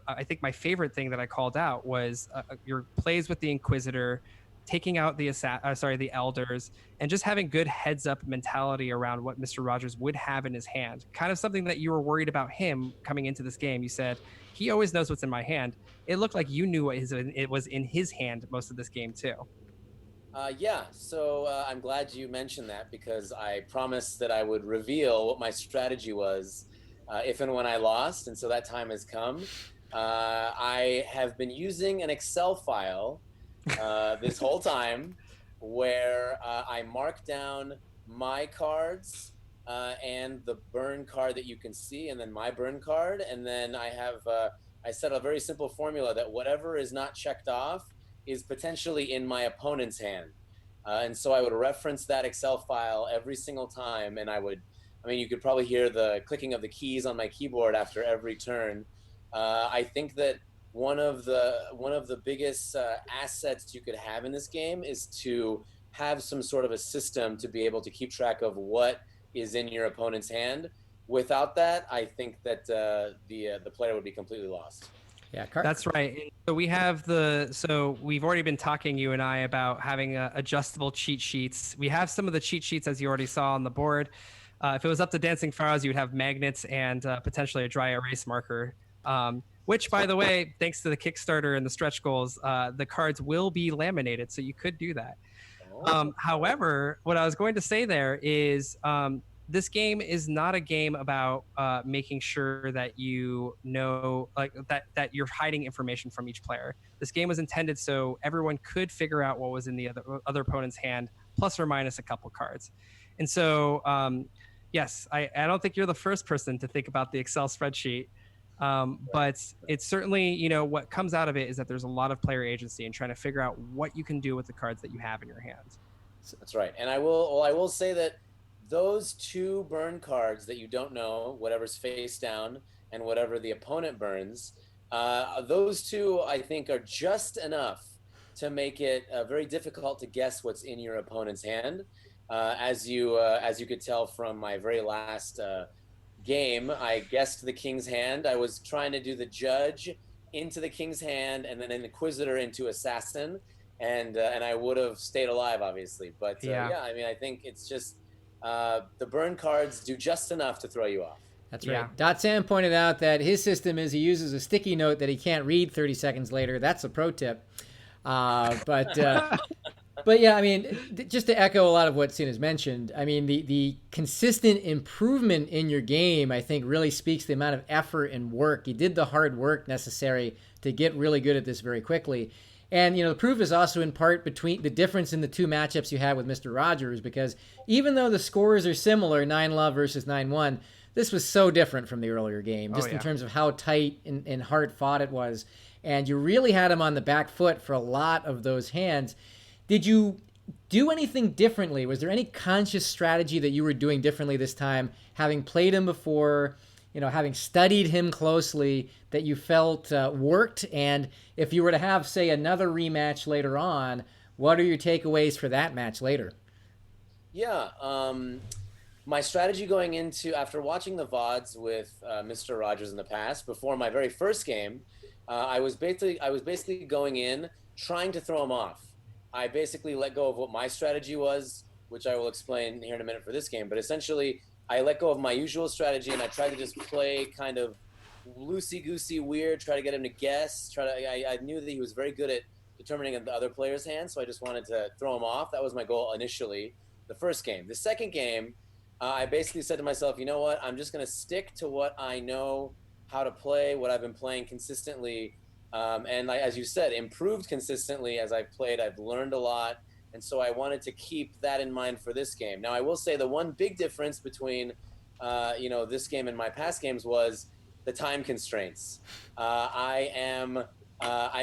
I think my favorite thing that I called out was your plays with the Inquisitor, taking out the elders, and just having good heads up mentality around what Mr. Rogers would have in his hand. Kind of something that you were worried about him coming into this game. You said, he always knows what's in my hand. It looked like you knew it was in his hand most of this game too. Yeah, so I'm glad you mentioned that, because I promised that I would reveal what my strategy was if and when I lost, and so that time has come. I have been using an Excel file this whole time where I mark down my cards and the burn card that you can see, and then my burn card, and then I set a very simple formula that whatever is not checked off is potentially in my opponent's hand. And so I would reference that Excel file every single time, and you could probably hear the clicking of the keys on my keyboard after every turn. I think that one of the biggest assets you could have in this game is to have some sort of a system to be able to keep track of what is in your opponent's hand. Without that, I think that the player would be completely lost. Yeah, that's right. So we've already been talking, you and I, about having adjustable cheat sheets. We have some of the cheat sheets, as you already saw on the board. If it was up to DancingFaraz, you would have magnets and potentially a dry erase marker. Which, by the way, thanks to the Kickstarter and the stretch goals, the cards will be laminated, so you could do that. However, what I was going to say there is this game is not a game about making sure that you know, like that you're hiding information from each player. This game was intended so everyone could figure out what was in the other opponent's hand, plus or minus a couple cards. And so, yes, I don't think you're the first person to think about the Excel spreadsheet. But it's certainly, what comes out of it is that there's a lot of player agency in trying to figure out what you can do with the cards that you have in your hands. That's right. And I will say that those two burn cards that you don't know, whatever's face down and whatever the opponent burns, those two, I think, are just enough to make it very difficult to guess what's in your opponent's hand. As you could tell from my very last game, I guessed the king's hand. I was trying to do the judge into the king's hand and then an inquisitor into assassin, and I would have stayed alive, obviously. But I think it's just the burn cards do just enough to throw you off. That's right. Yeah. Sam pointed out that his system is he uses a sticky note that he can't read 30 seconds later. That's a pro tip. But yeah, just to echo a lot of what Sina's mentioned, the consistent improvement in your game, I think, really speaks to the amount of effort and work. You did the hard work necessary to get really good at this very quickly. And, the proof is also in part between the difference in the two matchups you had with Mr. Rogers, because even though the scores are similar, 9-love versus 9-1, this was so different from the earlier game, just in terms of how tight and hard fought it was. And you really had him on the back foot for a lot of those hands. Did you do anything differently? Was there any conscious strategy that you were doing differently this time, having played him before, having studied him closely, that you felt worked? And if you were to have, say, another rematch later on, what are your takeaways for that match later? Yeah, my strategy going into, after watching the VODs with Mr. Rogers in the past, before my very first game, I was basically going in trying to throw him off. I basically let go of what my strategy was, which I will explain here in a minute for this game. But essentially, I let go of my usual strategy and I tried to just play kind of loosey-goosey weird, try to get him to guess. I knew that he was very good at determining the other player's hand, so I just wanted to throw him off. That was my goal initially, the first game. The second game, I basically said to myself, you know what? I'm just going to stick to what I know how to play, what I've been playing consistently. And as you said, improved consistently as I've played. I've learned a lot, and so I wanted to keep that in mind for this game. Now, I will say the one big difference between this game and my past games was the time constraints. I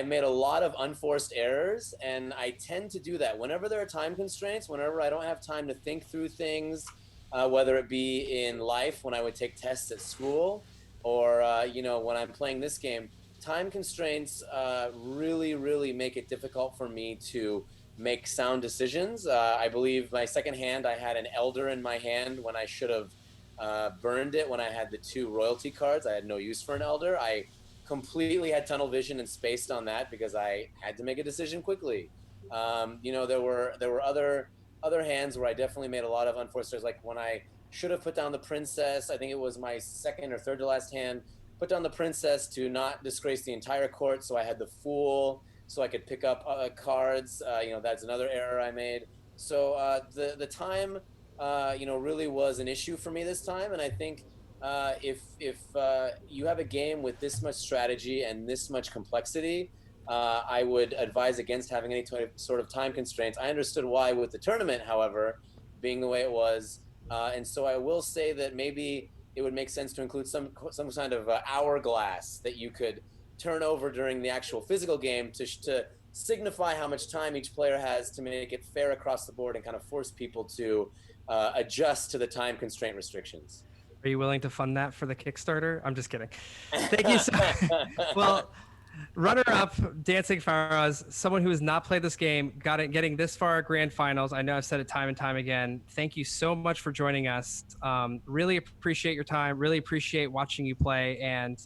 made a lot of unforced errors, and I tend to do that whenever there are time constraints. Whenever I don't have time to think through things, whether it be in life when I would take tests at school, or when I'm playing this game. Time constraints really, really make it difficult for me to make sound decisions. I believe my second hand, I had an elder in my hand when I should have burned it when I had the 2 royalty cards. I had no use for an elder. I completely had tunnel vision and spaced on that because I had to make a decision quickly. There were other hands where I definitely made a lot of unforced errors, like when I should have put down the princess. I think it was my second or third to last hand. Put down the princess to not disgrace the entire court, so I had the fool, so I could pick up cards. That's another error I made. So the time, really was an issue for me this time, and I think if you have a game with this much strategy and this much complexity, I would advise against having any sort of time constraints. I understood why with the tournament, however, being the way it was, and so I will say that maybe it would make sense to include some kind of hourglass that you could turn over during the actual physical game to signify how much time each player has to make it fair across the board and kind of force people to adjust to the time constraint restrictions. Are you willing to fund that for the Kickstarter? I'm just kidding. Thank you so Well, runner-up, DancingFaraz, someone who has not played this game, getting this far at grand finals. I know I've said it time and time again. Thank you so much for joining us. Really appreciate your time. Really appreciate watching you play. And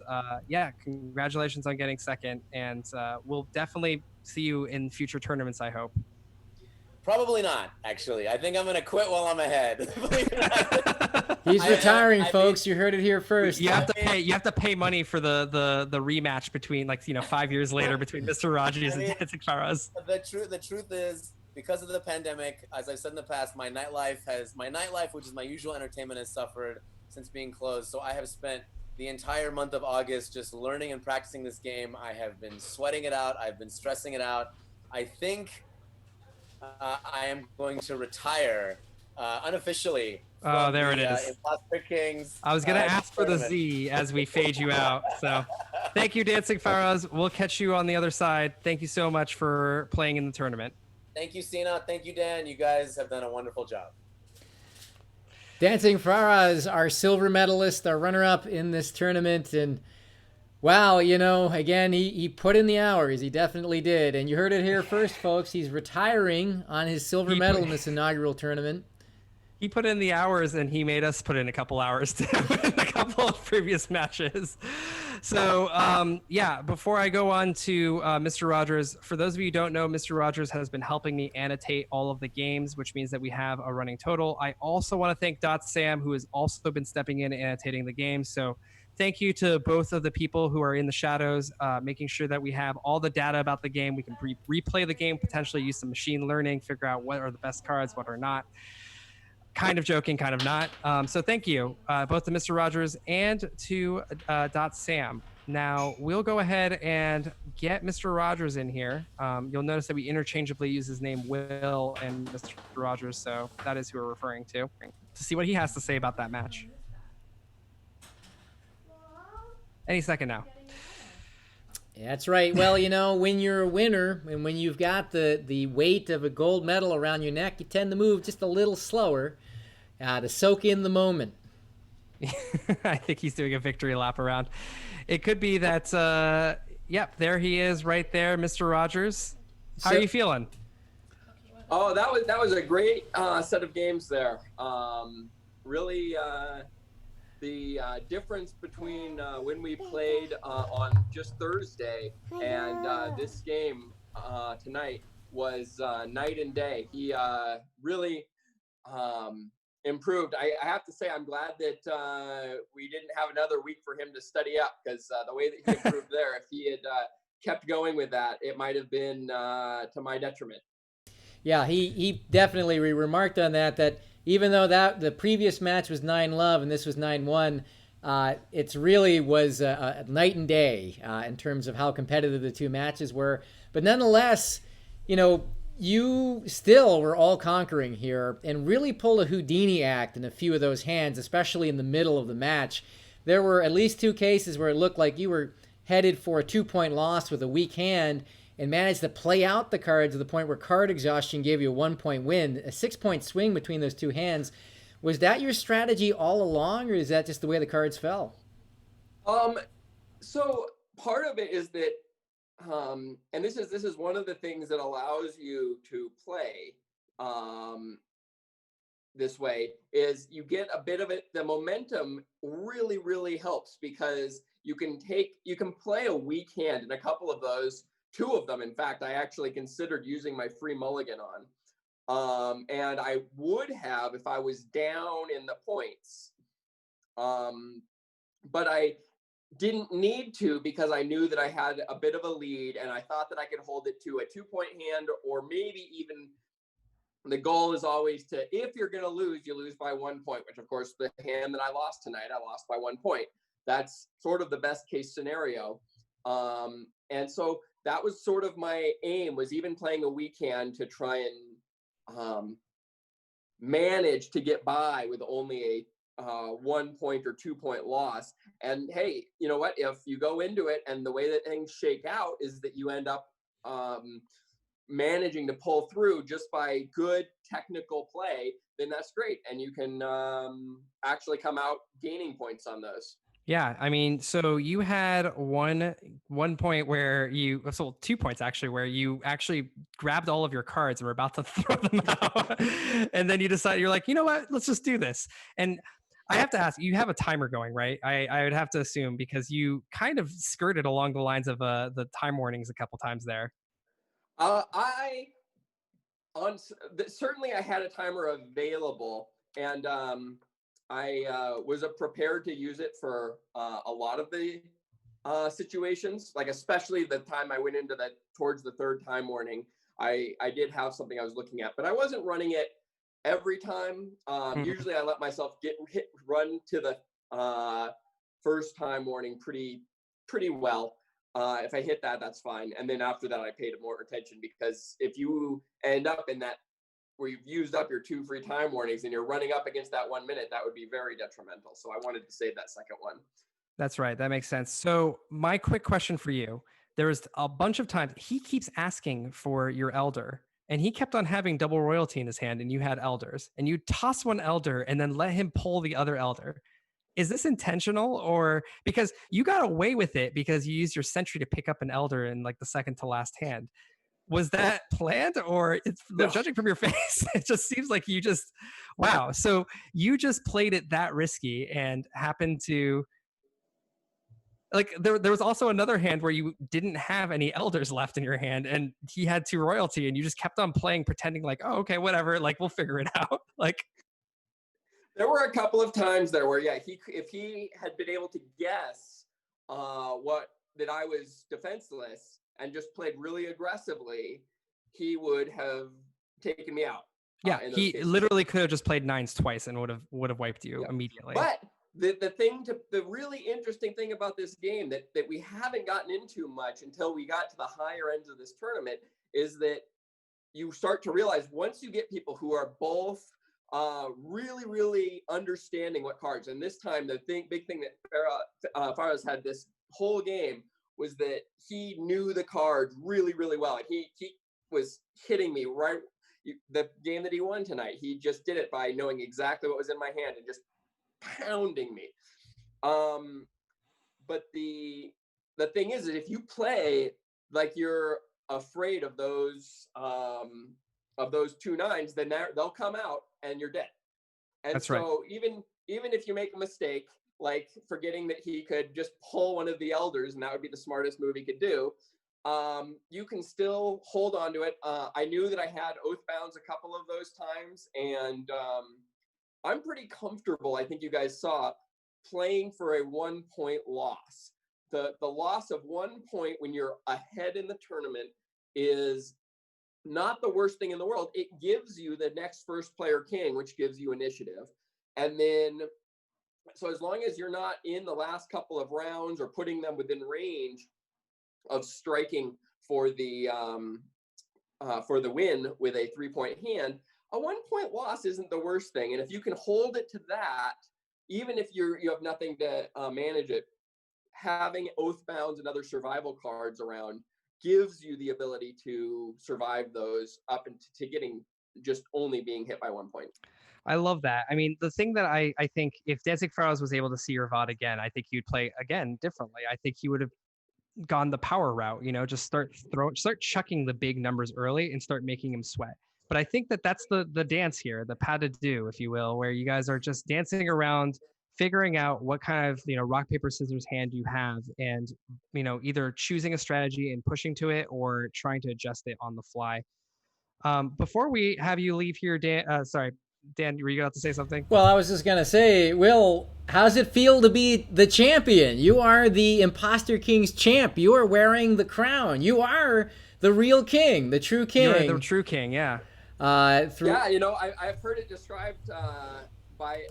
congratulations on getting second. And we'll definitely see you in future tournaments, I hope. Probably not, actually. I think I'm going to quit while I'm ahead. He's retiring, folks. You heard it here first. You have to pay money for the rematch between 5 years later between Mr. Rogers and DancingFaraz. The truth is, because of the pandemic, as I've said in the past, my nightlife, which is my usual entertainment, has suffered since being closed. So I have spent the entire month of August just learning and practicing this game. I have been sweating it out. I've been stressing it out. I think I am going to retire unofficially. Oh, there it is. Imposter Kings. I was going to ask for the Z as we fade you out. So thank you, DancingFaraz. We'll catch you on the other side. Thank you so much for playing in the tournament. Thank you, Sina. Thank you, Dan. You guys have done a wonderful job. DancingFaraz, our silver medalist, our runner-up in this tournament. And wow, again, he put in the hours. He definitely did. And you heard it here first, folks. He's retiring on his silver medal in this inaugural tournament. He put in the hours, and he made us put in a couple hours too in a couple of previous matches. So, before I go on to Mr. Rogers, for those of you who don't know, Mr. Rogers has been helping me annotate all of the games, which means that we have a running total. I also want to thank Sam, who has also been stepping in and annotating the game. So thank you to both of the people who are in the shadows, making sure that we have all the data about the game. We can replay the game, potentially use some machine learning, figure out what are the best cards, what are not. Kind of joking, kind of not. So thank you, both to Mr. Rogers and to Sam. Now, we'll go ahead and get Mr. Rogers in here. You'll notice that we interchangeably use his name, Will, and Mr. Rogers, so that is who we're referring to see what he has to say about that match. Any second now. That's right. Well, when you're a winner and when you've got the weight of a gold medal around your neck, you tend to move just a little slower to soak in the moment. I think he's doing a victory lap around. It could be that, there he is right there, Mr. Rogers. How are you feeling? Oh, that was a great set of games there. Really, the difference between when we played on just Thursday and this game tonight was night and day. He really improved. I have to say I'm glad that we didn't have another week for him to study up, because the way that he improved there, if he had kept going with that, it might have been to my detriment. Yeah, he definitely, we remarked on that even though the previous match was 9-love and this was 9-1, it really was night and day in terms of how competitive the two matches were. But nonetheless, you still were all conquering here and really pulled a Houdini act in a few of those hands, especially in the middle of the match. There were at least 2 cases where it looked like you were headed for a 2-point loss with a weak hand and managed to play out the cards to the point where card exhaustion gave you a 1-point win, a 6-point swing between those 2 hands. Was that your strategy all along, or is that just the way the cards fell? So part of it is that, and this is one of the things that allows you to play this way is you get a bit of it. The momentum really, really helps because you can play a weak hand, and a couple of those, 2 of them, in fact, I actually considered using my free mulligan on. And I would have if I was down in the points. But I didn't need to because I knew that I had a bit of a lead, and I thought that I could hold it to a 2-point hand, or maybe even the goal is always to, if you're going to lose, you lose by 1 point, which of course the hand that I lost tonight, I lost by 1 point. That's sort of the best case scenario. And so that was sort of my aim, was even playing a weak hand to try and manage to get by with only a 1 point or 2 point loss. And hey, you know what? If you go into it and the way that things shake out is that you end up managing to pull through just by good technical play, then that's great. And you can actually come out gaining points on those. Yeah, I mean, so you had one point where 2 points actually, where you actually grabbed all of your cards and were about to throw them out. And then you decided, you're like, you know what, let's just do this. And I have to ask, you have a timer going, right? I would have to assume, because you kind of skirted along the lines of the time warnings a couple times there. Certainly I had a timer available, and I was prepared to use it for a lot of the situations, like especially the time I went into towards the 3rd time warning. I did have something I was looking at, but I wasn't running it every time. Usually I let myself run to the 1st time warning pretty well. If I hit that, that's fine. And then after that, I paid more attention, because if you end up in that where you've used up your 2 free time warnings and you're running up against that 1 minute, that would be very detrimental. So I wanted to save that second one. That's right. That makes sense. So my quick question for you, there was a bunch of times he keeps asking for your elder, and he kept on having double royalty in his hand, and you had elders, and you toss one elder and then let him pull the other elder. Is this intentional, or because you got away with it because you used your sentry to pick up an elder in like the second to last hand? Was that planned, or No. Judging from your face, it just seems like you just, wow. So you just played it that risky and happened to, like, there was also another hand where you didn't have any elders left in your hand, and he had 2 royalty, and you just kept on playing, pretending like, oh, okay, whatever, like we'll figure it out. Like, there were a couple of times there where, yeah, if he had been able to guess that I was defenseless and just played really aggressively, he would have taken me out. Yeah, he literally could have just played 9s twice and would have wiped you immediately. But the really interesting thing about this game that we haven't gotten into much until we got to the higher ends of this tournament is that you start to realize, once you get people who are both really, really understanding what cards, and this time the big thing that Faraz had this whole game was that he knew the cards really, really well, and he was hitting me right. The game that he won tonight, he just did it by knowing exactly what was in my hand and just pounding me. But the thing is that if you play like you're afraid of those 2 9s, then they'll come out and you're dead. And that's so right. even if you make a mistake, like forgetting that he could just pull one of the elders, and that would be the smartest move he could do, you can still hold on to it. I knew that I had Oathbounds a couple of those times, and I'm pretty comfortable, I think you guys saw, playing for a 1 point loss. The loss of 1 point when you're ahead in the tournament is not the worst thing in the world. It gives you the next first player king, which gives you initiative. And then, so as long as you're not in the last couple of rounds or putting them within range of striking for the win with a 3 point hand, a 1 point loss isn't the worst thing. And if you can hold it to that, even if you have nothing to manage it, having Oathbounds and other survival cards around gives you the ability to survive those up into getting just only being hit by 1 point. I love that. I mean, the thing that I think, if DancingFaraz was able to see your VOD again, I think you'd play again differently. I think he would have gone the power route, just start chucking the big numbers early and start making him sweat. But I think that that's the dance here, the pas de deux, if you will, where you guys are just dancing around, figuring out what kind of rock paper scissors hand you have, and either choosing a strategy and pushing to it, or trying to adjust it on the fly. Before we have you leave here, Dan, sorry, Dan, were you about to say something? Well, I was just going to say, Will, how's it feel to be the champion? You are the Imposter Kings champ. You are wearing the crown. You are the real king, the true king. You're the true king, yeah. Yeah, I've heard it described by,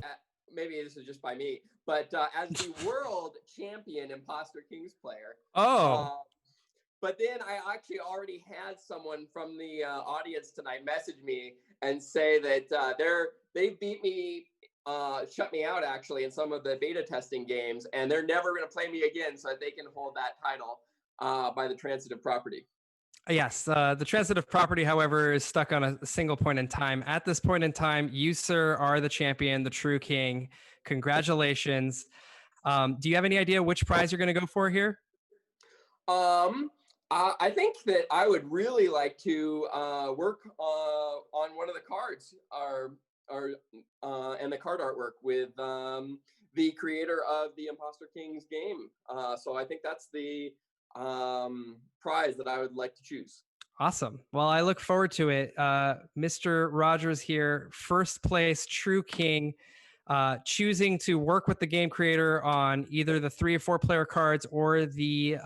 maybe this is just by me, but as the world champion Imposter Kings player. Oh. But then I actually already had someone from the audience tonight message me and say that they beat me, shut me out actually in some of the beta testing games, and they're never going to play me again so that they can hold that title by the transitive property. Yes, the transitive property, however, is stuck on a single point in time. At this point in time, you, sir, are the champion, the true king. Congratulations. Do you have any idea which prize you're going to go for here? I think that I would really like to work on one of the cards and the card artwork with the creator of the Imposter Kings game. So I think that's the prize that I would like to choose. Awesome. Well, I look forward to it. Mr. Rogers here, first place, true king, choosing to work with the game creator on either the 3 or 4 player cards or the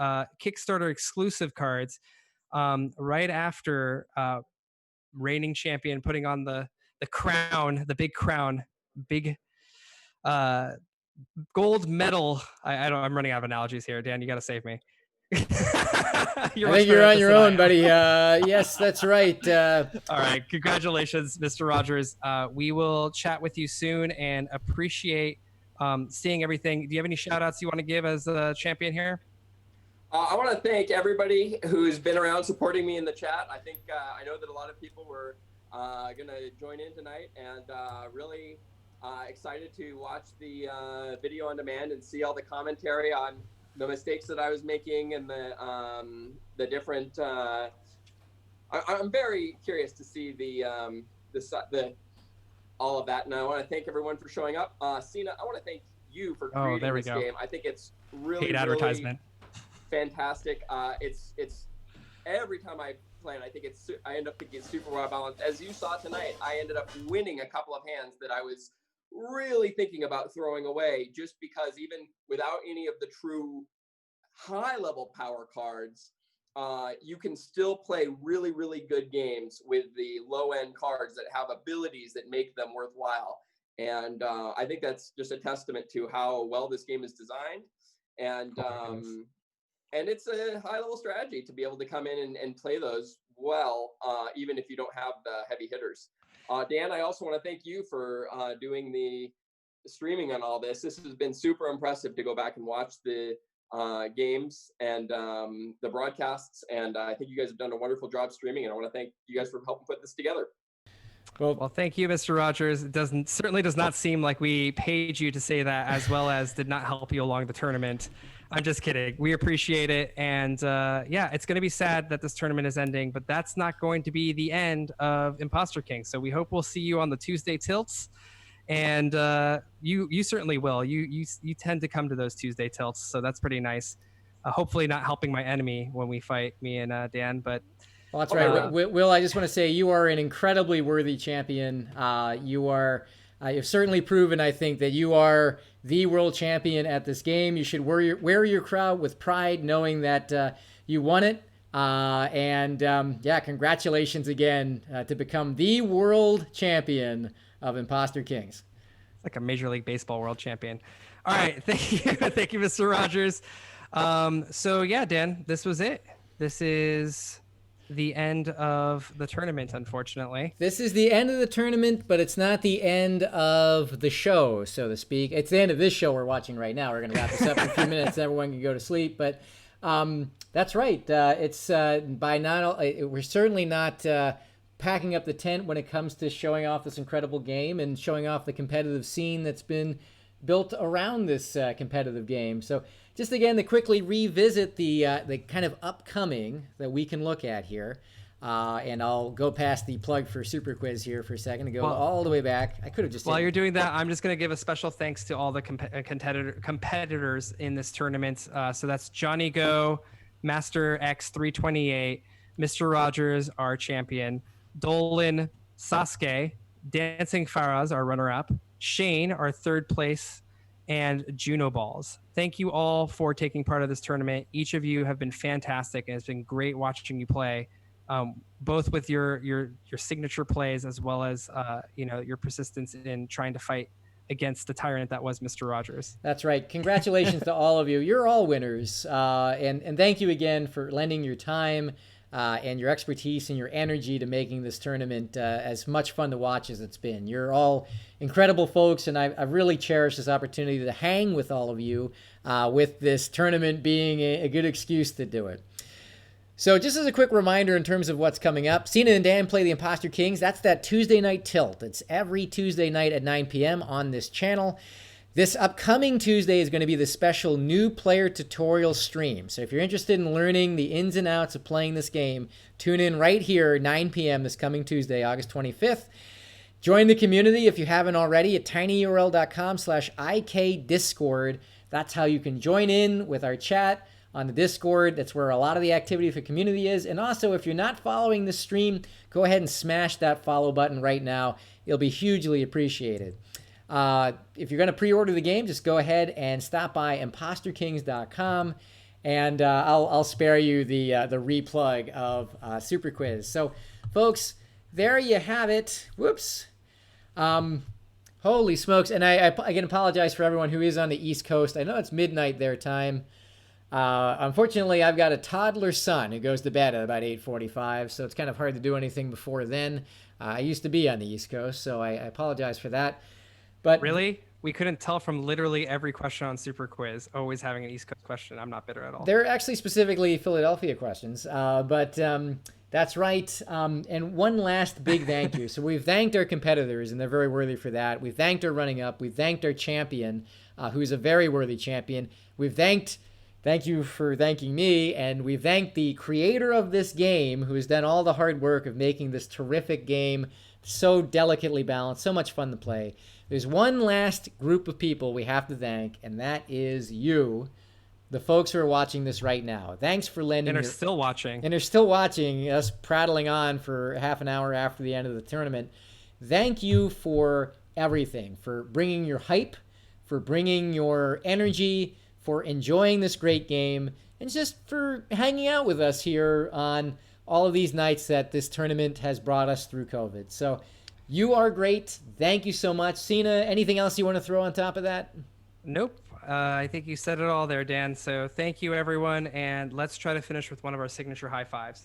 Kickstarter exclusive cards, right after reigning champion putting on the crown, the big crown, big gold medal. I'm running out of analogies here. Dan, you got to save me. I think you're on your own, buddy. Yes, that's right. All right. Congratulations, Mr. Rogers. We will chat with you soon and appreciate seeing everything. Do you have any shout outs you want to give as a champion here? I want to thank everybody who's been around supporting me in the chat. I think I know that a lot of people were going to join in tonight, and really excited to watch the video on demand and see all the commentary on the mistakes that I was making and the different. I'm very curious to see the all of that, and I want to thank everyone for showing up. Sina, I want to thank you for creating this game. I think it's really advertisement. Fantastic. It's every time I play it, I end up thinking it's super well balanced. As you saw tonight, I ended up winning a couple of hands that I was really thinking about throwing away, just because even without any of the true high level power cards, you can still play really, really good games with the low end cards that have abilities that make them worthwhile. And I think that's just a testament to how well this game is designed. And it's a high level strategy to be able to come in and play those well, even if you don't have the heavy hitters. Dan, I also want to thank you for doing the streaming on all this. This has been super impressive to go back and watch the games and the broadcasts. And I think you guys have done a wonderful job streaming. And I want to thank you guys for helping put this together. Well, thank you, Mr. Rogers. It certainly does not seem like we paid you to say that, as well as did not help you along the tournament. I'm just kidding. We appreciate it. And yeah, it's going to be sad that this tournament is ending, but that's not going to be the end of Imposter Kings. So we hope we'll see you on the Tuesday tilts. And you certainly will. You tend to come to those Tuesday tilts, so that's pretty nice. Hopefully not helping my enemy when we fight, me and Dan, but... Well, that's right. Will, I just want to say you are an incredibly worthy champion. You've certainly proven, I think, that you are the world champion at this game. You should wear your crown with pride, knowing that you won it. Yeah, congratulations again to become the world champion of Imposter Kings. It's like a Major League Baseball world champion. All right. Thank you. Thank you, Mr. Rogers. So yeah, Dan, this was it. This is the end of the tournament, unfortunately. This is the end of the tournament, but it's not the end of the show, so to speak. It's the end of this show we're watching right now. We're going to wrap this up in a few minutes. Everyone can go to sleep, but that's right. We're certainly not packing up the tent when it comes to showing off this incredible game and showing off the competitive scene that's been built around this competitive game. So just again to quickly revisit the kind of upcoming that we can look at here. And I'll go past the plug for Super Quiz here for a second and go Well, all the way back. I could have just. While you're doing that, I'm just going to give a special thanks to all the competitors in this tournament. So that's Johnny Go, Master X328, Mr. Rogers, our champion, Dolan, Sasuke, DancingFaraz, our runner-up, Shane, our third place, and Juno Balls. Thank you all for taking part of this tournament. Each of you have been fantastic, and it's been great watching you play. Both with your signature plays as well as your persistence in trying to fight against the tyrant that was Mr. Rogers. That's right. Congratulations to all of you. You're all winners. And thank you again for lending your time and your expertise and your energy to making this tournament as much fun to watch as it's been. You're all incredible folks, and I really cherish this opportunity to hang with all of you with this tournament being a good excuse to do it. So just as a quick reminder in terms of what's coming up, Sina and Dan play the Imposter Kings. That's that Tuesday night tilt. It's every Tuesday night at 9 p.m. on this channel. This upcoming Tuesday is going to be the special new player tutorial stream. So if you're interested in learning the ins and outs of playing this game, tune in right here, 9 p.m. this coming Tuesday, August 25th. Join the community if you haven't already at tinyurl.com/ikdiscord. That's how you can join in with our chat on the Discord. That's where a lot of the activity for the community is. And also, if you're not following the stream, go ahead and smash that follow button right now. It'll be hugely appreciated. If you're going to pre-order the game, just go ahead and stop by imposterkings.com, and I'll spare you the replug of Super Quiz. So, folks, there you have it. Whoops. Holy smokes. And I again apologize for everyone who is on the East Coast. I know it's midnight their time. Unfortunately, I've got a toddler son who goes to bed at about 8:45, so it's kind of hard to do anything before then. I used to be on the East Coast, so I apologize for that. But really, we couldn't tell from literally every question on Super Quiz always having an East Coast question. I'm not bitter at all. They're actually specifically Philadelphia questions, but that's right. And one last big thank you. So we've thanked our competitors, and they're very worthy for that. We've thanked our running up. We've thanked our champion, who's a very worthy champion. Thank you for thanking me, and we thank the creator of this game who has done all the hard work of making this terrific game so delicately balanced, so much fun to play. There's one last group of people we have to thank, and that is you, the folks who are watching this right now. Thanks for lending. And are still watching. And are still watching us prattling on for half an hour after the end of the tournament. Thank you for everything, for bringing your hype, for bringing your energy, for enjoying this great game, and just for hanging out with us here on all of these nights that this tournament has brought us through COVID. So you are great. Thank you so much. Sina, anything else you want to throw on top of that? Nope. I think you said it all there, Dan. So thank you, everyone, and let's try to finish with one of our signature high fives.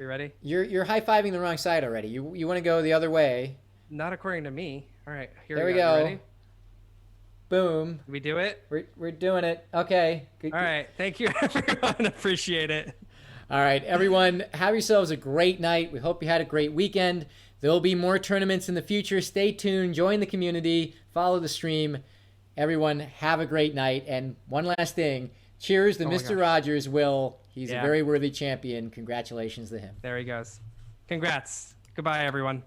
You ready? You're high-fiving the wrong side already. You want to go the other way. Not according to me. All right, here there we go. You ready? Boom. Did we do it? We're doing it. Okay. All right. Thank you, everyone. Appreciate it. All right, everyone. Have yourselves a great night. We hope you had a great weekend. There will be more tournaments in the future. Stay tuned. Join the community. Follow the stream. Everyone, have a great night. And one last thing. Cheers to Mr. Rogers, Will. He's a very worthy champion. Congratulations to him. There he goes. Congrats. Goodbye, everyone.